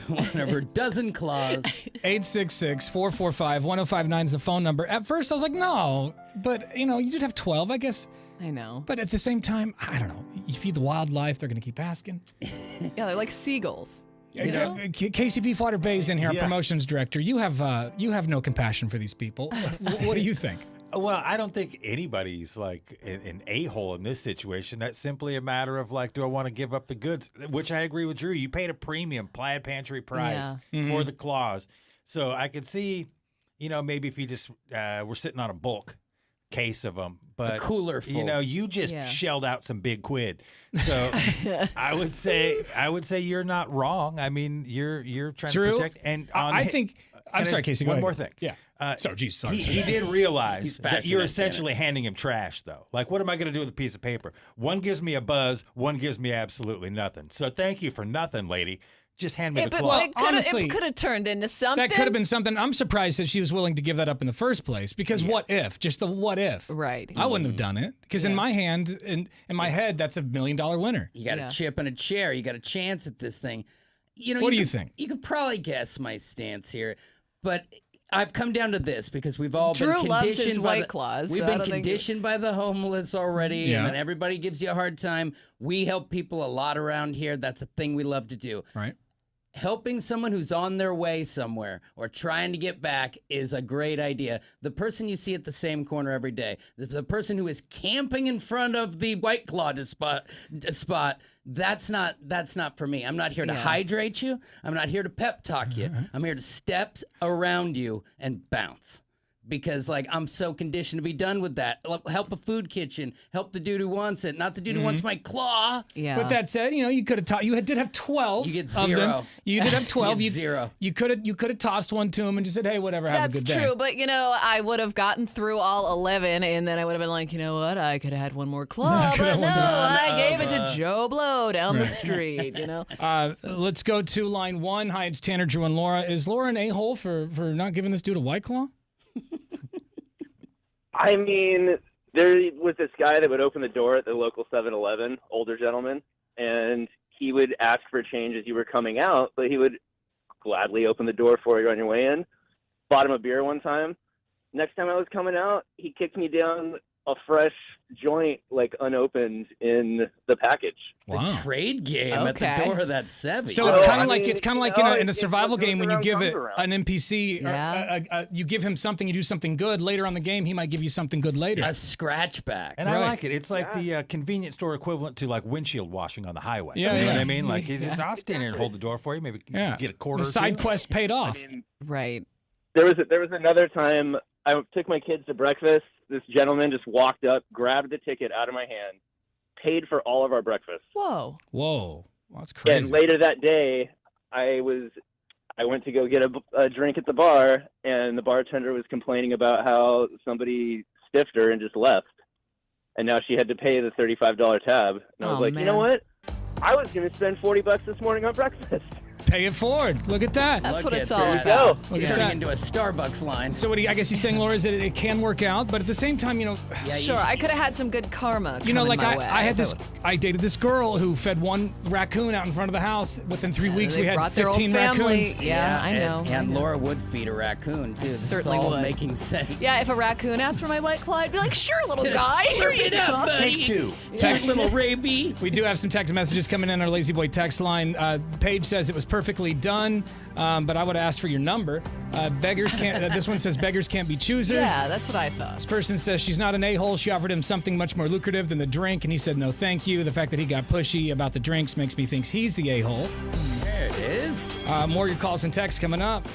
[SPEAKER 3] One of her dozen claws.
[SPEAKER 1] 866-445-1059 is the phone number. At first, I was like, no. But, you know, you did have 12, I guess.
[SPEAKER 2] I know.
[SPEAKER 1] But at the same time, I don't know. You feed the wildlife, they're going to keep asking.
[SPEAKER 2] Yeah, they're like seagulls.
[SPEAKER 1] You know, Casey Beefwater Bay's in here, our promotions director. You have no compassion for these people. What do you think?
[SPEAKER 10] Well, I don't think anybody's like an a-hole in this situation. That's simply a matter of like, do I want to give up the goods? Which I agree with Drew. You paid a premium Plaid Pantry price for the claws. So I could see, you know, maybe if you just were sitting on a bulk case of them, but
[SPEAKER 3] cooler full.
[SPEAKER 10] you know, you just shelled out some big quid. So I would say you're not wrong. I mean, you're trying
[SPEAKER 1] True.
[SPEAKER 10] to protect. And on
[SPEAKER 1] I think. I'm sorry, Casey. Go
[SPEAKER 10] One
[SPEAKER 1] ahead.
[SPEAKER 10] more thing.
[SPEAKER 1] Yeah. Sorry, geez. Sorry.
[SPEAKER 10] He did realize that you're
[SPEAKER 3] passionate,
[SPEAKER 10] essentially handing him trash, though. Like, what am I going to do with a piece of paper? One gives me a buzz, one gives me absolutely nothing. So thank you for nothing, lady. Just hand me the
[SPEAKER 2] But
[SPEAKER 10] claw.
[SPEAKER 1] honestly,
[SPEAKER 2] it could have turned into something.
[SPEAKER 1] That could have been something. I'm surprised that she was willing to give that up in the first place. Because what if? Just the what if.
[SPEAKER 2] Right.
[SPEAKER 1] I wouldn't have done it. Because in my hand, in my head, that's $1 million winner.
[SPEAKER 3] You got a chip and a chair. You got a chance at this thing. You know.
[SPEAKER 1] What do you
[SPEAKER 3] could-
[SPEAKER 1] think?
[SPEAKER 3] You could probably guess my stance here, but I've come down to this because we've all
[SPEAKER 2] Drew
[SPEAKER 3] been
[SPEAKER 2] loves
[SPEAKER 3] conditioned
[SPEAKER 2] his
[SPEAKER 3] by
[SPEAKER 2] White
[SPEAKER 3] the,
[SPEAKER 2] Claws,
[SPEAKER 3] We've
[SPEAKER 2] so I
[SPEAKER 3] been
[SPEAKER 2] don't think
[SPEAKER 3] conditioned by the homeless already,
[SPEAKER 1] Yeah.
[SPEAKER 3] and then everybody gives you a hard time. We help people a lot around here. That's a thing we love to do.
[SPEAKER 1] Right.
[SPEAKER 3] helping someone who's on their way somewhere or trying to get back is a great idea. The person you see at the same corner every day, the person who is camping in front of the White Claw spot, that's not for me. I'm not here to hydrate you. I'm not here to pep talk you. I'm here to step around you and bounce. Because I'm so conditioned to be done with that. Help a food kitchen. Help the dude who wants it, not the dude who wants my claw.
[SPEAKER 2] Yeah.
[SPEAKER 1] With that said, you could have taught. You did have 12.
[SPEAKER 3] You get
[SPEAKER 1] of them.
[SPEAKER 3] 0.
[SPEAKER 1] You did have 12.
[SPEAKER 3] You get 0.
[SPEAKER 1] You could have tossed one to him and just said, "Hey, whatever, have a
[SPEAKER 2] That's
[SPEAKER 1] good day."
[SPEAKER 2] true, but I would have gotten through all 11, and then I would have been like, you know what? I could have had one more claw, but no, I gave it to Joe Blow down the street.
[SPEAKER 1] Let's go to line 1. Hi, it's Tanner, Drew, and Laura. Is Laura an a-hole for not giving this dude a White Claw?
[SPEAKER 11] I mean, there was this guy that would open the door at the local 7-Eleven, older gentleman, and he would ask for change as you were coming out, but he would gladly open the door for you on your way in. Bought him a beer one time. Next time I was coming out, he kicked me down a fresh joint, unopened in the package.
[SPEAKER 1] Wow.
[SPEAKER 3] The trade game at the door of that 7.
[SPEAKER 1] So it's kind of like in a survival game when you give it an NPC, or, you give him something, you do something good. Later on the game, he might give you something good later.
[SPEAKER 3] A scratchback.
[SPEAKER 10] And I like it. It's like the convenience store equivalent to windshield washing on the highway.
[SPEAKER 1] Yeah,
[SPEAKER 10] you know
[SPEAKER 1] yeah.
[SPEAKER 10] what I mean? I'll stand here and hold the door for you. Maybe get a quarter.
[SPEAKER 1] The
[SPEAKER 10] or
[SPEAKER 1] side
[SPEAKER 10] two.
[SPEAKER 1] quest paid off.
[SPEAKER 2] Right.
[SPEAKER 11] There was another time I took my kids to breakfast. This gentleman just walked up, grabbed the ticket out of my hand, paid for all of our breakfast.
[SPEAKER 2] Whoa.
[SPEAKER 1] Well, that's crazy.
[SPEAKER 11] And later that day, I went to go get a drink at the bar, and the bartender was complaining about how somebody stiffed her and just left. And now she had to pay the $35 tab. And I was like,
[SPEAKER 2] man.
[SPEAKER 11] you know what? I was going to spend $40 this morning on breakfast.
[SPEAKER 1] Pay it forward. Look at that.
[SPEAKER 2] That's
[SPEAKER 3] Look
[SPEAKER 2] what
[SPEAKER 3] at
[SPEAKER 2] it's all
[SPEAKER 3] that.
[SPEAKER 2] about.
[SPEAKER 11] Go.
[SPEAKER 1] Look
[SPEAKER 3] It's
[SPEAKER 1] at
[SPEAKER 3] turning
[SPEAKER 1] that.
[SPEAKER 3] into a Starbucks line.
[SPEAKER 1] So I guess he's saying, Laura, is that it can work out, but at the same time,
[SPEAKER 2] Sure, I could have had some good karma coming my way.
[SPEAKER 1] I dated this girl who fed one raccoon out in front of the house. Within 3 weeks,
[SPEAKER 2] they
[SPEAKER 1] we had
[SPEAKER 2] brought their
[SPEAKER 1] 15
[SPEAKER 2] whole family.
[SPEAKER 1] raccoons.
[SPEAKER 2] Yeah, I know.
[SPEAKER 3] And Laura would feed a raccoon, too. This
[SPEAKER 2] Certainly
[SPEAKER 3] is all
[SPEAKER 2] would.
[SPEAKER 3] making sense.
[SPEAKER 2] Yeah, if a raccoon asked for my White Claw, I'd be like, sure, little guy. Here
[SPEAKER 3] Slurp
[SPEAKER 2] you
[SPEAKER 3] it up,
[SPEAKER 2] go.
[SPEAKER 3] buddy.
[SPEAKER 10] Take 2.
[SPEAKER 1] Text.
[SPEAKER 3] Little Raby.
[SPEAKER 1] We do have some text messages coming in our Lazy Boy text line. Paige says it was perfectly done, but I would ask for your number. Beggars can't. This one says beggars can't be choosers.
[SPEAKER 2] Yeah, that's what I thought.
[SPEAKER 1] This person says she's not an a-hole. She offered him something much more lucrative than the drink, and he said no thank you. The fact that he got pushy about the drinks makes me think he's the a-hole.
[SPEAKER 3] There it is.
[SPEAKER 1] More of your calls and texts coming up.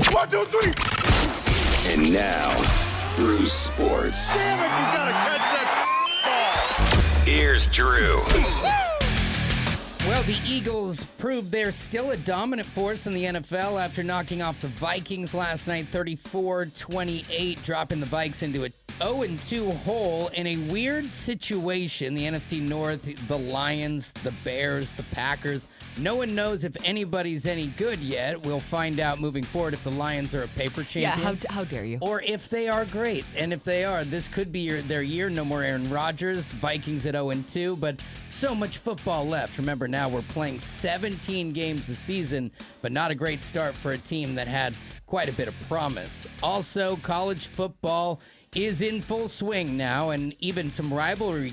[SPEAKER 4] 1, 2, 3.
[SPEAKER 7] And now, Drew Sports.
[SPEAKER 6] Damn it, you gotta catch that ball.
[SPEAKER 7] Here's Drew.
[SPEAKER 3] Well, the Eagles proved they're still a dominant force in the NFL after knocking off the Vikings last night, 34-28, dropping the Vikes into a 0-2 hole in a weird situation. The NFC North, the Lions, the Bears, the Packers. No one knows if anybody's any good yet. We'll find out moving forward if the Lions are a paper champion.
[SPEAKER 2] Yeah, how dare you?
[SPEAKER 3] Or if they are great. And if they are, this could be their year. No more Aaron Rodgers. Vikings at 0-2, but so much football left. Remember, now we're playing 17 games this season, but not a great start for a team that had quite a bit of promise. Also, college football is in full swing now, and even some rivalry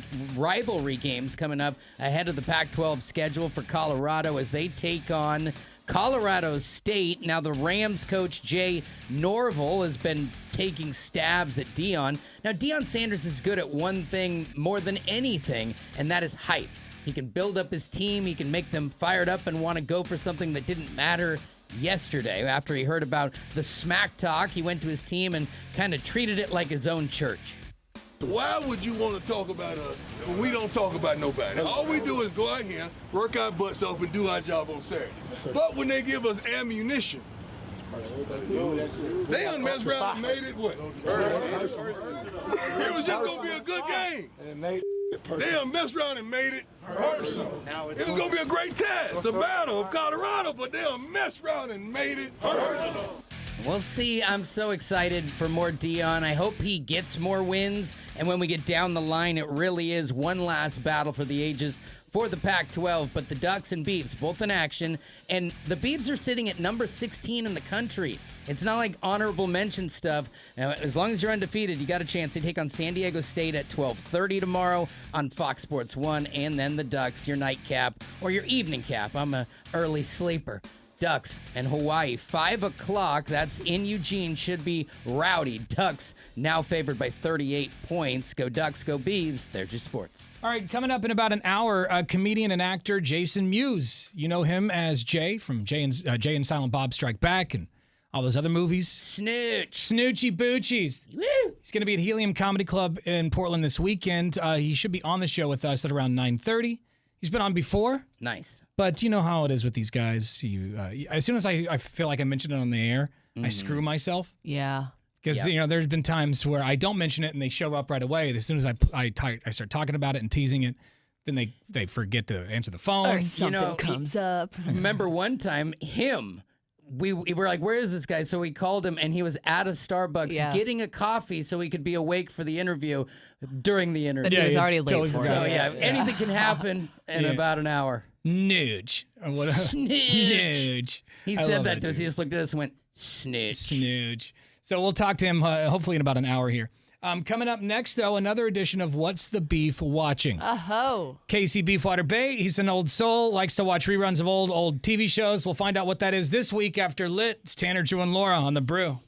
[SPEAKER 3] games coming up ahead of the Pac-12 schedule for Colorado as they take on Colorado State. Now, the Rams coach Jay Norvell has been taking stabs at Deion. Now, Deion Sanders is good at one thing more than anything, and that is hype. He can build up his team. He can make them fired up and want to go for something that didn't matter yesterday. After he heard about the smack talk, he went to his team and kind of treated it like his own church.
[SPEAKER 4] Why would you want to talk about us when we don't talk about nobody? All we do is go out here, work our butts off, and do our job on Saturday. But when they give us ammunition, they done messed around and made it what? It was just going to be a good game. They done messed around and made it personal. It was going to be a great test, a battle of Colorado, but they done messed around and made it personal.
[SPEAKER 3] We'll see. I'm so excited for more Deion. I hope he gets more wins. And when we get down the line, it really is one last battle for the ages for the Pac-12. But the Ducks and Beavs, both in action. And the Beavs are sitting at number 16 in the country. It's not like honorable mention stuff. Now, as long as you're undefeated, you got a chance to take on San Diego State at 12:30 tomorrow on Fox Sports 1. And then the Ducks, your nightcap or your evening cap. I'm an early sleeper. Ducks and Hawaii, 5 o'clock. That's in Eugene. Should be rowdy. Ducks now favored by 38 points. Go Ducks, go Beavs. There's your sports.
[SPEAKER 1] All right, coming up in about an hour, comedian and actor Jason Mewes. You know him as Jay from Jay and Silent Bob Strike Back and all those other movies. Snoochie Boochies.
[SPEAKER 3] Woo!
[SPEAKER 1] He's going to be at Helium Comedy Club in Portland this weekend. He should be on the show with us at around 9:30. He's been on before.
[SPEAKER 3] Nice.
[SPEAKER 1] But you know how it is with these guys. As soon as I feel like I mention it on the air, I screw myself.
[SPEAKER 2] Yeah.
[SPEAKER 1] Because there's been times where I don't mention it and they show up right away. As soon as I start talking about it and teasing it, then they forget to answer the phone.
[SPEAKER 2] Or something comes up.
[SPEAKER 3] Remember one time, we were like, where is this guy? So we called him, and he was at a Starbucks getting a coffee so he could be awake for the interview during the interview.
[SPEAKER 2] But he was already late for it.
[SPEAKER 3] So, anything can happen in about an hour.
[SPEAKER 1] Snooge. Snooge.
[SPEAKER 3] He said that to us. He just looked at us and went, snooge.
[SPEAKER 1] Snooge. So we'll talk to him hopefully in about an hour here. Coming up next, though, another edition of What's the Beef Watching? Casey Beefwater Bay, he's an old soul, likes to watch reruns of old TV shows. We'll find out what that is this week after Lit. It's Tanner, Drew, and Laura on The Brew.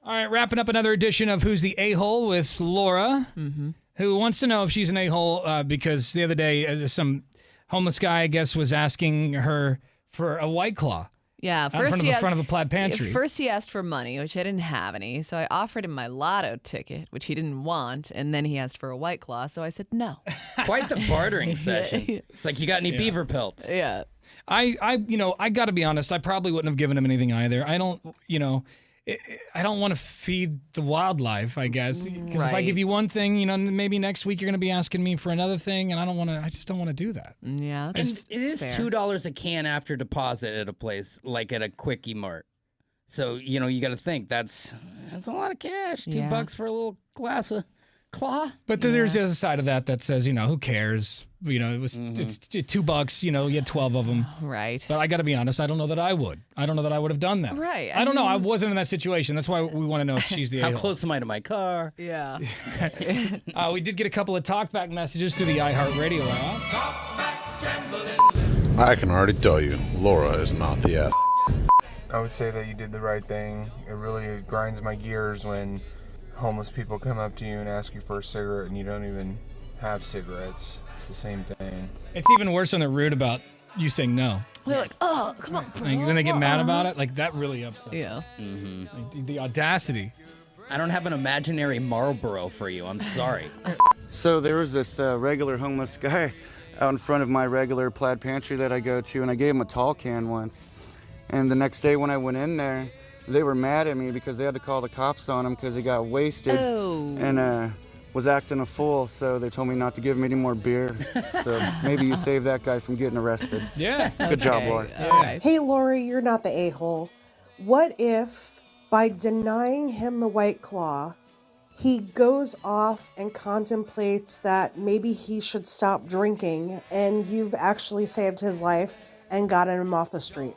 [SPEAKER 1] All right, wrapping up another edition of Who's the A-Hole with Laura, who wants to know if she's an A-Hole because the other day some homeless guy, I guess, was asking her for a White Claw.
[SPEAKER 2] Yeah,
[SPEAKER 1] out in front of a plaid pantry.
[SPEAKER 2] First he asked for money, which I didn't have any, so I offered him my lotto ticket, which he didn't want, and then he asked for a White Claw, so I said no.
[SPEAKER 3] Quite the bartering session. It's like, you got any beaver pelts?
[SPEAKER 2] Yeah.
[SPEAKER 1] I got to be honest, I probably wouldn't have given him anything either. I don't want to feed the wildlife, I guess. Because if I give you one thing, maybe next week you're going to be asking me for another thing, and I just don't want to do that.
[SPEAKER 2] Yeah,
[SPEAKER 3] it is $2 a can after deposit at a place, like at a Quickie Mart. So, you got to think, that's a lot of cash. $2 for a little glass of claw.
[SPEAKER 1] But there's the other side of that says, who cares? It's $2, you had 12 of them.
[SPEAKER 2] Right.
[SPEAKER 1] But I got to be honest, I don't know that I would. I don't know that I would have done that.
[SPEAKER 2] Right.
[SPEAKER 1] I don't know. I wasn't in that situation. That's why we want to know if she's the
[SPEAKER 3] How
[SPEAKER 1] A-hole.
[SPEAKER 3] close am I to my car?
[SPEAKER 2] Yeah.
[SPEAKER 1] We did get a couple of talkback messages through the iHeartRadio app.
[SPEAKER 12] I can already tell you, Laura is not the ass.
[SPEAKER 13] I would say that you did the right thing. It really grinds my gears when homeless people come up to you and ask you for a cigarette and you don't even have cigarettes. It's the same thing.
[SPEAKER 1] It's even worse when they're rude about you saying no.
[SPEAKER 2] They're like, oh, come on.
[SPEAKER 1] Then they get mad about it. Like, that really upsets me.
[SPEAKER 2] Yeah.
[SPEAKER 1] Like, the audacity.
[SPEAKER 3] I don't have an imaginary Marlboro for you. I'm sorry.
[SPEAKER 14] So there was this regular homeless guy out in front of my regular plaid pantry that I go to, and I gave him a tall can once. And the next day when I went in there, they were mad at me because they had to call the cops on him because he got wasted and was acting a fool. So they told me not to give him any more beer. So maybe you saved that guy from getting arrested.
[SPEAKER 1] Yeah.
[SPEAKER 14] Good job, Laura.
[SPEAKER 2] Right.
[SPEAKER 15] Hey, Lori, you're not the a-hole. What if by denying him the White Claw, he goes off and contemplates that maybe he should stop drinking and you've actually saved his life and gotten him off the street?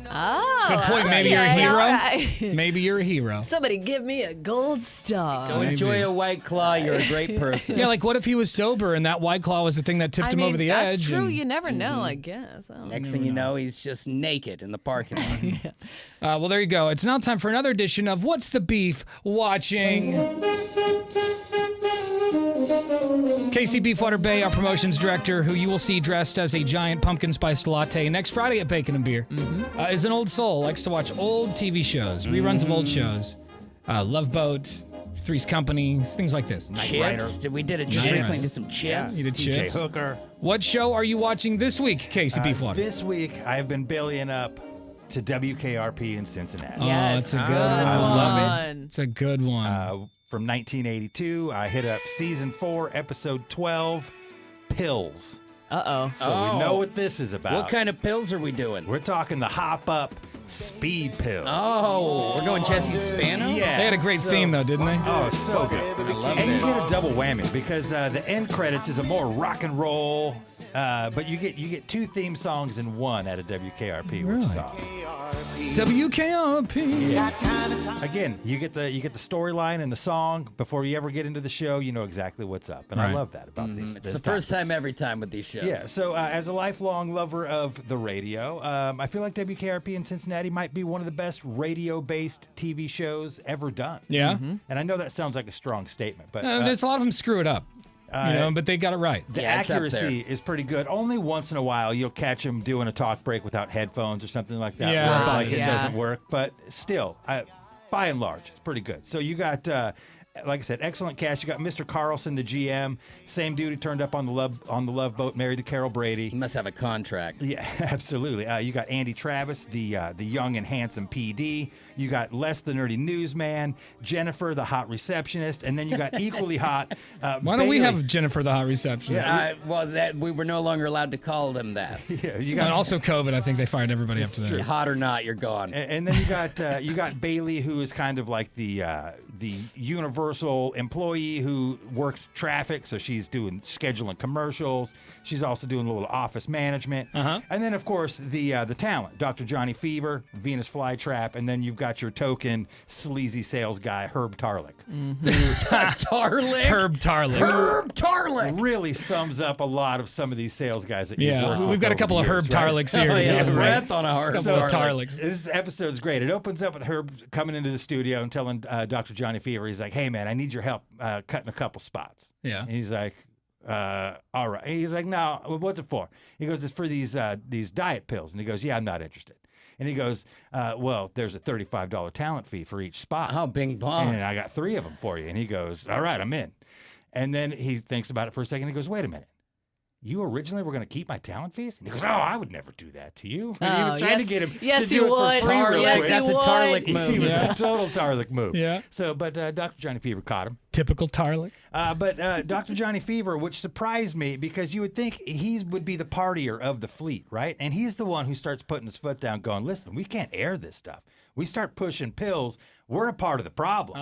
[SPEAKER 2] Oh,
[SPEAKER 1] good point. Maybe you're a hero. Right. Maybe you're a hero.
[SPEAKER 2] Somebody give me a gold star.
[SPEAKER 3] Go enjoy a White Claw. You're a great person.
[SPEAKER 1] Yeah, like what if he was sober and that White Claw was the thing that tipped him over the edge?
[SPEAKER 2] That's true. You never know, I guess.
[SPEAKER 3] Next thing you know, he's just naked in the parking lot.
[SPEAKER 1] Well, there you go. It's now time for another edition of What's the Beef Watching. Casey Beefwater Bay, our promotions director, who you will see dressed as a giant pumpkin spiced latte next Friday at Bacon and Beer, is an old soul, likes to watch old TV shows, reruns of old shows, Love Boat, Three's Company, things like this.
[SPEAKER 3] Chips? We did it just recently. Did some chips.
[SPEAKER 1] Yeah, you did
[SPEAKER 10] DJ
[SPEAKER 1] chips.
[SPEAKER 10] Hooker.
[SPEAKER 1] What show are you watching this week, Casey Beefwater?
[SPEAKER 10] This week, I've been bellying up to WKRP in Cincinnati.
[SPEAKER 1] Oh, it's a good one.
[SPEAKER 10] I love it.
[SPEAKER 1] It's a good one.
[SPEAKER 10] From 1982, I hit up season 4, episode 12, Pills.
[SPEAKER 2] Uh-oh.
[SPEAKER 10] So we know what this is about.
[SPEAKER 3] What kind of pills are we doing?
[SPEAKER 10] We're talking the Hop Up Speed Pills.
[SPEAKER 3] Oh, we're going Jesse Spano?
[SPEAKER 10] Yeah.
[SPEAKER 1] They had a great theme, though, didn't they?
[SPEAKER 10] Oh, so good.
[SPEAKER 3] I love
[SPEAKER 10] And
[SPEAKER 3] this.
[SPEAKER 10] you get a double whammy because the end credits is a more rock and roll, but you get 2 theme songs in one at a WKRP, which is awesome.
[SPEAKER 1] WKRP.
[SPEAKER 10] Yeah. Again, you get the storyline and the song before you ever get into the show. You know exactly what's up, and I love that about these.
[SPEAKER 3] It's the first time every time with these shows.
[SPEAKER 10] Yeah. So as a lifelong lover of the radio, I feel like WKRP in Cincinnati might be one of the best radio-based TV shows ever done.
[SPEAKER 1] Yeah.
[SPEAKER 10] And I know that sounds like a strong statement, but
[SPEAKER 1] there's a lot of them screw it up. But they got it right.
[SPEAKER 10] The accuracy is pretty good. Only once in a while you'll catch them doing a talk break without headphones or something like that.
[SPEAKER 1] Yeah.
[SPEAKER 10] where, like it doesn't work. But still, by and large, it's pretty good. So you got, like I said, excellent cast. You got Mr. Carlson, the GM, same dude who turned up on the Love Boat, married to Carol Brady.
[SPEAKER 3] He must have a contract.
[SPEAKER 10] Yeah, absolutely. You got Andy Travis, the young and handsome PD. You got Les, the nerdy newsman. Jennifer, the hot receptionist, and then you got equally hot.
[SPEAKER 1] Why don't we have Jennifer, the hot receptionist?
[SPEAKER 3] Well, we were no longer allowed to call them that.
[SPEAKER 10] Yeah, you got
[SPEAKER 1] and also COVID. I think they fired everybody after that.
[SPEAKER 3] Hot or not, you're gone.
[SPEAKER 10] And then you got Bailey, who is kind of like the the universal employee who works traffic, so she's doing scheduling commercials. She's also doing a little office management. And then, of course, the talent, Dr. Johnny Fever, Venus Flytrap, and then you've got your token sleazy sales guy, Herb Tarlick.
[SPEAKER 3] Tarlick?
[SPEAKER 1] Herb Tarlick.
[SPEAKER 3] Herb Tarlick!
[SPEAKER 10] Really sums up a lot of some of these sales guys that you've worked with
[SPEAKER 1] we've got a
[SPEAKER 10] over
[SPEAKER 1] couple
[SPEAKER 10] the
[SPEAKER 1] of
[SPEAKER 10] years,
[SPEAKER 1] Herb
[SPEAKER 10] right?
[SPEAKER 1] Tarlicks here.
[SPEAKER 3] Oh, yeah,
[SPEAKER 1] today,
[SPEAKER 3] breath on a Herb
[SPEAKER 1] couple of
[SPEAKER 3] Tarlick.
[SPEAKER 1] Tarlicks.
[SPEAKER 10] This episode's great. It opens up with Herb coming into the studio and telling Dr. Johnny Fever, he's like, hey, man, I need your help cutting a couple spots.
[SPEAKER 1] Yeah.
[SPEAKER 10] And he's like, all right. He's like, no, what's it for? He goes, it's for these diet pills. And he goes, yeah, I'm not interested. And he goes, well, there's a $35 talent fee for each spot.
[SPEAKER 3] Oh, bing bong.
[SPEAKER 10] And I got 3 of them for you. And he goes, all right, I'm in. And then he thinks about it for a second. He goes, wait a minute. You originally were going to keep my talent fees? And he goes, oh, I would never do that to you. And he was trying to get him to do it for free real quick.
[SPEAKER 3] That's a Tarlick move.
[SPEAKER 10] He was a total Tarlick move.
[SPEAKER 1] Yeah.
[SPEAKER 10] So, but Dr. Johnny Fever caught him.
[SPEAKER 1] Typical Tarlick.
[SPEAKER 10] But Dr. Johnny Fever, which surprised me because you would think he would be the partier of the fleet, right? And he's the one who starts putting his foot down going, listen, we can't air this stuff. We start pushing pills, we're a part of the problem.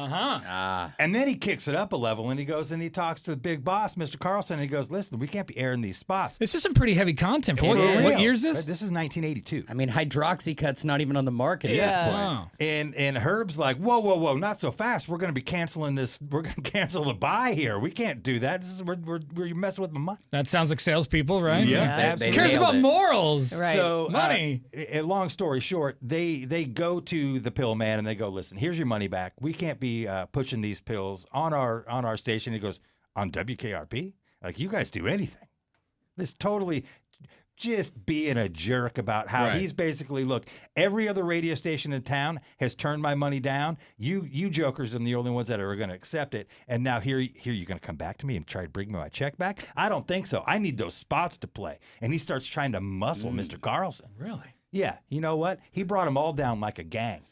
[SPEAKER 10] And then he kicks it up a level and he goes and he talks to the big boss, Mr. Carlson, and he goes, listen, we can't be airing these spots.
[SPEAKER 1] This is some pretty heavy content. For what year is this?
[SPEAKER 10] This is 1982.
[SPEAKER 3] I mean, Hydroxycut's not even on the market at this point.
[SPEAKER 1] Wow.
[SPEAKER 10] And Herb's like, whoa, not so fast. We're going to be canceling this. We're going to cancel the buy here. We can't do that. This is we're messing with my money.
[SPEAKER 1] That sounds like salespeople, right?
[SPEAKER 10] Yeah,
[SPEAKER 1] Who
[SPEAKER 10] absolutely.
[SPEAKER 1] cares about morals?
[SPEAKER 2] Right.
[SPEAKER 10] So,
[SPEAKER 1] Money.
[SPEAKER 10] Long story short, they go to the pill man and they go, listen, here's your money back. We can't be pushing these pills on our station. He goes, on WKRP? Like, you guys do anything. This totally just being a jerk about how he's basically, look, every other radio station in town has turned my money down. You jokers are the only ones that are going to accept it. And now here you're going to come back to me and try to bring me my check back? I don't think so. I need those spots to play. And he starts trying to muscle Mr. Carlson.
[SPEAKER 1] Really?
[SPEAKER 10] Yeah. You know what? He brought them all down like a gang.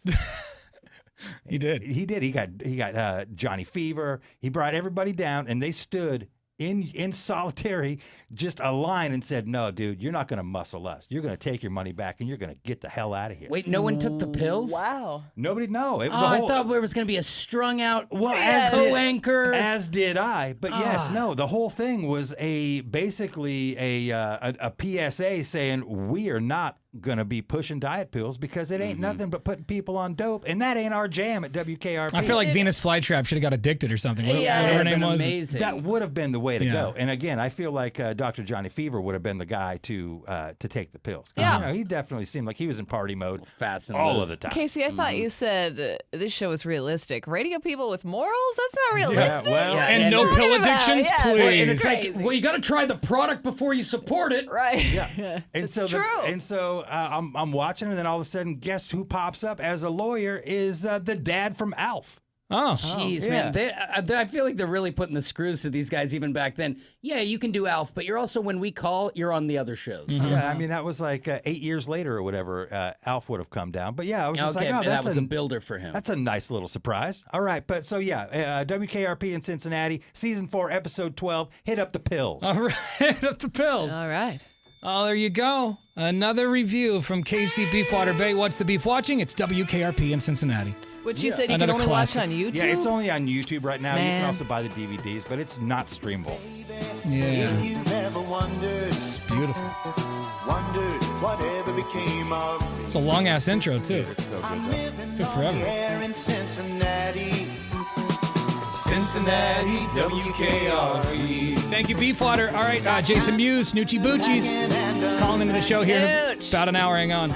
[SPEAKER 1] He did.
[SPEAKER 10] He did. He got Johnny Fever. He brought everybody down, and they stood in solitary, just a line, and said, "No, dude, you're not going to muscle us. You're going to take your money back, and you're going to get the hell out of here."
[SPEAKER 3] Wait, no one took the pills?
[SPEAKER 2] Wow.
[SPEAKER 10] Nobody. No.
[SPEAKER 3] I thought there was going to be a strung out
[SPEAKER 10] co-anchor. As did I. But yes, no. The whole thing was basically a PSA saying we are not going to be pushing diet pills because it ain't nothing but putting people on dope, and that ain't our jam at WKRP.
[SPEAKER 1] I feel like Venus Flytrap should have got addicted or something. Whatever her name was.
[SPEAKER 3] Amazing.
[SPEAKER 10] That would have been the way to go. And again, I feel like Dr. Johnny Fever would have been the guy to take the pills.
[SPEAKER 2] Yeah.
[SPEAKER 10] You know, he definitely seemed like he was in party mode
[SPEAKER 3] fast and
[SPEAKER 10] all
[SPEAKER 3] loose
[SPEAKER 10] of the time.
[SPEAKER 2] Casey, I thought you said this show was realistic. Radio people with morals? That's not realistic.
[SPEAKER 10] well,
[SPEAKER 1] And no pill addictions, please.
[SPEAKER 3] Well, and it's like, well, you got to try the product before you support it.
[SPEAKER 2] Right.
[SPEAKER 10] Yeah. And
[SPEAKER 2] It's
[SPEAKER 10] so
[SPEAKER 2] true.
[SPEAKER 10] I'm watching, and then all of a sudden, guess who pops up as a lawyer is the dad from Alf.
[SPEAKER 1] Oh,
[SPEAKER 3] Jeez,
[SPEAKER 10] yeah.
[SPEAKER 3] man. I feel like they're really putting the screws to these guys even back then. Yeah, you can do Alf, but you're also, when we call, you're on the other shows.
[SPEAKER 10] Yeah, I mean, that was like 8 years later or whatever, Alf would have come down. But yeah, I was just like, oh,
[SPEAKER 3] that was a builder for him.
[SPEAKER 10] That's a nice little surprise. All right, but so yeah, WKRP in Cincinnati, season 4, episode 12, hit up the pills.
[SPEAKER 1] all right. Hit up the pills.
[SPEAKER 2] All right.
[SPEAKER 1] Oh, there you go. Another review from Casey Beefwater Bay. What's the beef watching? It's WKRP in Cincinnati.
[SPEAKER 2] Which you said you
[SPEAKER 1] Another
[SPEAKER 2] can only
[SPEAKER 1] classic.
[SPEAKER 2] watch on YouTube?
[SPEAKER 10] Yeah, it's only on YouTube right now. You
[SPEAKER 2] Man.
[SPEAKER 10] can also buy the DVDs, but it's not streamable.
[SPEAKER 1] Yeah.
[SPEAKER 6] You've ever wondered,
[SPEAKER 1] It's beautiful.
[SPEAKER 6] wondered whatever became of
[SPEAKER 1] It's a long ass intro, too.
[SPEAKER 10] It's so good. though.
[SPEAKER 1] Took forever.
[SPEAKER 6] here in Cincinnati. Cincinnati, WKRP.
[SPEAKER 1] Thank you, Beefwater. All right, Jason Mewes, Snoochie Boochies, calling into the show here in
[SPEAKER 2] Snooch.
[SPEAKER 1] about an hour. Hang on.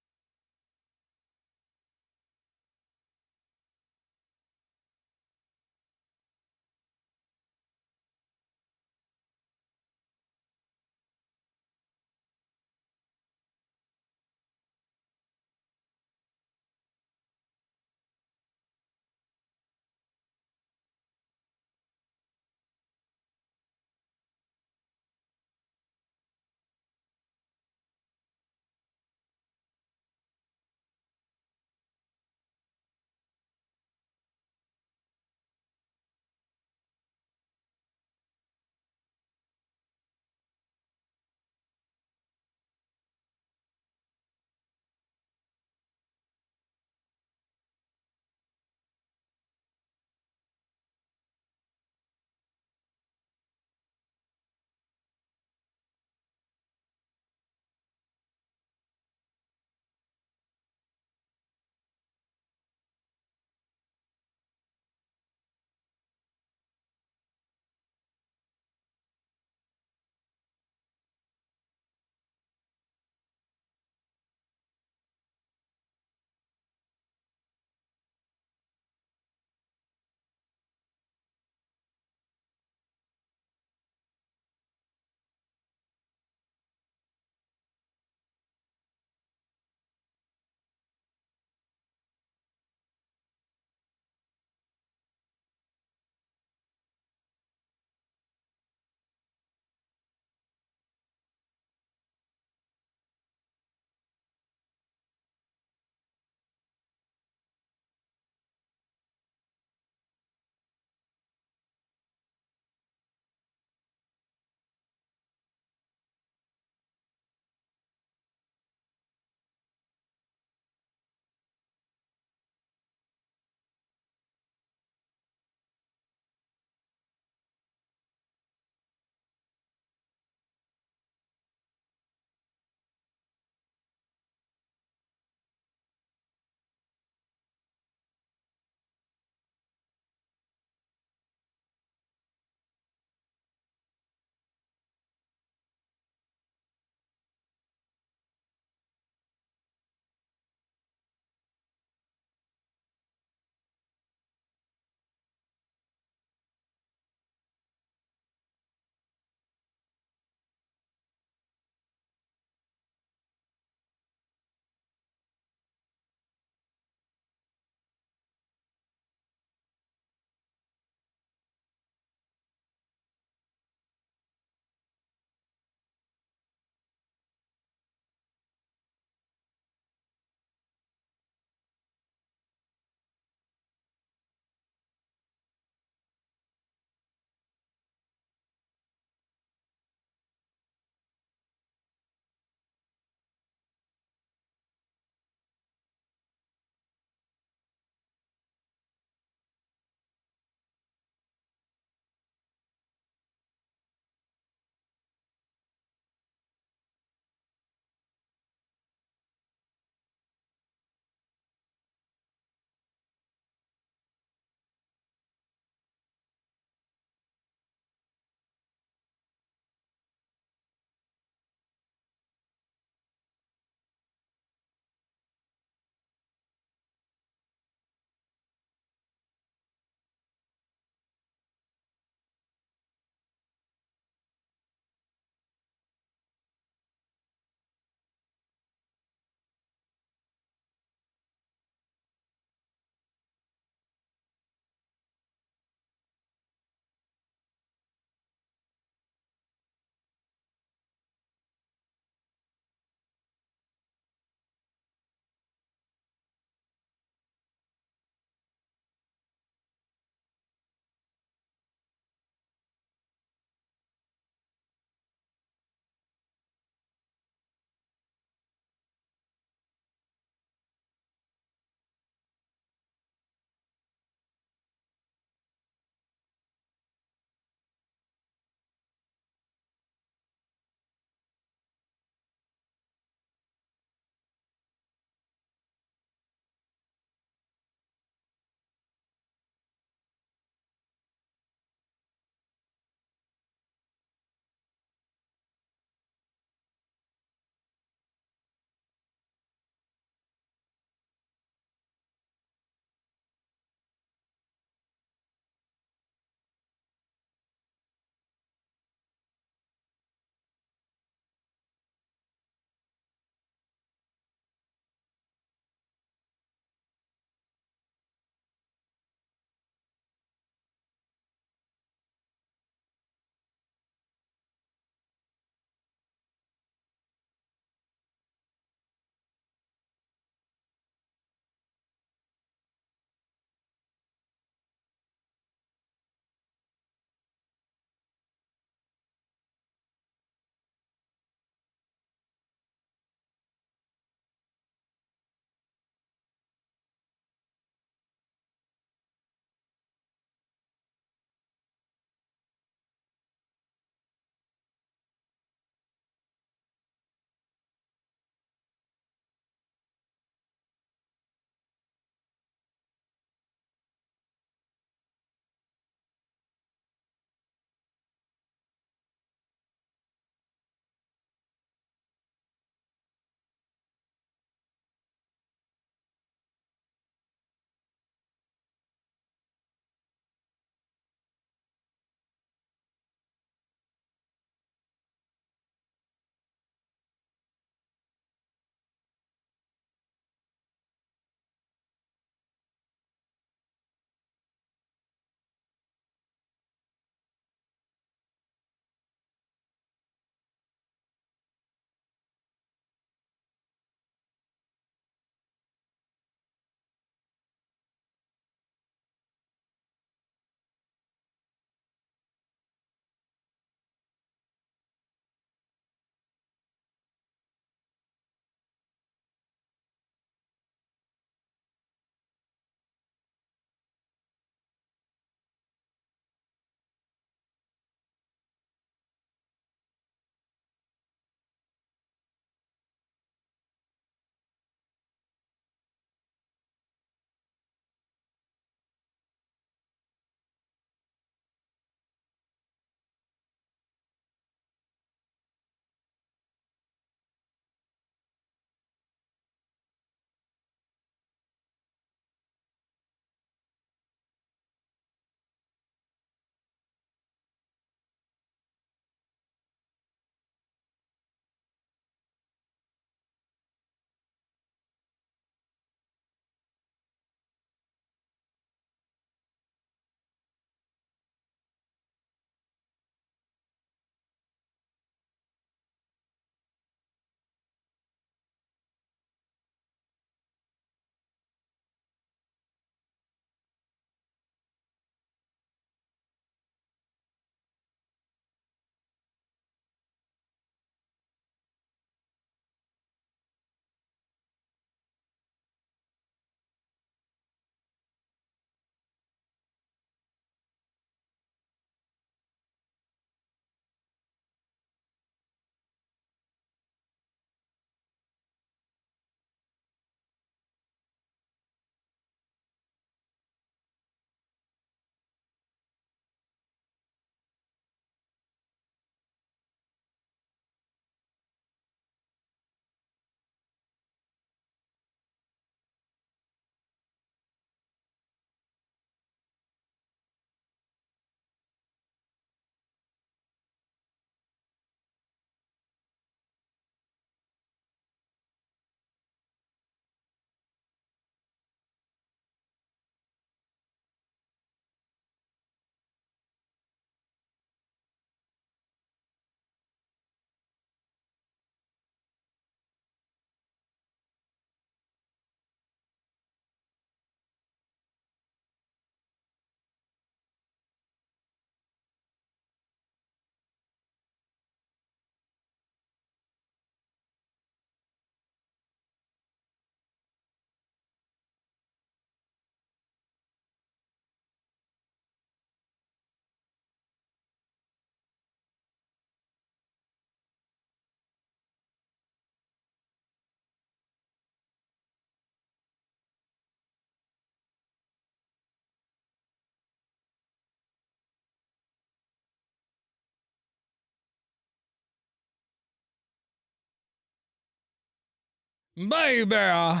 [SPEAKER 1] Baby.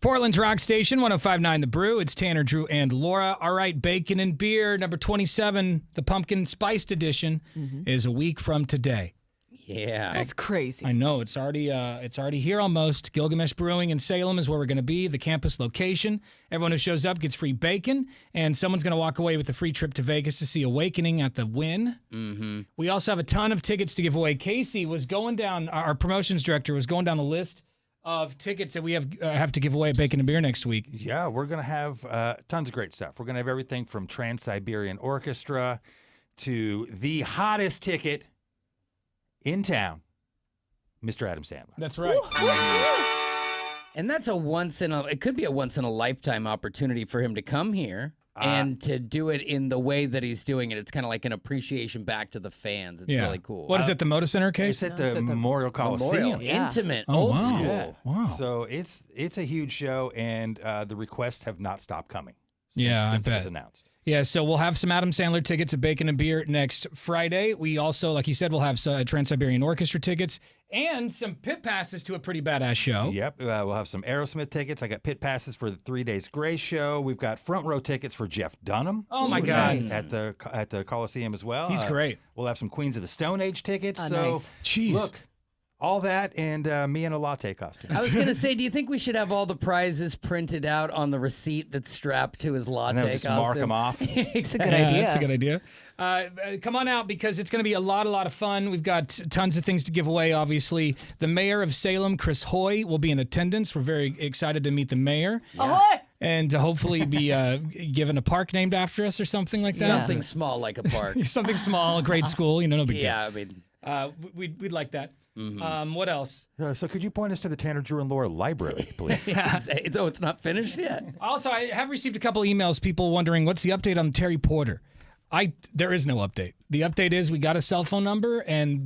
[SPEAKER 1] Portland's Rock Station, 105.9 The Brew. It's Tanner, Drew, and Laura. All right, Bacon and Beer, number 27, the Pumpkin Spiced Edition, is a week from today.
[SPEAKER 3] Yeah.
[SPEAKER 2] That's crazy.
[SPEAKER 1] I know. It's already here almost. Gilgamesh Brewing in Salem is where we're going to be, the campus location. Everyone who shows up gets free bacon, and someone's going to walk away with a free trip to Vegas to see Awakening at the Wynn.
[SPEAKER 3] Mm-hmm.
[SPEAKER 1] We also have a ton of tickets to give away. Casey was going down, our promotions director was going down the list of tickets that we have to give away at Bacon and Beer next week.
[SPEAKER 10] Yeah, we're going to have tons of great stuff. We're going to have everything from Trans-Siberian Orchestra to the hottest ticket in town, Mr. Adam Sandler.
[SPEAKER 1] That's right.
[SPEAKER 3] And that's it could be a once in a lifetime opportunity for him to come here and to do it in the way that he's doing it. It's kind of like an appreciation back to the fans. It's really cool.
[SPEAKER 1] What is it, the Moda Center case?
[SPEAKER 10] It's at the Memorial Coliseum.
[SPEAKER 3] Intimate,
[SPEAKER 1] Oh,
[SPEAKER 3] old
[SPEAKER 1] wow.
[SPEAKER 3] school.
[SPEAKER 1] Wow.
[SPEAKER 10] So it's a huge show, and the requests have not stopped coming.
[SPEAKER 1] Yeah,
[SPEAKER 10] since
[SPEAKER 1] I
[SPEAKER 10] it was
[SPEAKER 1] bet.
[SPEAKER 10] announced.
[SPEAKER 1] Yeah, so we'll have some Adam Sandler tickets at Bacon and Beer next Friday. We also, like you said, we'll have Trans-Siberian Orchestra tickets and some pit passes to a pretty badass show.
[SPEAKER 10] Yep, we'll have some Aerosmith tickets. I got pit passes for the 3 Days Grace show. We've got front row tickets for Jeff Dunham.
[SPEAKER 1] Oh my God,
[SPEAKER 10] at the Coliseum as well.
[SPEAKER 1] He's great.
[SPEAKER 10] We'll have some Queens of the Stone Age tickets.
[SPEAKER 2] Oh,
[SPEAKER 10] so
[SPEAKER 2] nice.
[SPEAKER 1] Jeez.
[SPEAKER 10] look, all that and me in a latte costume.
[SPEAKER 3] I was going to say, do you think we should have all the prizes printed out on the receipt that's strapped to his latte
[SPEAKER 10] And then just
[SPEAKER 3] costume?
[SPEAKER 10] mark them off.
[SPEAKER 2] It's a good
[SPEAKER 1] Yeah,
[SPEAKER 2] idea.
[SPEAKER 1] that's a good idea. Come on out because it's going to be a lot of fun. We've got tons of things to give away, obviously. The mayor of Salem, Chris Hoy, will be in attendance. We're very excited to meet the mayor.
[SPEAKER 2] Ahoy!
[SPEAKER 1] And to hopefully be given a park named after us or something like that.
[SPEAKER 3] Something small like a park.
[SPEAKER 1] Something small, a grade school, no big deal.
[SPEAKER 3] Yeah, I mean,
[SPEAKER 1] We'd like that. What else?
[SPEAKER 10] So could you point us to the Tanner, Drew, and Laura library, please?
[SPEAKER 3] it's not finished yet.
[SPEAKER 1] Also, I have received a couple emails, people wondering what's the update on Terry Porter. There is no update. The update is we got a cell phone number, and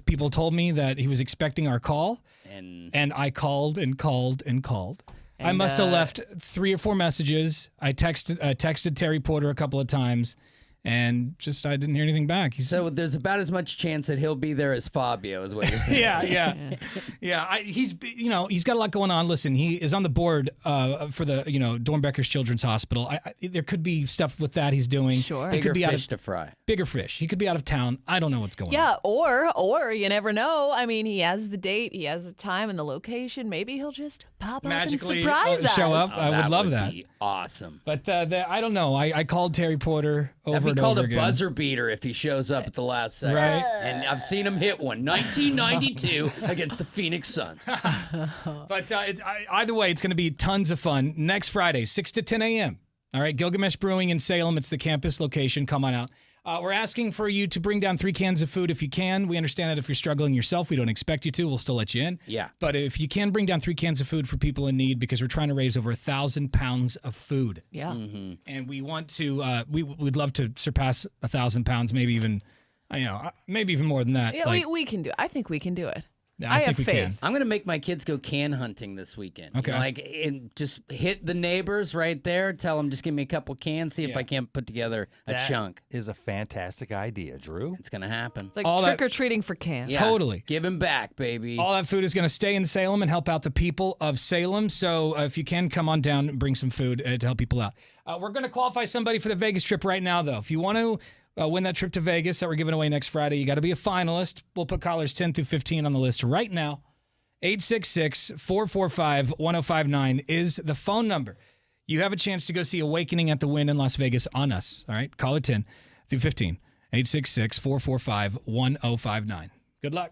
[SPEAKER 1] people told me that he was expecting our call, and I called and called and called. I must have left 3 or 4 messages. I texted Terry Porter a couple of times, and I didn't hear anything back.
[SPEAKER 3] So there's about as much chance that he'll be there as Fabio, is what you're saying.
[SPEAKER 1] Yeah. He's got a lot going on. Listen, he is on the board for the Dornbeckers Children's Hospital. There could be stuff with that he's doing.
[SPEAKER 2] Sure.
[SPEAKER 1] He could
[SPEAKER 3] Bigger
[SPEAKER 1] be
[SPEAKER 3] fish to fry.
[SPEAKER 1] Bigger fish. He could be out of town. I don't know what's going on.
[SPEAKER 2] Yeah, or you never know. I mean, he has the date, he has the time and the location. Maybe he'll just pop
[SPEAKER 1] Magically
[SPEAKER 2] up and surprise us.
[SPEAKER 1] show up. I would love that.
[SPEAKER 3] Be awesome.
[SPEAKER 1] But I don't know. I called Terry Porter over
[SPEAKER 3] That'd be
[SPEAKER 1] and
[SPEAKER 3] called
[SPEAKER 1] over
[SPEAKER 3] a
[SPEAKER 1] again.
[SPEAKER 3] buzzer beater if he shows up at the last second.
[SPEAKER 1] Right.
[SPEAKER 3] And I've seen him hit one. 1992 against the Phoenix Suns.
[SPEAKER 1] But either way, it's going to be tons of fun next Friday, 6 to 10 a.m. All right, Gilgamesh Brewing in Salem. It's the campus location. Come on out. We're asking for you to bring down 3 cans of food if you can. We understand that if you're struggling yourself, we don't expect you to. We'll still let you in.
[SPEAKER 3] Yeah.
[SPEAKER 1] But if you can bring down 3 cans of food for people in need, because we're trying to raise over 1,000 pounds of food.
[SPEAKER 2] Yeah.
[SPEAKER 1] And we want to, we'd love to surpass 1,000 pounds, maybe even more than that.
[SPEAKER 2] Yeah, we can do it. I think we can do it.
[SPEAKER 1] I
[SPEAKER 2] have
[SPEAKER 1] think we
[SPEAKER 2] faith.
[SPEAKER 1] can.
[SPEAKER 3] I'm going to make my kids go can hunting this weekend.
[SPEAKER 1] Okay.
[SPEAKER 3] And just hit the neighbors right there. Tell them, just give me a couple cans, see if
[SPEAKER 1] Yeah.
[SPEAKER 3] I can't put together a
[SPEAKER 10] That
[SPEAKER 3] chunk.
[SPEAKER 10] is a fantastic idea, Drew.
[SPEAKER 3] It's going to happen.
[SPEAKER 2] It's like
[SPEAKER 1] All that-
[SPEAKER 2] trick or treating for cans.
[SPEAKER 3] Yeah.
[SPEAKER 1] Totally.
[SPEAKER 3] Give him back, baby.
[SPEAKER 1] All that food is going to stay in Salem and help out the people of Salem. So if you can, come on down and bring some food to help people out. We're going to qualify somebody for the Vegas trip right now, though. If you want to win that trip to Vegas that we're giving away next Friday, you got to be a finalist. We'll put callers 10 through 15 on the list right now. 866-445-1059 is the phone number. You have a chance to go see Awakening at the Wynn in Las Vegas on us. All right, call it 10 through 15. 866-445-1059. Good luck.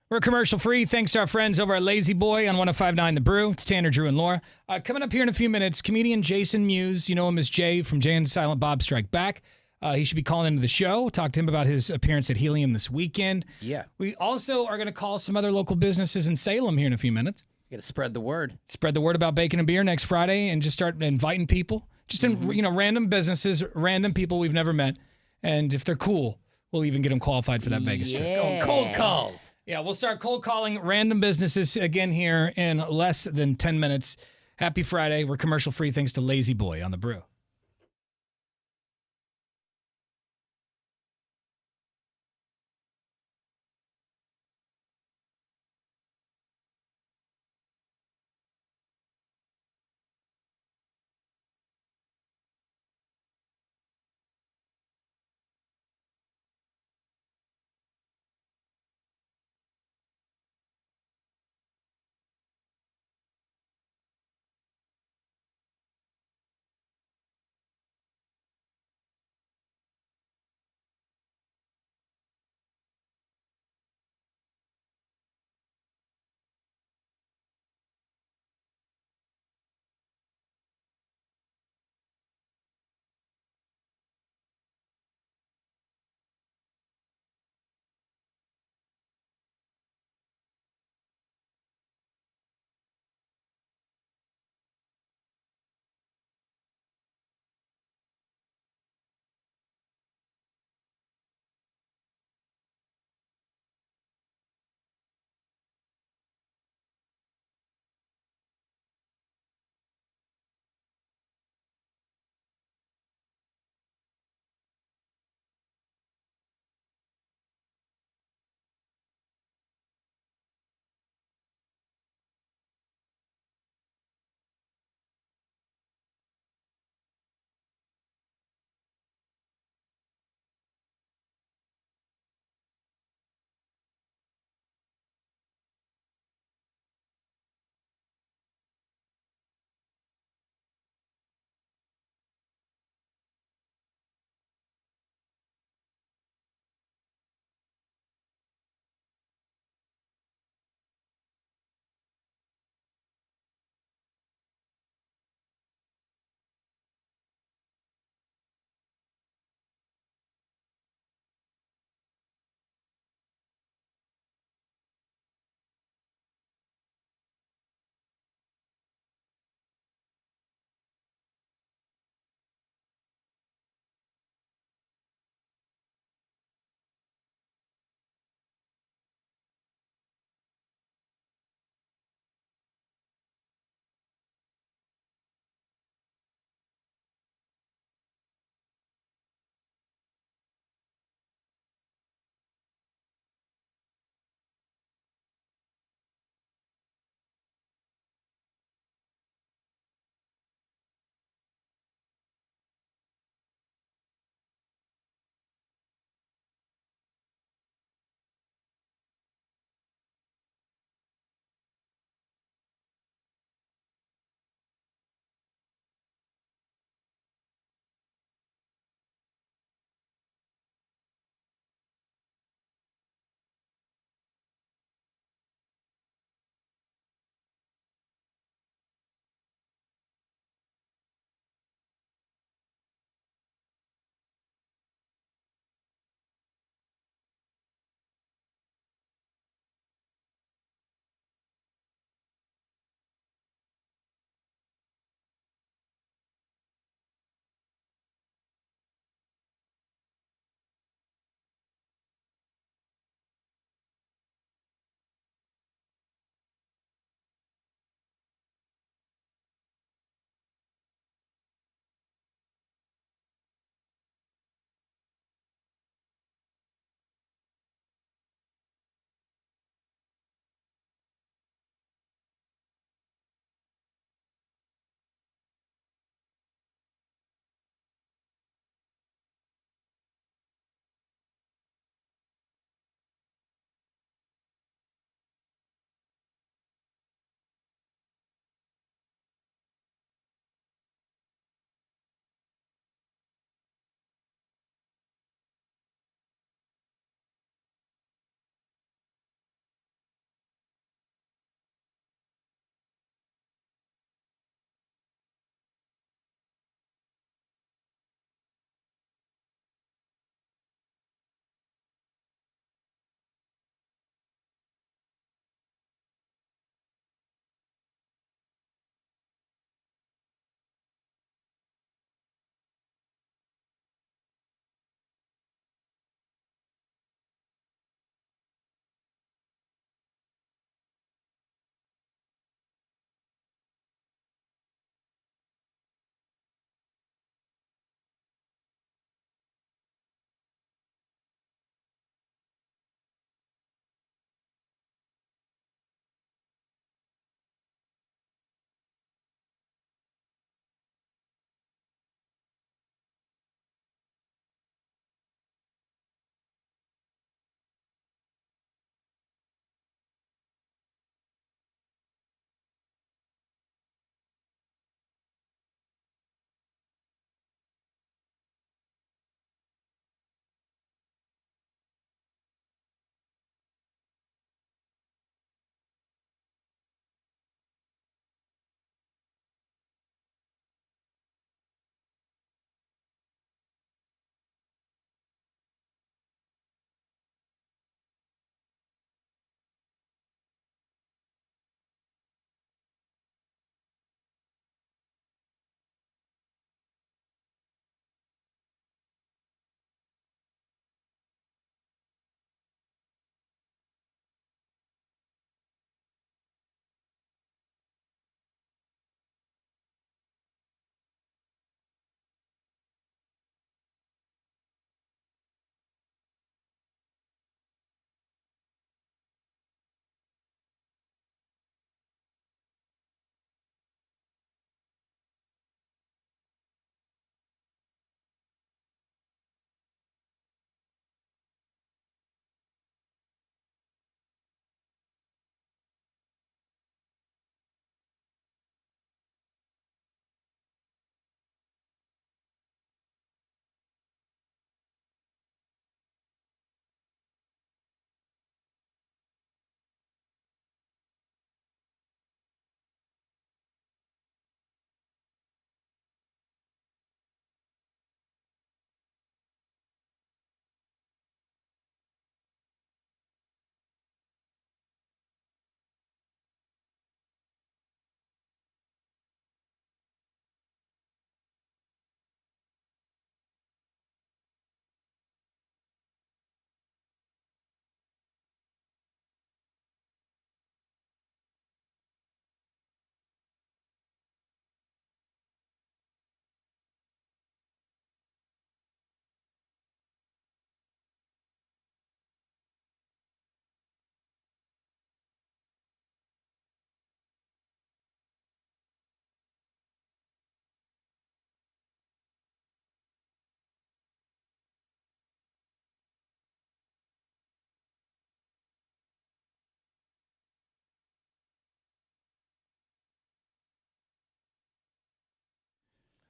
[SPEAKER 1] We're commercial free. Thanks to our friends over at Lazy Boy on 105.9 The Brew. It's Tanner, Drew, and Laura. Coming up here in a few minutes, comedian Jason Mewes. You know him as Jay from Jay and Silent Bob Strike Back. He should be calling into the show. Talk to him about his appearance at Helium this weekend.
[SPEAKER 3] Yeah.
[SPEAKER 1] We also are going to call some other local businesses in Salem here in a few minutes.
[SPEAKER 3] Got to spread the word.
[SPEAKER 1] Spread the word about bacon and beer next Friday and just start inviting people. Just in, random businesses, random people we've never met. And if they're cool, we'll even get them qualified for that Vegas trip.
[SPEAKER 3] Going cold calls.
[SPEAKER 1] Yeah, we'll start cold calling random businesses again here in less than 10 minutes. Happy Friday. We're commercial free thanks to Lazy Boy on The Brew.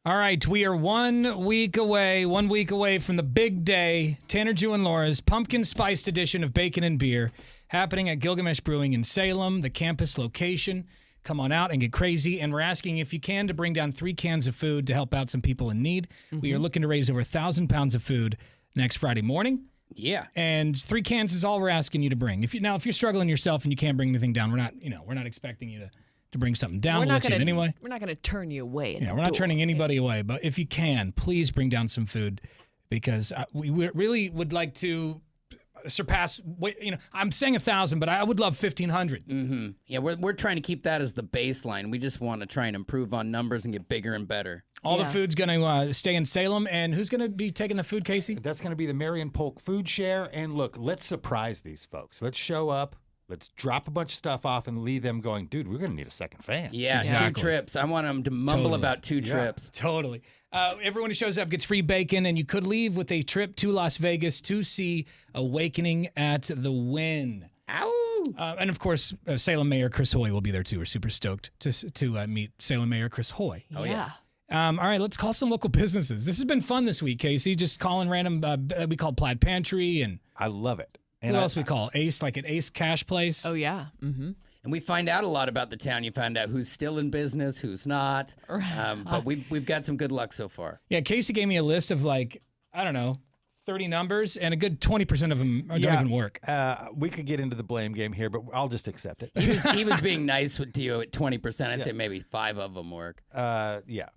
[SPEAKER 1] All right, we are 1 week away from the big day. Tanner, Drew, and Laura's pumpkin spiced edition of Bacon and Beer happening at Gilgamesh Brewing in Salem, the campus location. Come on out and get crazy. And we're asking if you can to bring down 3 cans of food to help out some people in need. We are looking to raise over 1,000 pounds of food next Friday morning.
[SPEAKER 3] Yeah.
[SPEAKER 1] And 3 cans is all we're asking you to bring. If you're struggling yourself and you can't bring anything down, we're not expecting you to bring something down. We'll let you in anyway.
[SPEAKER 2] We're not going to turn you away.
[SPEAKER 1] We're not turning anybody away. But if you can, please bring down some food because we really would like to surpass. I'm saying 1,000, but I would love 1,500.
[SPEAKER 3] Mm-hmm. Yeah, we're trying to keep that as the baseline. We just want to try and improve on numbers and get bigger and better.
[SPEAKER 1] All the food's going to stay in Salem. And who's going to be taking the food, Casey?
[SPEAKER 10] That's going to be the Marion Polk Food Share. And look, let's surprise these folks. Let's show up. Let's drop a bunch of stuff off and leave them going, dude, we're going to need a second fan.
[SPEAKER 3] Yeah, exactly. 2 trips. I want them to mumble about 2 trips.
[SPEAKER 1] Totally. Everyone who shows up gets free bacon, and you could leave with a trip to Las Vegas to see Awakening at the Wynn.
[SPEAKER 3] Ow!
[SPEAKER 1] And, of course, Salem Mayor Chris Hoy will be there, too. We're super stoked to meet Salem Mayor Chris Hoy.
[SPEAKER 3] Oh, yeah.
[SPEAKER 1] All right, let's call some local businesses. This has been fun this week, Casey. Just calling random, we called Plaid Pantry. And
[SPEAKER 10] I love it.
[SPEAKER 1] Who else we call? Ace, like an Ace Cash Place.
[SPEAKER 2] Oh, yeah. Mm-hmm.
[SPEAKER 3] And we find out a lot about the town. You find out who's still in business, who's not. But we've got some good luck so far.
[SPEAKER 1] Yeah, Casey gave me a list of 30 numbers, and a good 20% of them don't even work.
[SPEAKER 10] We could get into the blame game here, but I'll just accept it.
[SPEAKER 3] He was being nice to you at 20%. I'd say maybe 5 of them work.
[SPEAKER 10] Yeah.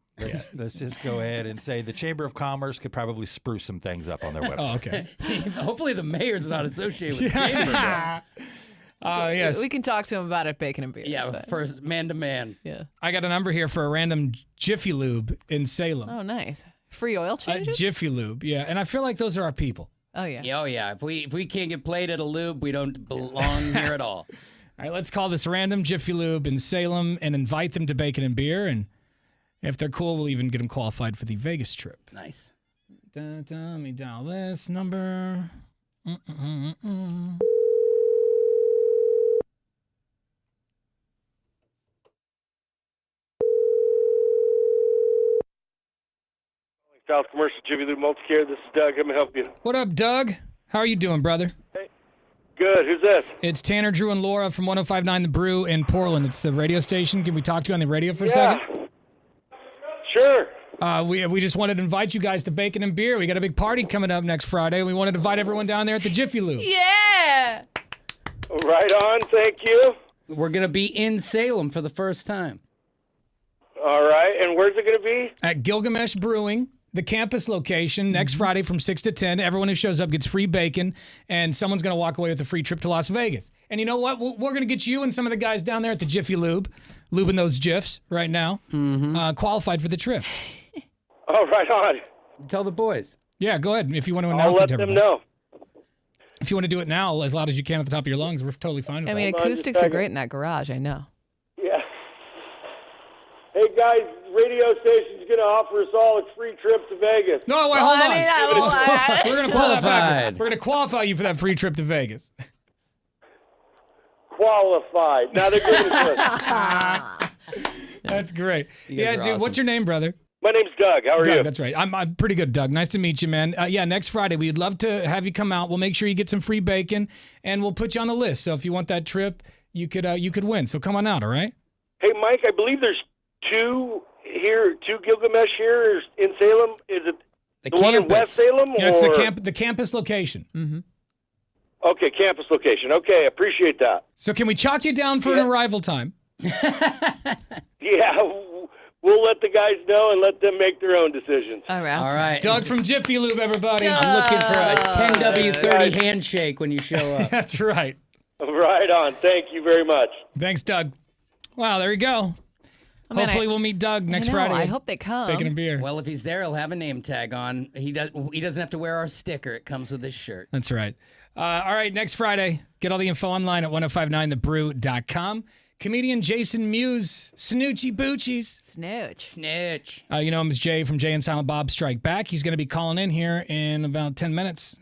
[SPEAKER 10] Let's just go ahead and say the Chamber of Commerce could probably spruce some things up on their website.
[SPEAKER 1] Oh, okay.
[SPEAKER 3] Hopefully the mayor's not associated with the Chamber.
[SPEAKER 1] Yes.
[SPEAKER 2] We can talk to him about it, Bacon and Beer.
[SPEAKER 3] Yeah, first man to man.
[SPEAKER 2] Yeah.
[SPEAKER 1] I got a number here for a random Jiffy Lube in Salem.
[SPEAKER 2] Oh, nice. Free oil changes?
[SPEAKER 1] Jiffy Lube, yeah. And I feel like those are our people.
[SPEAKER 2] Oh, yeah.
[SPEAKER 3] Oh, yeah. If we can't get played at a lube, we don't belong here at all.
[SPEAKER 1] All right, let's call this random Jiffy Lube in Salem and invite them to Bacon and Beer. And if they're cool, we'll even get them qualified for the Vegas trip.
[SPEAKER 3] Nice.
[SPEAKER 1] Let me dial this number.
[SPEAKER 16] South Commercial Jiffy Lube Multicare. This is Doug. How may I help you?
[SPEAKER 1] What up, Doug? How are you doing, brother?
[SPEAKER 16] Hey. Good. Who's this?
[SPEAKER 1] It's Tanner, Drew, and Laura from 105.9 The Brew in Portland. It's the radio station. Can we talk to you on the radio for a second?
[SPEAKER 16] Sure.
[SPEAKER 1] We just wanted to invite you guys to Bacon and Beer. We got a big party coming up next Friday. We wanted to invite everyone down there at the Jiffy Lube.
[SPEAKER 2] Yeah.
[SPEAKER 16] Right on. Thank you.
[SPEAKER 3] We're going to be in Salem for the first time.
[SPEAKER 16] All right. And where's it going to be?
[SPEAKER 1] At Gilgamesh Brewing, the campus location, next Friday from 6 to 10. Everyone who shows up gets free bacon, and someone's going to walk away with a free trip to Las Vegas. And you know what? We're going to get you and some of the guys down there at the Jiffy Lube, lubing those GIFs right now, qualified for the trip.
[SPEAKER 16] Oh, right on.
[SPEAKER 3] Tell the boys.
[SPEAKER 1] Yeah, go ahead. If you want to
[SPEAKER 16] I'll
[SPEAKER 1] announce
[SPEAKER 16] let
[SPEAKER 1] it to
[SPEAKER 16] them
[SPEAKER 1] everybody.
[SPEAKER 16] know.
[SPEAKER 1] If you want to do it now as loud as you can at the top of your lungs, we're totally fine with
[SPEAKER 2] I mean,
[SPEAKER 1] that.
[SPEAKER 2] acoustics are great in that garage, I know.
[SPEAKER 16] Yeah. Hey, guys, radio station's going to offer us all a free trip to Vegas.
[SPEAKER 1] No, wait, hold on. We're going to qualify.
[SPEAKER 3] Qualified.
[SPEAKER 1] We're going to qualify you for that free trip to Vegas.
[SPEAKER 16] Qualified. Now they're giving it to us.
[SPEAKER 1] That's great.
[SPEAKER 3] You guys
[SPEAKER 1] Yeah,
[SPEAKER 3] are
[SPEAKER 1] dude,
[SPEAKER 3] awesome.
[SPEAKER 1] what's your name, brother?
[SPEAKER 16] My name's Doug. How are
[SPEAKER 1] Doug,
[SPEAKER 16] you?
[SPEAKER 1] that's right. I'm pretty good, Doug. Nice to meet you, man. Yeah, next Friday, we'd love to have you come out. We'll make sure you get some free bacon, and we'll put you on the list. So if you want that trip, you could win. So come on out, all right?
[SPEAKER 16] Hey, Mike, I believe there's two Gilgamesh here in Salem. Is it the one in West Salem?
[SPEAKER 1] Yeah, it's the campus location.
[SPEAKER 2] Mm-hmm.
[SPEAKER 16] Okay, campus location. Okay, appreciate that.
[SPEAKER 1] So can we chalk you down for an arrival time?
[SPEAKER 16] Yeah, we'll let the guys know and let them make their own decisions.
[SPEAKER 2] All right.
[SPEAKER 3] All right.
[SPEAKER 1] Doug from Jiffy Lube, everybody.
[SPEAKER 3] I'm looking for a 10W30 handshake when you show up.
[SPEAKER 1] That's right.
[SPEAKER 16] Right on. Thank you very much.
[SPEAKER 1] Thanks, Doug. Wow, there you go.
[SPEAKER 2] Oh, man,
[SPEAKER 1] Hopefully we'll meet Doug next
[SPEAKER 2] I know,
[SPEAKER 1] Friday.
[SPEAKER 2] I hope they come.
[SPEAKER 1] Bacon and Beer.
[SPEAKER 3] Well, if he's there, he'll have a name tag on. He doesn't have to wear our sticker. It comes with his shirt.
[SPEAKER 1] That's right. All right, next Friday, get all the info online at 1059thebrew.com. Comedian Jason Mewes, Snoochie Boochies.
[SPEAKER 2] Snooch.
[SPEAKER 1] You know him as Jay from Jay and Silent Bob Strike Back. He's going to be calling in here in about 10 minutes.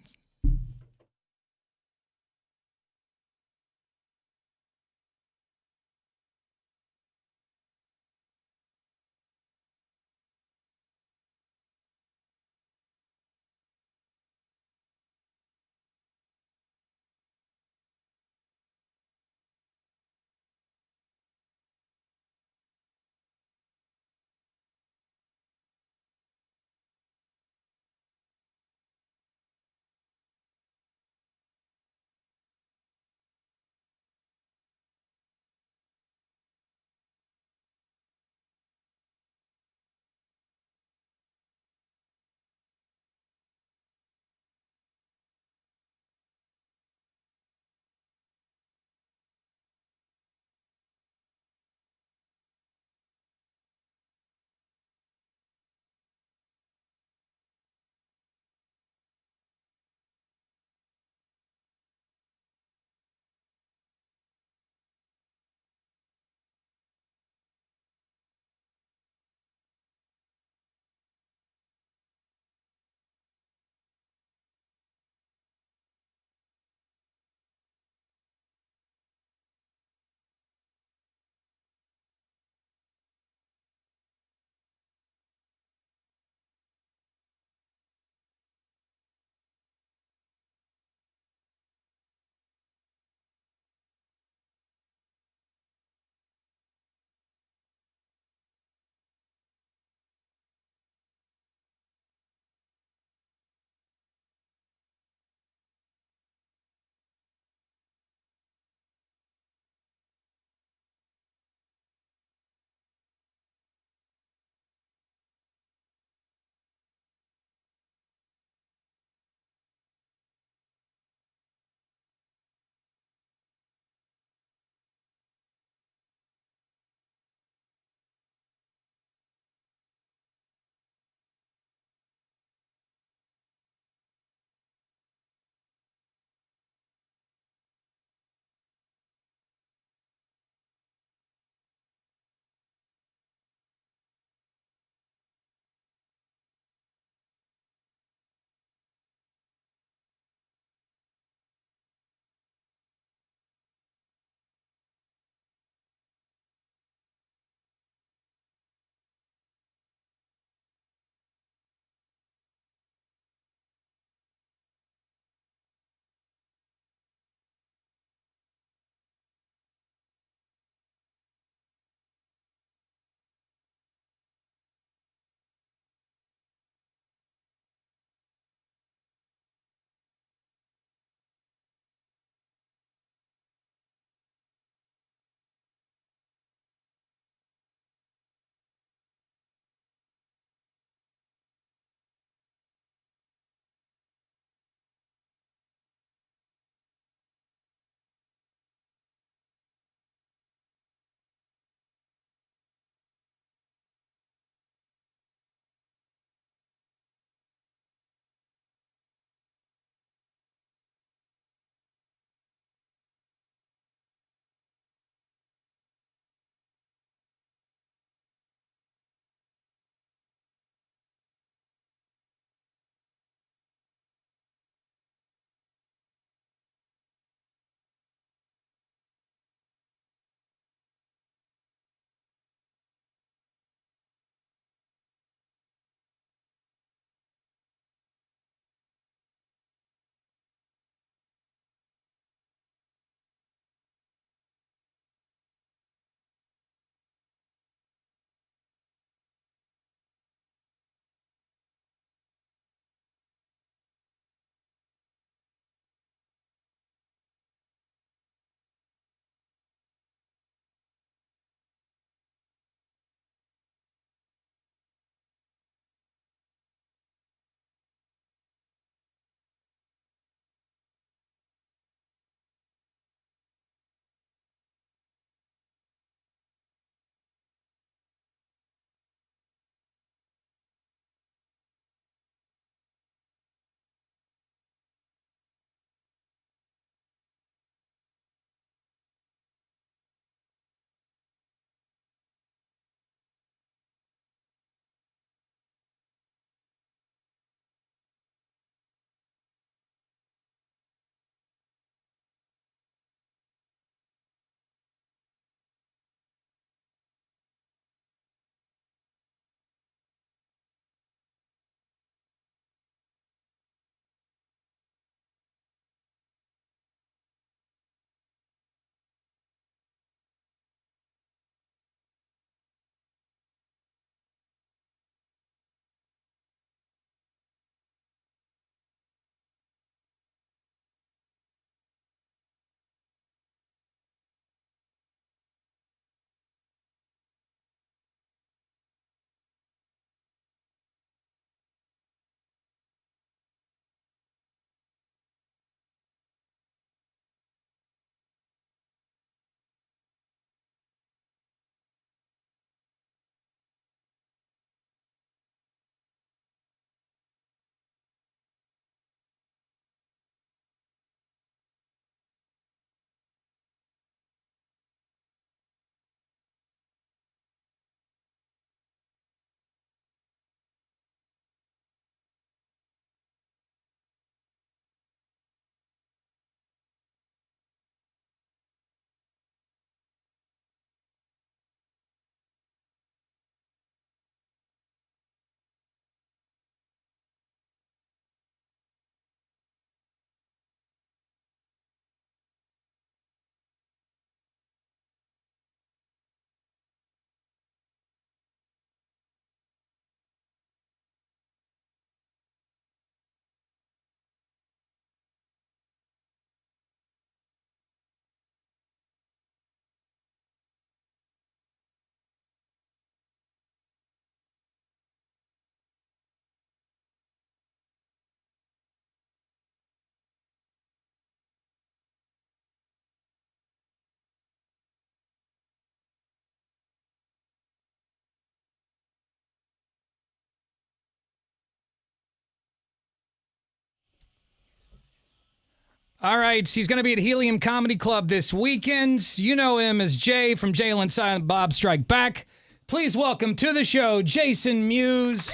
[SPEAKER 1] All right, he's going to be at Helium Comedy Club this weekend. You know him as Jay from Jay and Silent Bob Strike Back. Please welcome to the show, Jason Mewes.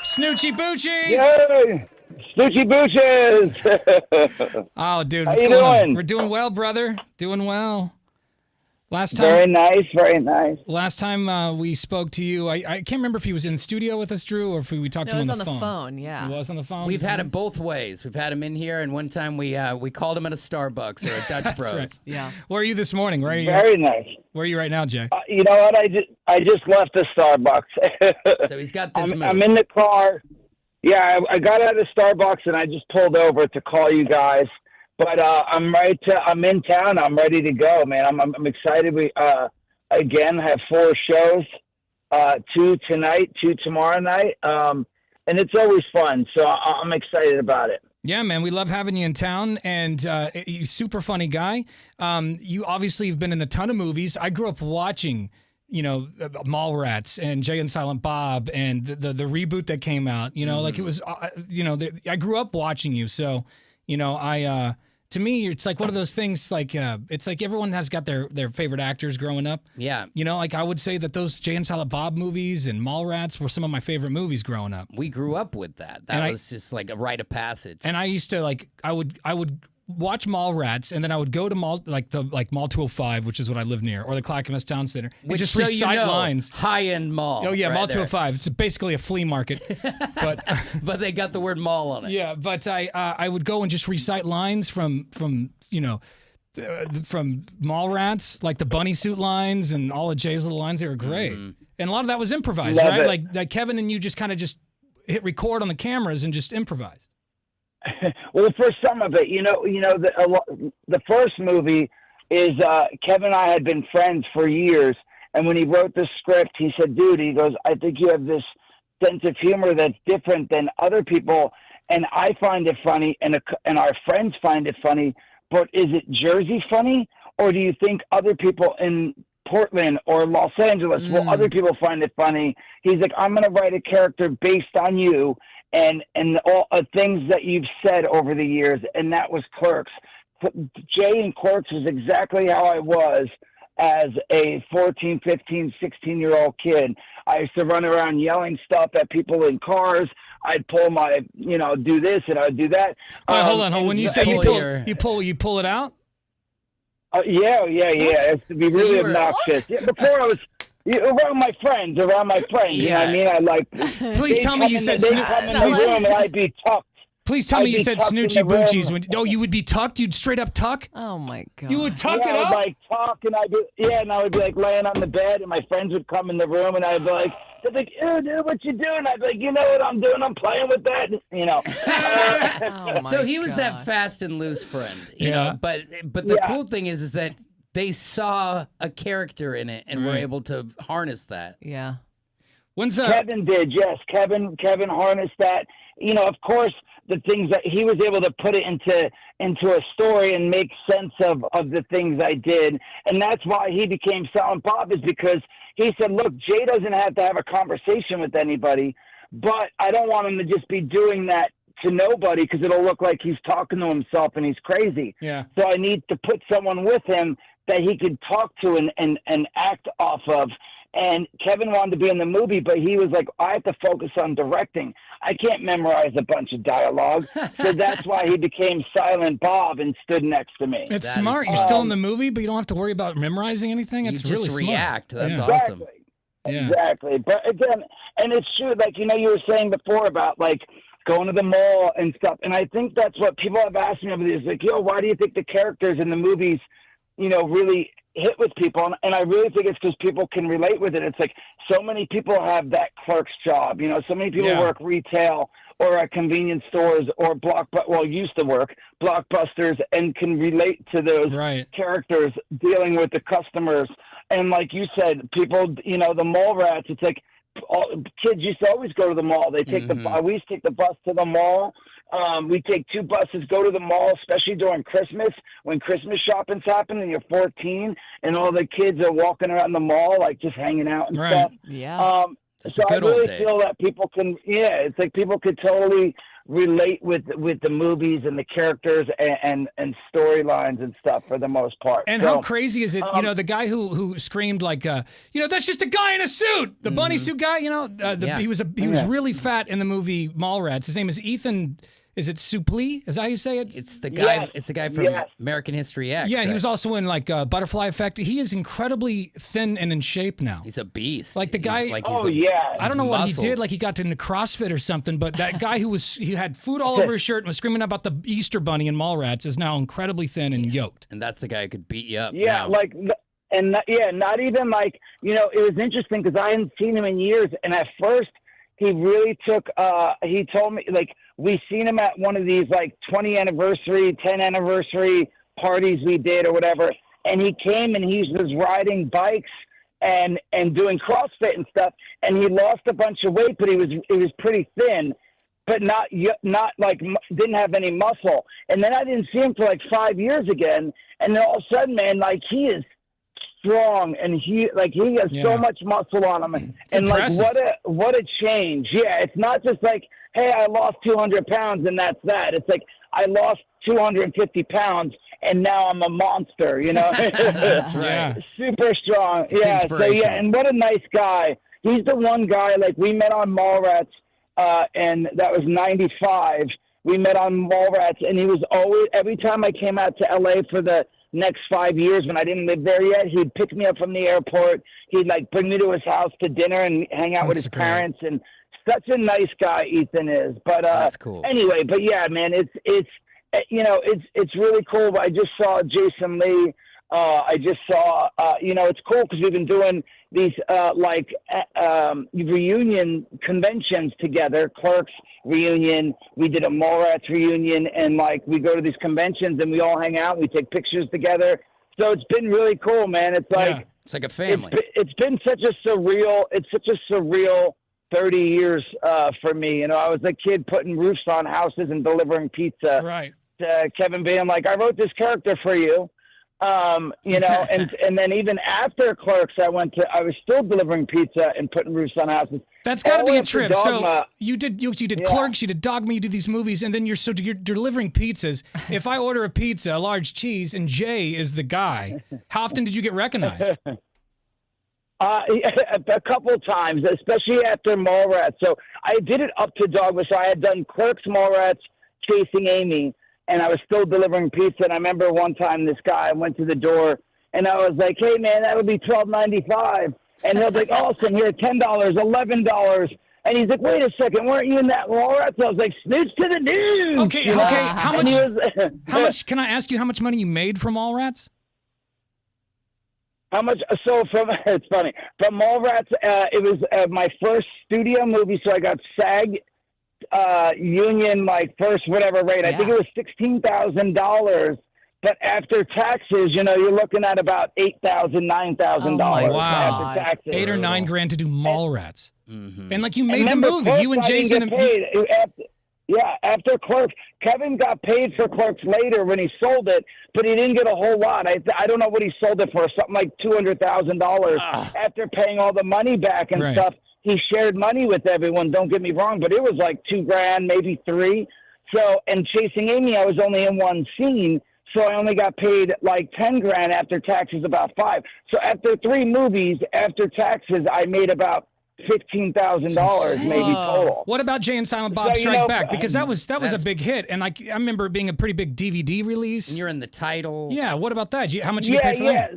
[SPEAKER 1] Snoochie Boochies.
[SPEAKER 17] Yay! Snoochie Booches.
[SPEAKER 1] Oh, dude,
[SPEAKER 17] How
[SPEAKER 1] what's
[SPEAKER 17] you
[SPEAKER 1] going on?
[SPEAKER 17] doing?
[SPEAKER 1] We're doing well, brother. Doing well. Last time,
[SPEAKER 17] Very nice, very nice.
[SPEAKER 1] Last time we spoke to you, I can't remember if he was in studio with us, Drew, or if we talked
[SPEAKER 2] No,
[SPEAKER 1] to
[SPEAKER 2] it
[SPEAKER 1] him
[SPEAKER 2] was
[SPEAKER 1] on
[SPEAKER 2] on
[SPEAKER 1] the
[SPEAKER 2] the phone, yeah.
[SPEAKER 1] He was on the phone?
[SPEAKER 3] We've had it both ways. We've had him in here, and one time we called him at a Starbucks or a Dutch
[SPEAKER 1] That's
[SPEAKER 3] Bros.
[SPEAKER 1] right.
[SPEAKER 2] Yeah.
[SPEAKER 1] Where are you this morning? Where are you?
[SPEAKER 17] Very nice.
[SPEAKER 1] Where are you right now, Jay?
[SPEAKER 17] You know what? I just left the Starbucks.
[SPEAKER 3] So he's got this move.
[SPEAKER 17] I'm in the car. Yeah, I got out of Starbucks and I just pulled over to call you guys. But I'm in town. I'm ready to go, man. I'm excited. We again have 4 shows, 2 tonight, 2 tomorrow night, and it's always fun. So I'm excited about it.
[SPEAKER 1] Yeah, man, we love having you in town, and you're a super funny guy. You obviously have been in a ton of movies. I grew up watching, Mallrats and Jay and Silent Bob and the reboot that came out. Like it was, I grew up watching you. So, to me, it's like one of those things. Like it's like everyone has got their favorite actors growing up.
[SPEAKER 3] Yeah.
[SPEAKER 1] Like I would say that those Jay and Silent Bob movies and Mallrats were some of my favorite movies growing up.
[SPEAKER 3] We grew up with that. That was just like a rite of passage.
[SPEAKER 1] And I used to I would watch Mallrats, and then I would go to Mall 205, which is what I live near, or the Clackamas Town Center, and
[SPEAKER 3] Which,
[SPEAKER 1] just
[SPEAKER 3] so
[SPEAKER 1] recite
[SPEAKER 3] you know,
[SPEAKER 1] lines.
[SPEAKER 3] High-end mall.
[SPEAKER 1] Oh yeah,
[SPEAKER 3] right
[SPEAKER 1] Mall
[SPEAKER 3] there.
[SPEAKER 1] 205. It's basically a flea market, but
[SPEAKER 3] But they got the word mall on it.
[SPEAKER 1] yeah. But I would go and just recite lines from Mallrats, like the bunny suit lines and all of Jay's little lines. They were great, and a lot of that was improvised,
[SPEAKER 17] Love
[SPEAKER 1] right?
[SPEAKER 17] it.
[SPEAKER 1] Like Kevin and you just kind of just hit record on the cameras and just improvised.
[SPEAKER 17] Well, for some of it, the first movie is Kevin and I had been friends for years, and when he wrote the script, he said, "Dude," he goes, "I think you have this sense of humor that's different than other people, and I find it funny, and our friends find it funny. But is it Jersey funny, or do you think other people in Portland or Los Angeles will other people find it funny?" He's like, "I'm going to write a character based on you and all things that you've said over the years," and that was Clerks. Jay and Clerks was exactly how I was as a 14, 15, 16-year-old kid. I used to run around yelling stuff at people in cars. I'd pull my, do this and I'd do that.
[SPEAKER 1] Wait, hold on. When you say you pull it out?
[SPEAKER 17] Yeah. It's to be really obnoxious. Yeah, before I was around my friends. You know what I mean? I like.
[SPEAKER 1] Please tell me you said.
[SPEAKER 17] They'd come in the room and I'd be tucked.
[SPEAKER 1] Please tell me you said Snoochie Boochies. You would be tucked? You'd straight up tuck?
[SPEAKER 2] Oh, my God.
[SPEAKER 1] You would tuck it
[SPEAKER 17] I
[SPEAKER 1] up?
[SPEAKER 17] would like talk, and and I would be like laying on the bed, and my friends would come in the room, and I'd be like, they'd be like, "Ew, dude, what you doing?" I'd be like, "You know what I'm doing? I'm playing with that."
[SPEAKER 3] So he was that fast and loose friend, you know. But the cool thing is that they saw a character in it and were able to harness that.
[SPEAKER 2] Yeah.
[SPEAKER 17] Kevin did, yes. Kevin harnessed that. Of course, the things that he was able to put it into a story and make sense of the things I did. And that's why he became Silent Bob, is because he said, "Look, Jay doesn't have to have a conversation with anybody, but I don't want him to just be doing that to nobody, because it'll look like he's talking to himself and he's crazy.
[SPEAKER 1] Yeah.
[SPEAKER 17] So I need to put someone with him that he could talk to and act off of." And Kevin wanted to be in the movie, but he was like, "I have to focus on directing. I can't memorize a bunch of dialogue." So that's why he became Silent Bob and stood next to me.
[SPEAKER 1] It's smart. You're still in the movie, but you don't have to worry about memorizing anything. It's
[SPEAKER 3] You just
[SPEAKER 1] really smart.
[SPEAKER 3] react. That's
[SPEAKER 17] Exactly.
[SPEAKER 3] awesome.
[SPEAKER 1] Yeah.
[SPEAKER 17] Exactly. But again, and it's true, like, you were saying before about like going to the mall and stuff. And I think that's what people have asked me over the years, like, why do you think the characters in the movies, really hit with people? And I really think it's because people can relate with it. It's like so many people have that clerk's job. So many people work retail or at convenience stores or used to work Blockbusters, and can relate to those characters dealing with the customers. And like you said, people, the mall rats, it's like kids used to always go to the mall. They take we used to take the bus to the mall. We take 2 buses, go to the mall, especially during Christmas, when Christmas shopping's happening and you're 14 and all the kids are walking around the mall, like just hanging out and stuff.
[SPEAKER 2] Yeah.
[SPEAKER 17] So I really feel that people can, it's like people could totally relate with the movies and the characters and storylines and stuff for the most part.
[SPEAKER 1] And how crazy is it? The guy who screamed like, that's just a guy in a suit, the bunny suit guy. He was really fat in the movie Mallrats. His name is Ethan. Is it Suplee? Is that how you say it?
[SPEAKER 3] It's the guy. Yes. It's the guy from American History X.
[SPEAKER 1] Yeah,
[SPEAKER 3] right?
[SPEAKER 1] He was also in Butterfly Effect. He is incredibly thin and in shape now.
[SPEAKER 3] He's a beast.
[SPEAKER 1] Like the guy.
[SPEAKER 17] I
[SPEAKER 1] don't know what he did. Like he got into CrossFit or something. But that guy he had food all over his shirt and was screaming about the Easter Bunny in Mallrats is now incredibly thin and yoked.
[SPEAKER 3] And that's the guy who could beat you up.
[SPEAKER 17] Yeah,
[SPEAKER 3] now.
[SPEAKER 17] not even like it was interesting because I hadn't seen him in years, and at first he really took. He told me we seen him at one of these 20 anniversary, 10 anniversary parties we did or whatever, and he came and he was riding bikes and doing CrossFit and stuff, and he lost a bunch of weight, but he was pretty thin, but not didn't have any muscle. And then I didn't see him for 5 years again, and then all of a sudden, man, he is strong and he has so much muscle on him, and what a change. Yeah, it's not just hey, I lost 200 pounds and that's that. It's I lost 250 pounds and now I'm a monster,
[SPEAKER 3] That's right.
[SPEAKER 17] Super strong.
[SPEAKER 3] It's inspirational.
[SPEAKER 17] And what a nice guy. He's the one guy, we met on Mallrats, and that was 95. We met on Mallrats, and he was always, every time I came out to LA for the next 5 years when I didn't live there yet, he'd pick me up from the airport. He'd bring me to his house to dinner and hang out with his parents, and such a nice guy Ethan is. But
[SPEAKER 3] that's cool.
[SPEAKER 17] Anyway, but yeah, man, it's really cool. I just saw Jason Lee. I just saw, it's cool because we've been doing these reunion conventions together. Clerks reunion. We did a Mallrats reunion, and we go to these conventions and we all hang out. We take pictures together. So it's been really cool, man. It's
[SPEAKER 3] it's like a family.
[SPEAKER 17] It's been such a surreal 30 years for me. I was a kid putting roofs on houses and delivering pizza.
[SPEAKER 1] Right.
[SPEAKER 17] To Kevin being I wrote this character for you. And then even after Clerks, I was still delivering pizza and putting roofs on houses.
[SPEAKER 1] That's got to be a trip. So you did Clerks, you did Dogma, you did these movies, and then you're delivering pizzas. If I order a pizza, a large cheese, and Jay is the guy, how often did you get recognized?
[SPEAKER 17] A couple of times, especially after Mallrats. So I did it up to Dogma. So I had done Clerks, Mallrats, Chasing Amy, and I was still delivering pizza. And I remember one time this guy went to the door, and I was like, "Hey, man, that'll be $12.95." And he'll be like, "Awesome, here, $10, $11." And he's like, "Wait a second, weren't you in that Mallrats?" I was like, "Snitch to the news."
[SPEAKER 1] Okay. How much? Can I ask you how much money you made from Mallrats?
[SPEAKER 17] How much? So it's funny. From Mallrats, it was my first studio movie, so I got SAG union first whatever rate. I think it was $16,000. But after taxes, you're looking at about $8,000, $9,000 after taxes.
[SPEAKER 1] $8 or $9 grand to do Mallrats.
[SPEAKER 3] Mm-hmm.
[SPEAKER 1] And you made the movie. You and Jason.
[SPEAKER 17] After Clerks, Kevin got paid for Clerks later when he sold it, but he didn't get a whole lot. I don't know what he sold it for, something like $200,000. After paying all the money back and stuff, he shared money with everyone. Don't get me wrong, but it was $2 grand, maybe $3. So, and Chasing Amy, I was only in one scene, so I only got paid $10 grand after taxes, about $5. So after 3 movies, after taxes, I made about $15,000 maybe total.
[SPEAKER 1] What about Jay and Silent Bob Strike Back? Because that was a big hit, and I remember it being a pretty big DVD release.
[SPEAKER 3] And you're in the title.
[SPEAKER 1] Yeah. What about that? How much did you pay for that?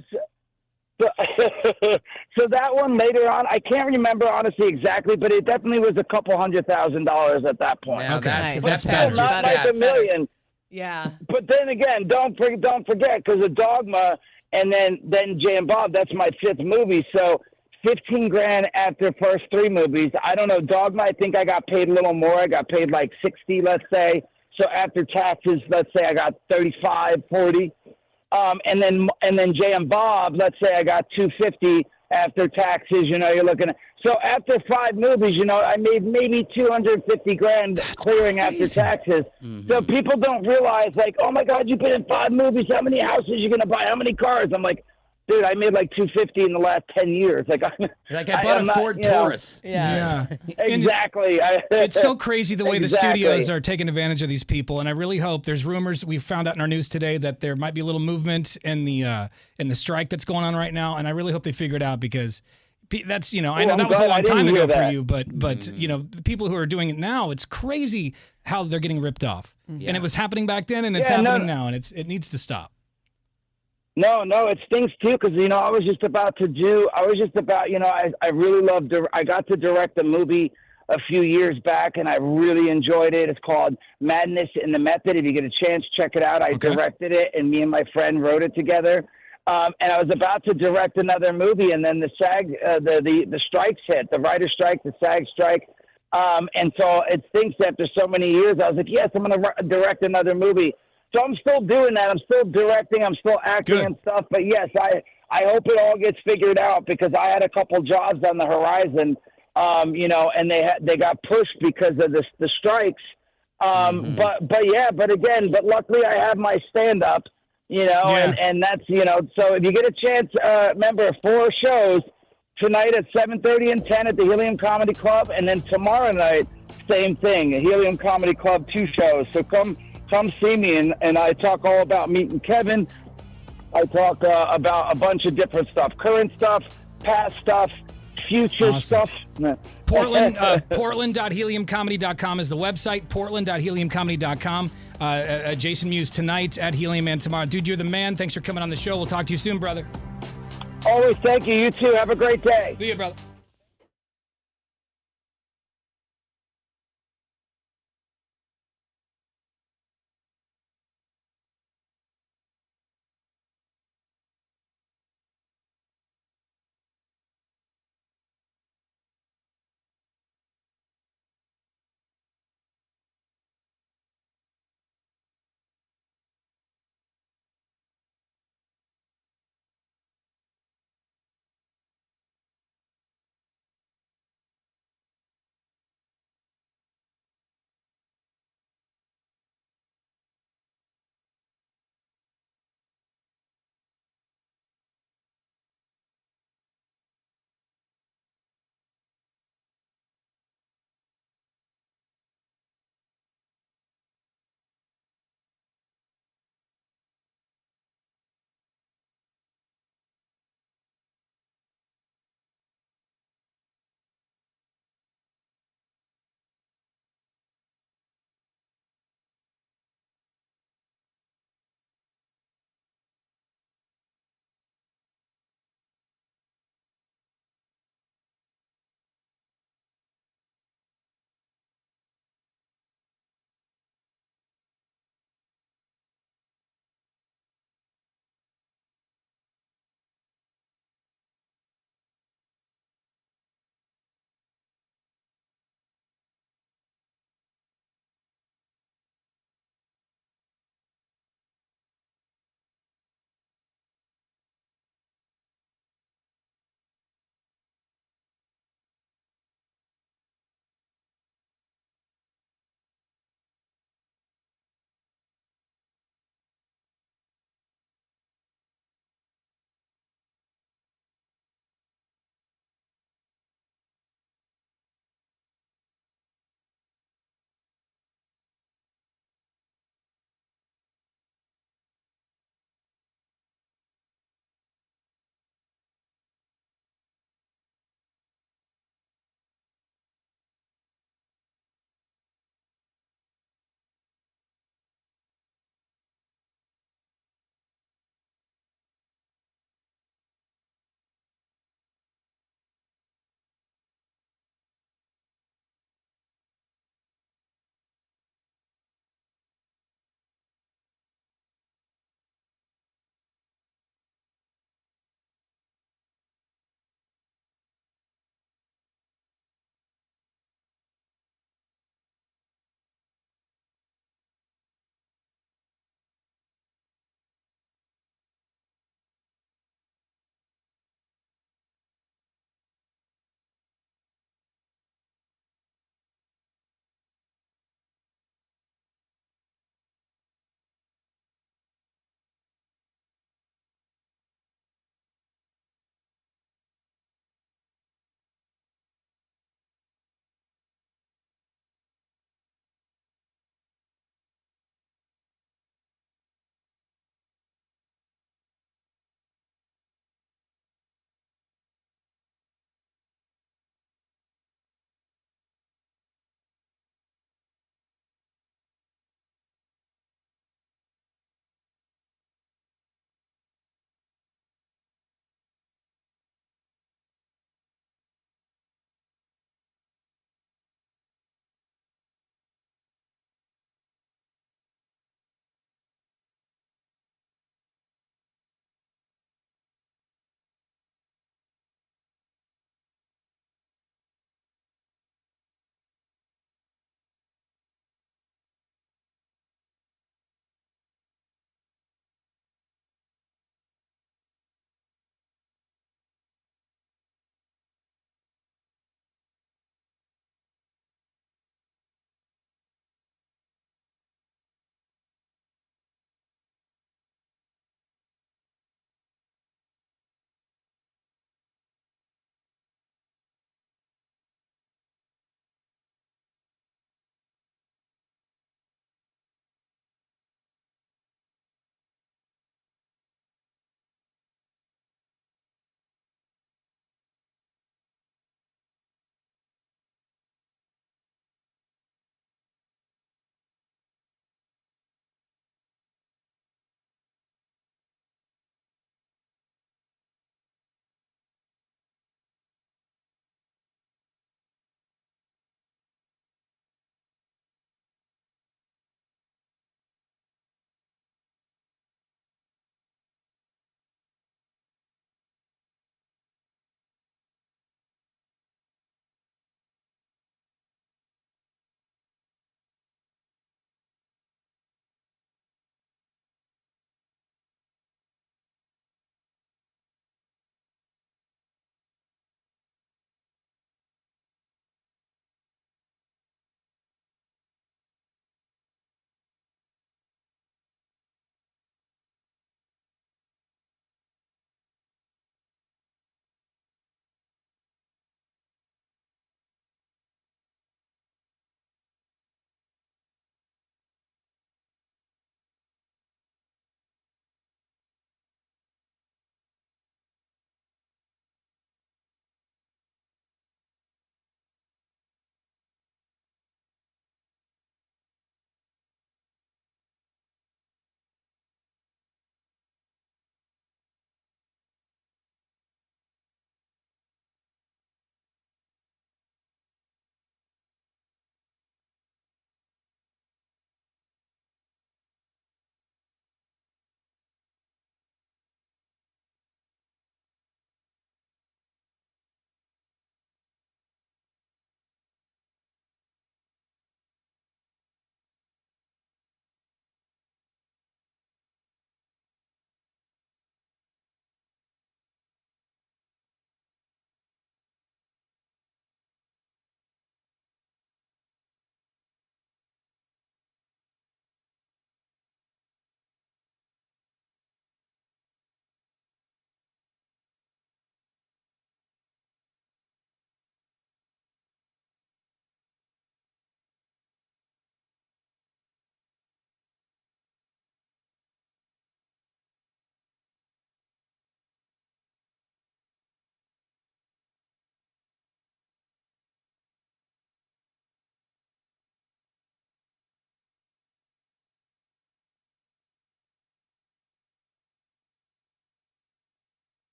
[SPEAKER 17] So that one later on, I can't remember honestly exactly, but it definitely was a couple $100,000 at that point.
[SPEAKER 3] Yeah,
[SPEAKER 1] okay,
[SPEAKER 3] that's better.
[SPEAKER 17] Not $1 million.
[SPEAKER 2] Yeah.
[SPEAKER 17] But then again, don't forget because of Dogma and then Jay and Bob. That's my 5th movie. So 15 grand after first 3 movies. I don't know. Dogma, I think I got paid a little more. I got paid 60, let's say. So after taxes, let's say I got 35, 40. And then Jay and Bob, let's say I got 250 after taxes. You're looking at. So after 5 movies, I made maybe 250 grand clearing after taxes. Mm-hmm. So people don't realize, oh my God, you've been in 5 movies. How many houses are you going to buy? How many cars? I'm like, dude, I made like 250 in the last 10 years. Like, I
[SPEAKER 3] bought
[SPEAKER 17] am
[SPEAKER 3] a
[SPEAKER 17] not,
[SPEAKER 3] Ford
[SPEAKER 17] you know,
[SPEAKER 3] Taurus.
[SPEAKER 1] Yeah.
[SPEAKER 17] Exactly.
[SPEAKER 1] It's so crazy the way the
[SPEAKER 17] Exactly.
[SPEAKER 1] studios are taking advantage of these people, and I really hope there's rumors we found out in our news today that there might be a little movement in the strike that's going on right now, and I really hope they figure it out because that's, you know, I know that was a long time ago for you, but you know, the people who are doing it now, it's crazy how they're getting ripped off, and it was happening back then, and it's happening now, and it needs to stop.
[SPEAKER 17] No, it stinks too, because, you know, I was just about, you know, I really loved, I got to direct a movie a few years back, and I really enjoyed it. It's called Madness in the Method. If you get a chance, check it out. I directed it, and me and my friend wrote it together. And I was about to direct another movie, and then the SAG, the strikes hit, the writer strike, the SAG strike. And so it stinks after so many years. I was like, yes, I'm going to direct another movie. So I'm still doing that. I'm still directing. I'm still acting and stuff. But yes, I hope it all gets figured out, because I had a couple jobs on the horizon, you know, and they got pushed because of the strikes. But luckily I have my stand up, you know, and that's, you know, so if you get a chance, remember 4 shows tonight at 7:30 and 10 at the Helium Comedy Club. And then tomorrow night, same thing, Helium Comedy Club, 2 shows. So come see me, and I talk all about meeting Kevin. I talk about a bunch of different stuff, current stuff, past stuff, future stuff.
[SPEAKER 1] Portland, Portland.heliumcomedy.com is the website, Portland.heliumcomedy.com. Jason Mewes tonight at Helium and tomorrow. Dude, you're the man. Thanks for coming on the show. We'll talk to you soon, brother.
[SPEAKER 17] Always, thank you. You too. Have a great day.
[SPEAKER 1] See you, brother.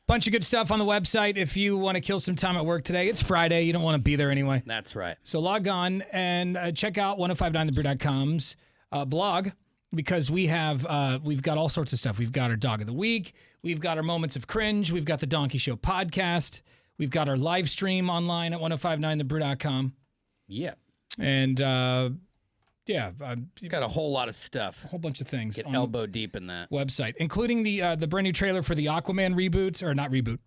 [SPEAKER 1] Bunch of good stuff on the website if you want to kill some time at work today. It's Friday. You don't want to be there anyway.
[SPEAKER 3] That's right.
[SPEAKER 1] So log on and check out 1059thebrew.com's blog because we've got all sorts of stuff. We've got our Dog of the Week. We've got our Moments of Cringe. We've got the Donkey Show podcast. We've got our live stream online at 1059thebrew.com.
[SPEAKER 3] Yeah.
[SPEAKER 1] And
[SPEAKER 3] got a whole lot of stuff.
[SPEAKER 1] A whole bunch of things.
[SPEAKER 3] Get
[SPEAKER 1] on
[SPEAKER 3] elbow deep in that
[SPEAKER 1] website, including the brand new trailer for the Aquaman reboots, or not reboot.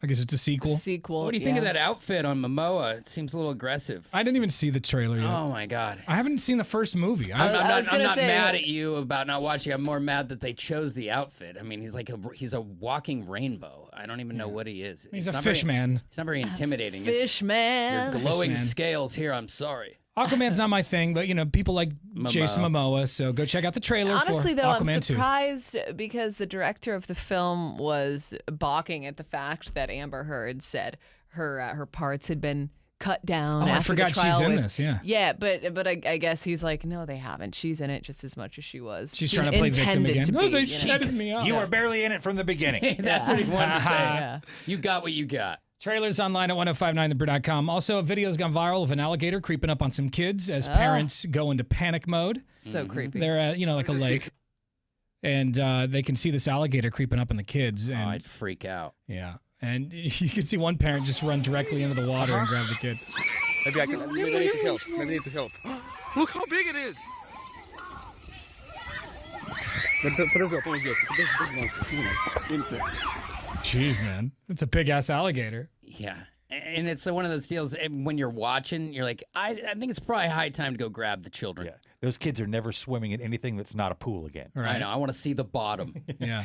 [SPEAKER 1] I guess it's a sequel.
[SPEAKER 2] Sequel.
[SPEAKER 3] What do you think of that outfit on Momoa? It seems a little aggressive.
[SPEAKER 1] I didn't even see the trailer yet.
[SPEAKER 3] Oh my god.
[SPEAKER 1] I haven't seen the first movie.
[SPEAKER 3] I'm not mad at you about not watching. I'm more mad that they chose the outfit. I mean, he's a walking rainbow. I don't even know what he is.
[SPEAKER 1] He's a fish man.
[SPEAKER 3] He's not very intimidating.
[SPEAKER 2] Fish man.
[SPEAKER 3] There's glowing
[SPEAKER 1] Fish man.
[SPEAKER 3] scales here. I'm sorry.
[SPEAKER 1] Aquaman's not my thing, but people like Jason Momoa, so go check out the trailer
[SPEAKER 2] Honestly,
[SPEAKER 1] for
[SPEAKER 2] though,
[SPEAKER 1] Aquaman
[SPEAKER 2] I'm
[SPEAKER 1] 2.
[SPEAKER 2] surprised because the director of the film was balking at the fact that Amber Heard said her parts had been cut down.
[SPEAKER 1] Oh, I
[SPEAKER 2] after
[SPEAKER 1] forgot
[SPEAKER 2] the trial
[SPEAKER 1] she's in
[SPEAKER 2] with-
[SPEAKER 1] this, yeah.
[SPEAKER 2] Yeah, but I guess he's like, no, they haven't. She's in it just as much as she was.
[SPEAKER 1] She's trying to play victim
[SPEAKER 2] intended
[SPEAKER 1] again.
[SPEAKER 2] to
[SPEAKER 1] No,
[SPEAKER 2] be,
[SPEAKER 1] they
[SPEAKER 2] you know?
[SPEAKER 1] shutted me up.
[SPEAKER 10] You were barely in it from the beginning.
[SPEAKER 3] That's what he wanted to say.
[SPEAKER 2] Yeah.
[SPEAKER 3] You got what you got.
[SPEAKER 1] Trailers online at 1059thebrew.com. Also, a video's gone viral of an alligator creeping up on some kids as parents go into panic mode.
[SPEAKER 2] So creepy.
[SPEAKER 1] They're at, like a lake, and they can see this alligator creeping up on the kids. And,
[SPEAKER 3] I'd freak out.
[SPEAKER 1] Yeah. And you can see one parent just run directly into the water and grab the kid.
[SPEAKER 18] Maybe I need to help. Maybe I need to help. Look how big it is.
[SPEAKER 1] Jeez, man. It's a big-ass alligator.
[SPEAKER 3] Yeah. And it's one of those deals, when you're watching, you're like, I think it's probably high time to go grab the children.
[SPEAKER 10] Yeah. Those kids are never swimming in anything that's not a pool again.
[SPEAKER 3] I know. I want to see the bottom.
[SPEAKER 1] Yeah.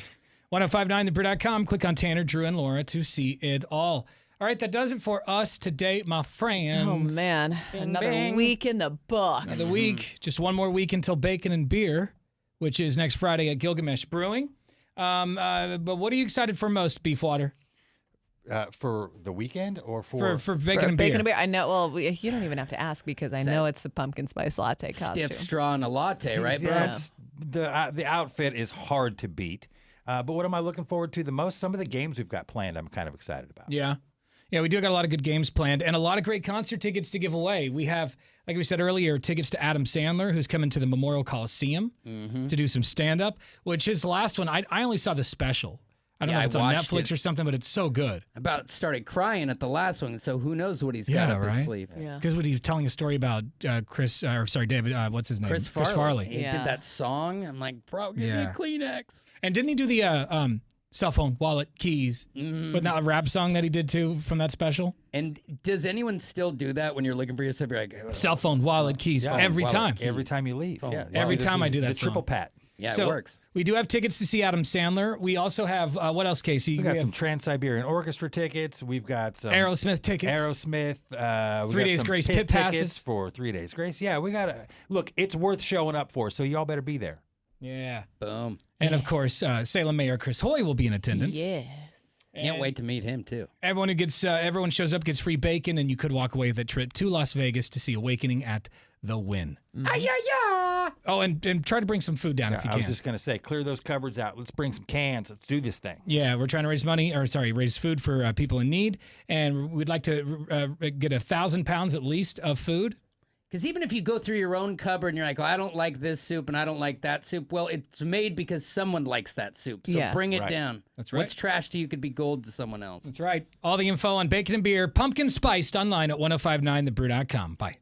[SPEAKER 1] 1059thebrew.com. Click on Tanner, Drew, and Laura to see it all. All right, that does it for us today, my friends.
[SPEAKER 2] Oh, man. Another week in the books.
[SPEAKER 1] Another week. Just one more week until Bacon and Beer, which is next Friday at Gilgamesh Brewing. But what are you excited for most, Beefwater?
[SPEAKER 10] For the weekend or for
[SPEAKER 1] Bacon and Beer?
[SPEAKER 2] Bacon and Beer. I know. Well, you don't even have to ask because I know it's the pumpkin spice latte costume.
[SPEAKER 3] Stiff straw and a latte, right, bro?
[SPEAKER 10] That's the outfit is hard to beat. But what am I looking forward to the most? Some of the games we've got planned, I'm kind of excited about.
[SPEAKER 1] Yeah. Yeah, we do got a lot of good games planned and a lot of great concert tickets to give away. We have, like we said earlier, tickets to Adam Sandler, who's coming to the Memorial Coliseum to do some stand-up, which his last one, I only saw the special. I don't know if it's on Netflix or something, but it's so good.
[SPEAKER 3] About started crying at the last one, so who knows what he's got up his sleeve.
[SPEAKER 2] Yeah.
[SPEAKER 1] Because what he was telling a story about David, what's his name?
[SPEAKER 3] Chris Farley. He
[SPEAKER 2] Yeah.
[SPEAKER 3] did that song. I'm like, bro, give me a Kleenex.
[SPEAKER 1] And didn't he do the cell phone, wallet, keys, with that rap song that he did too from that special?
[SPEAKER 3] And does anyone still do that when you're looking for yourself? You're like,
[SPEAKER 1] cell phone, wallet, keys, every time.
[SPEAKER 10] Every time you leave. Yeah.
[SPEAKER 1] Every time I do that
[SPEAKER 10] The triple
[SPEAKER 1] song.
[SPEAKER 10] pat.
[SPEAKER 3] Yeah,
[SPEAKER 1] So
[SPEAKER 3] it works.
[SPEAKER 1] We do have tickets to see Adam Sandler. We also have, what else, Casey?
[SPEAKER 10] We got
[SPEAKER 1] have
[SPEAKER 10] some Trans-Siberian Orchestra tickets. We've got some
[SPEAKER 1] Aerosmith tickets.
[SPEAKER 10] Aerosmith. We
[SPEAKER 1] 3
[SPEAKER 10] got
[SPEAKER 1] Days
[SPEAKER 10] some
[SPEAKER 1] Grace
[SPEAKER 10] pit
[SPEAKER 1] pit
[SPEAKER 10] tickets
[SPEAKER 1] passes.
[SPEAKER 10] for 3 Days Grace. Yeah, we got to look. It's worth showing up for, so y'all better be there.
[SPEAKER 1] Yeah.
[SPEAKER 3] Boom.
[SPEAKER 1] And of course, Salem Mayor Chris Hoy will be in attendance.
[SPEAKER 2] Yes.
[SPEAKER 3] Can't wait to meet him too.
[SPEAKER 1] Everyone who gets, everyone shows up gets free bacon, and you could walk away with a trip to Las Vegas to see Awakening at the Wynn. Oh, and try to bring some food down if you
[SPEAKER 10] I
[SPEAKER 1] can.
[SPEAKER 10] was just going to say, clear those cupboards out. Let's bring some cans. Let's do this thing.
[SPEAKER 1] Yeah, we're trying to raise food for people in need, and we'd like to get 1,000 pounds at least of food.
[SPEAKER 3] Because even if you go through your own cupboard and you're like, oh, I don't like this soup and I don't like that soup, well, it's made because someone likes that soup. So
[SPEAKER 2] Yeah.
[SPEAKER 3] bring it
[SPEAKER 10] Right.
[SPEAKER 3] down.
[SPEAKER 1] That's right.
[SPEAKER 3] What's trash to you could be gold to someone else.
[SPEAKER 1] That's right. All the info on bacon and beer, pumpkin spiced, online at 1059thebrew.com. Bye.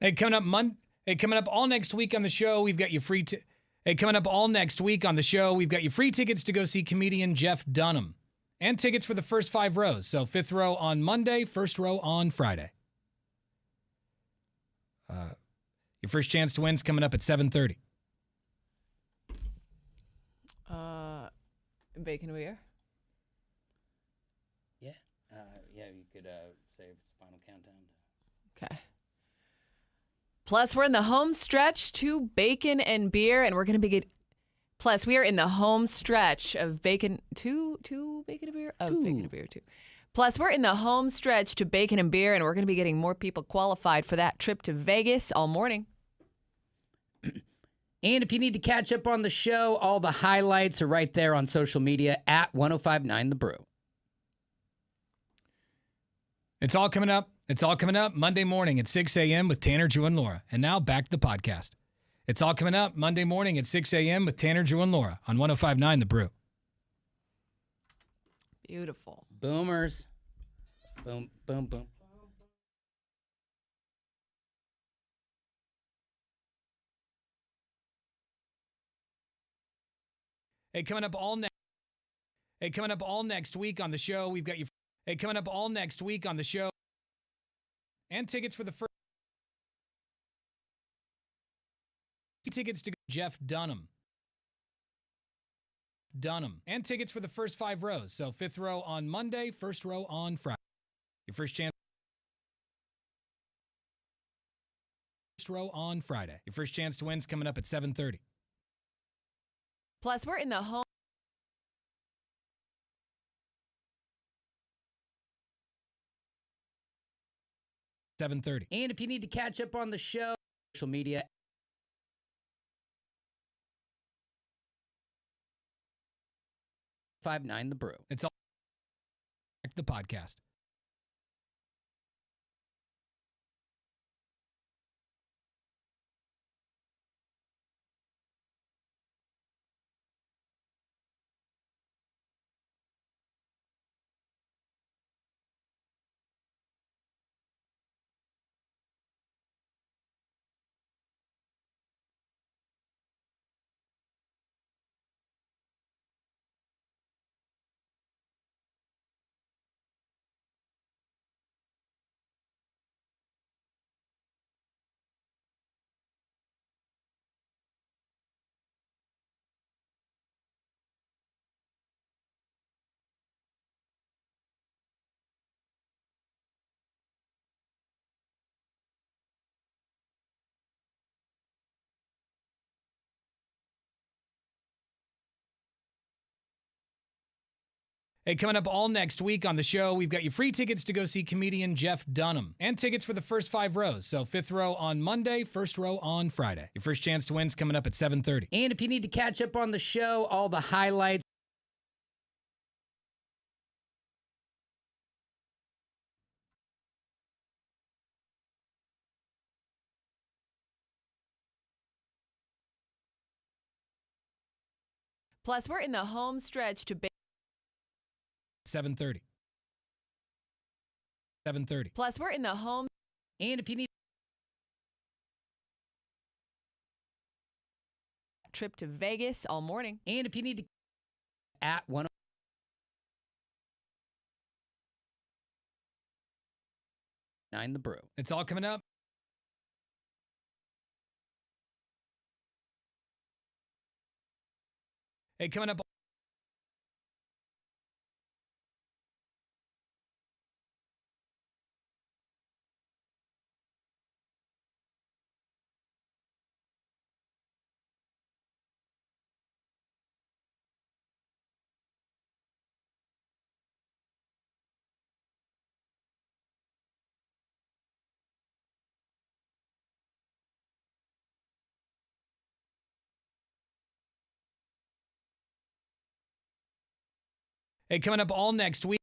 [SPEAKER 1] Hey, coming up all next week on the show, we've got you free. Coming up all next week on the show, we've got you free tickets to go see comedian Jeff Dunham, and tickets for the first 5 rows. So 5th row on Monday, 1st row on Friday. Your first chance to win's coming up at 7:30.
[SPEAKER 2] Bacon and beer.
[SPEAKER 3] Yeah. You could say it's final countdown.
[SPEAKER 2] Okay. Plus, we're in the home stretch to bacon and beer, and we're going to be Plus, we are in the home stretch of bacon two bacon and beer of bacon and beer too. Plus, we're in the home stretch to bacon and beer, and we're going to be getting more people qualified for that trip to Vegas all morning.
[SPEAKER 3] And if you need to catch up on the show, all the highlights are right there on social media at 1059 The Brew.
[SPEAKER 1] It's all coming up. It's all coming up Monday morning at 6 a.m. with Tanner, Drew, and Laura. And now back to the podcast. It's all coming up Monday morning at 6 a.m. with Tanner, Drew, and Laura on 1059 The Brew.
[SPEAKER 2] Beautiful.
[SPEAKER 3] Boomers. Boom, boom, boom.
[SPEAKER 1] Hey, coming up all next week on the show, we've got you. Hey, coming up all next week on the show, and tickets for the first. Tickets to Jeff Dunham. And tickets for the first 5 rows. So 5th row on Monday, 1st row on Friday. Your first chance. 1st row on Friday. Your first chance to win's coming up at 7:30.
[SPEAKER 2] Plus, we're in the home.
[SPEAKER 3] And if you need to catch up on the show, social media. 59 The Brew.
[SPEAKER 1] It's all the podcast. Hey, coming up all next week on the show, we've got you free tickets to go see comedian Jeff Dunham, and tickets for the first 5 rows. So 5th row on Monday, 1st row on Friday. Your first chance to win's coming up at 7:30.
[SPEAKER 3] And if you need to catch up on the show, all the highlights.
[SPEAKER 2] Plus, we're in the home stretch to
[SPEAKER 1] 7:30.
[SPEAKER 2] Plus, we're in the home.
[SPEAKER 3] And if you need
[SPEAKER 2] trip to Vegas all morning.
[SPEAKER 3] And if you need to at 1059 The Brew.
[SPEAKER 1] It's all coming up. Hey, coming up. Hey, coming up all next week.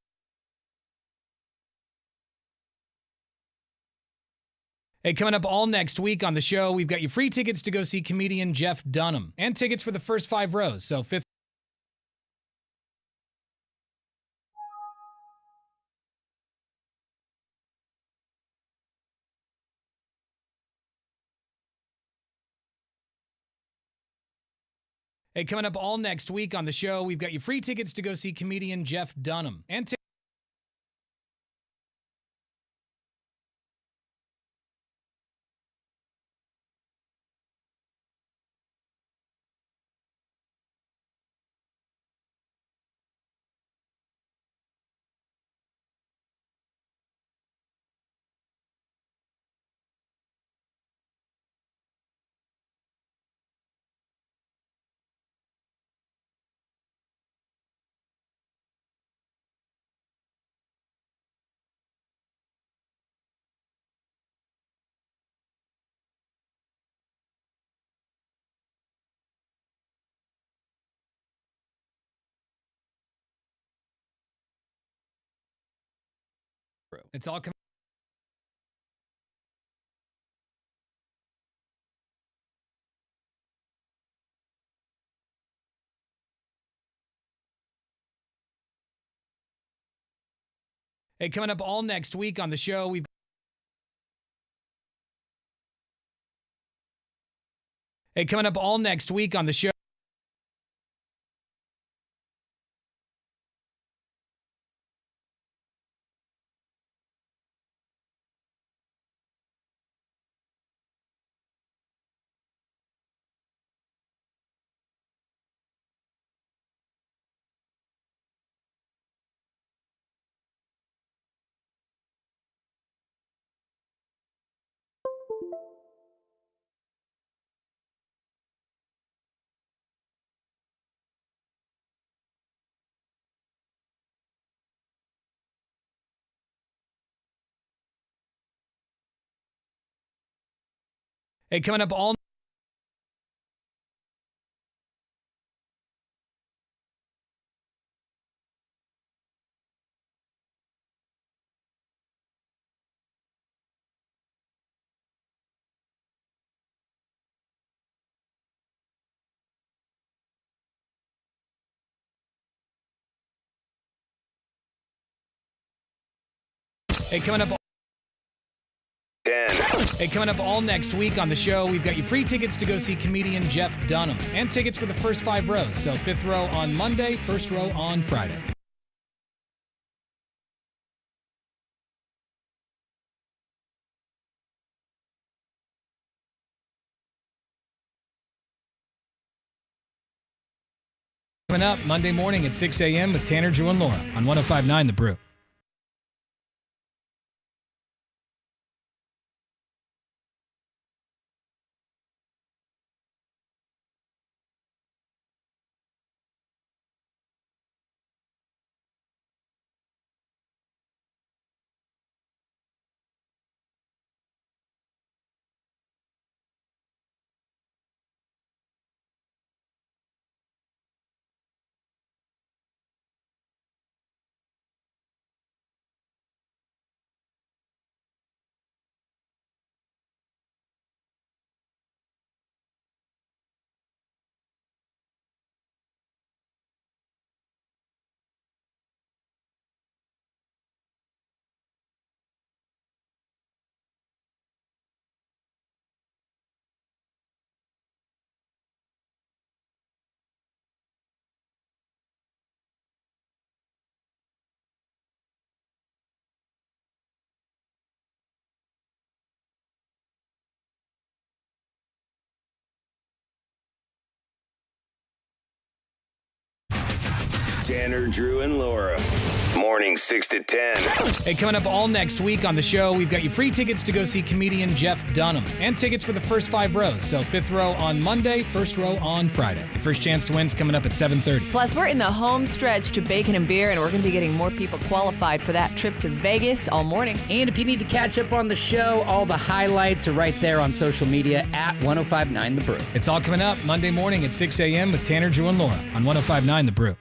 [SPEAKER 1] Hey, coming up all next week on the show, we've got you free tickets to go see comedian Jeff Dunham, and tickets for the first 5 rows. So 5th. Hey, coming up all next week on the show, we've got you free tickets to go see comedian Jeff Dunham. And it's all coming. Hey, coming up all next week on the show, we've Hey, coming up all next week on the show. Hey, coming up all Hey, coming up
[SPEAKER 7] 10.
[SPEAKER 1] Hey, coming up all next week on the show, we've got you free tickets to go see comedian Jeff Dunham and tickets for the first 5 rows. So 5th row on Monday, 1st row on Friday. Coming up Monday morning at 6 a.m. with Tanner, Drew, and Laura on 105.9 The Brew.
[SPEAKER 7] Tanner, Drew, and Laura. Morning 6 to 10.
[SPEAKER 1] Hey, coming up all next week on the show, we've got you free tickets to go see comedian Jeff Dunham and tickets for the first 5 rows. So 5th row on Monday, 1st row on Friday. The first chance to win's coming up at 7:30.
[SPEAKER 2] Plus, we're in the home stretch to Bacon and Beer, and we're going to be getting more people qualified for that trip to Vegas all morning.
[SPEAKER 3] And if you need to catch up on the show, all the highlights are right there on social media at 105.9 The Brew.
[SPEAKER 1] It's all coming up Monday morning at 6 a.m. with Tanner, Drew, and Laura on 105.9 The Brew.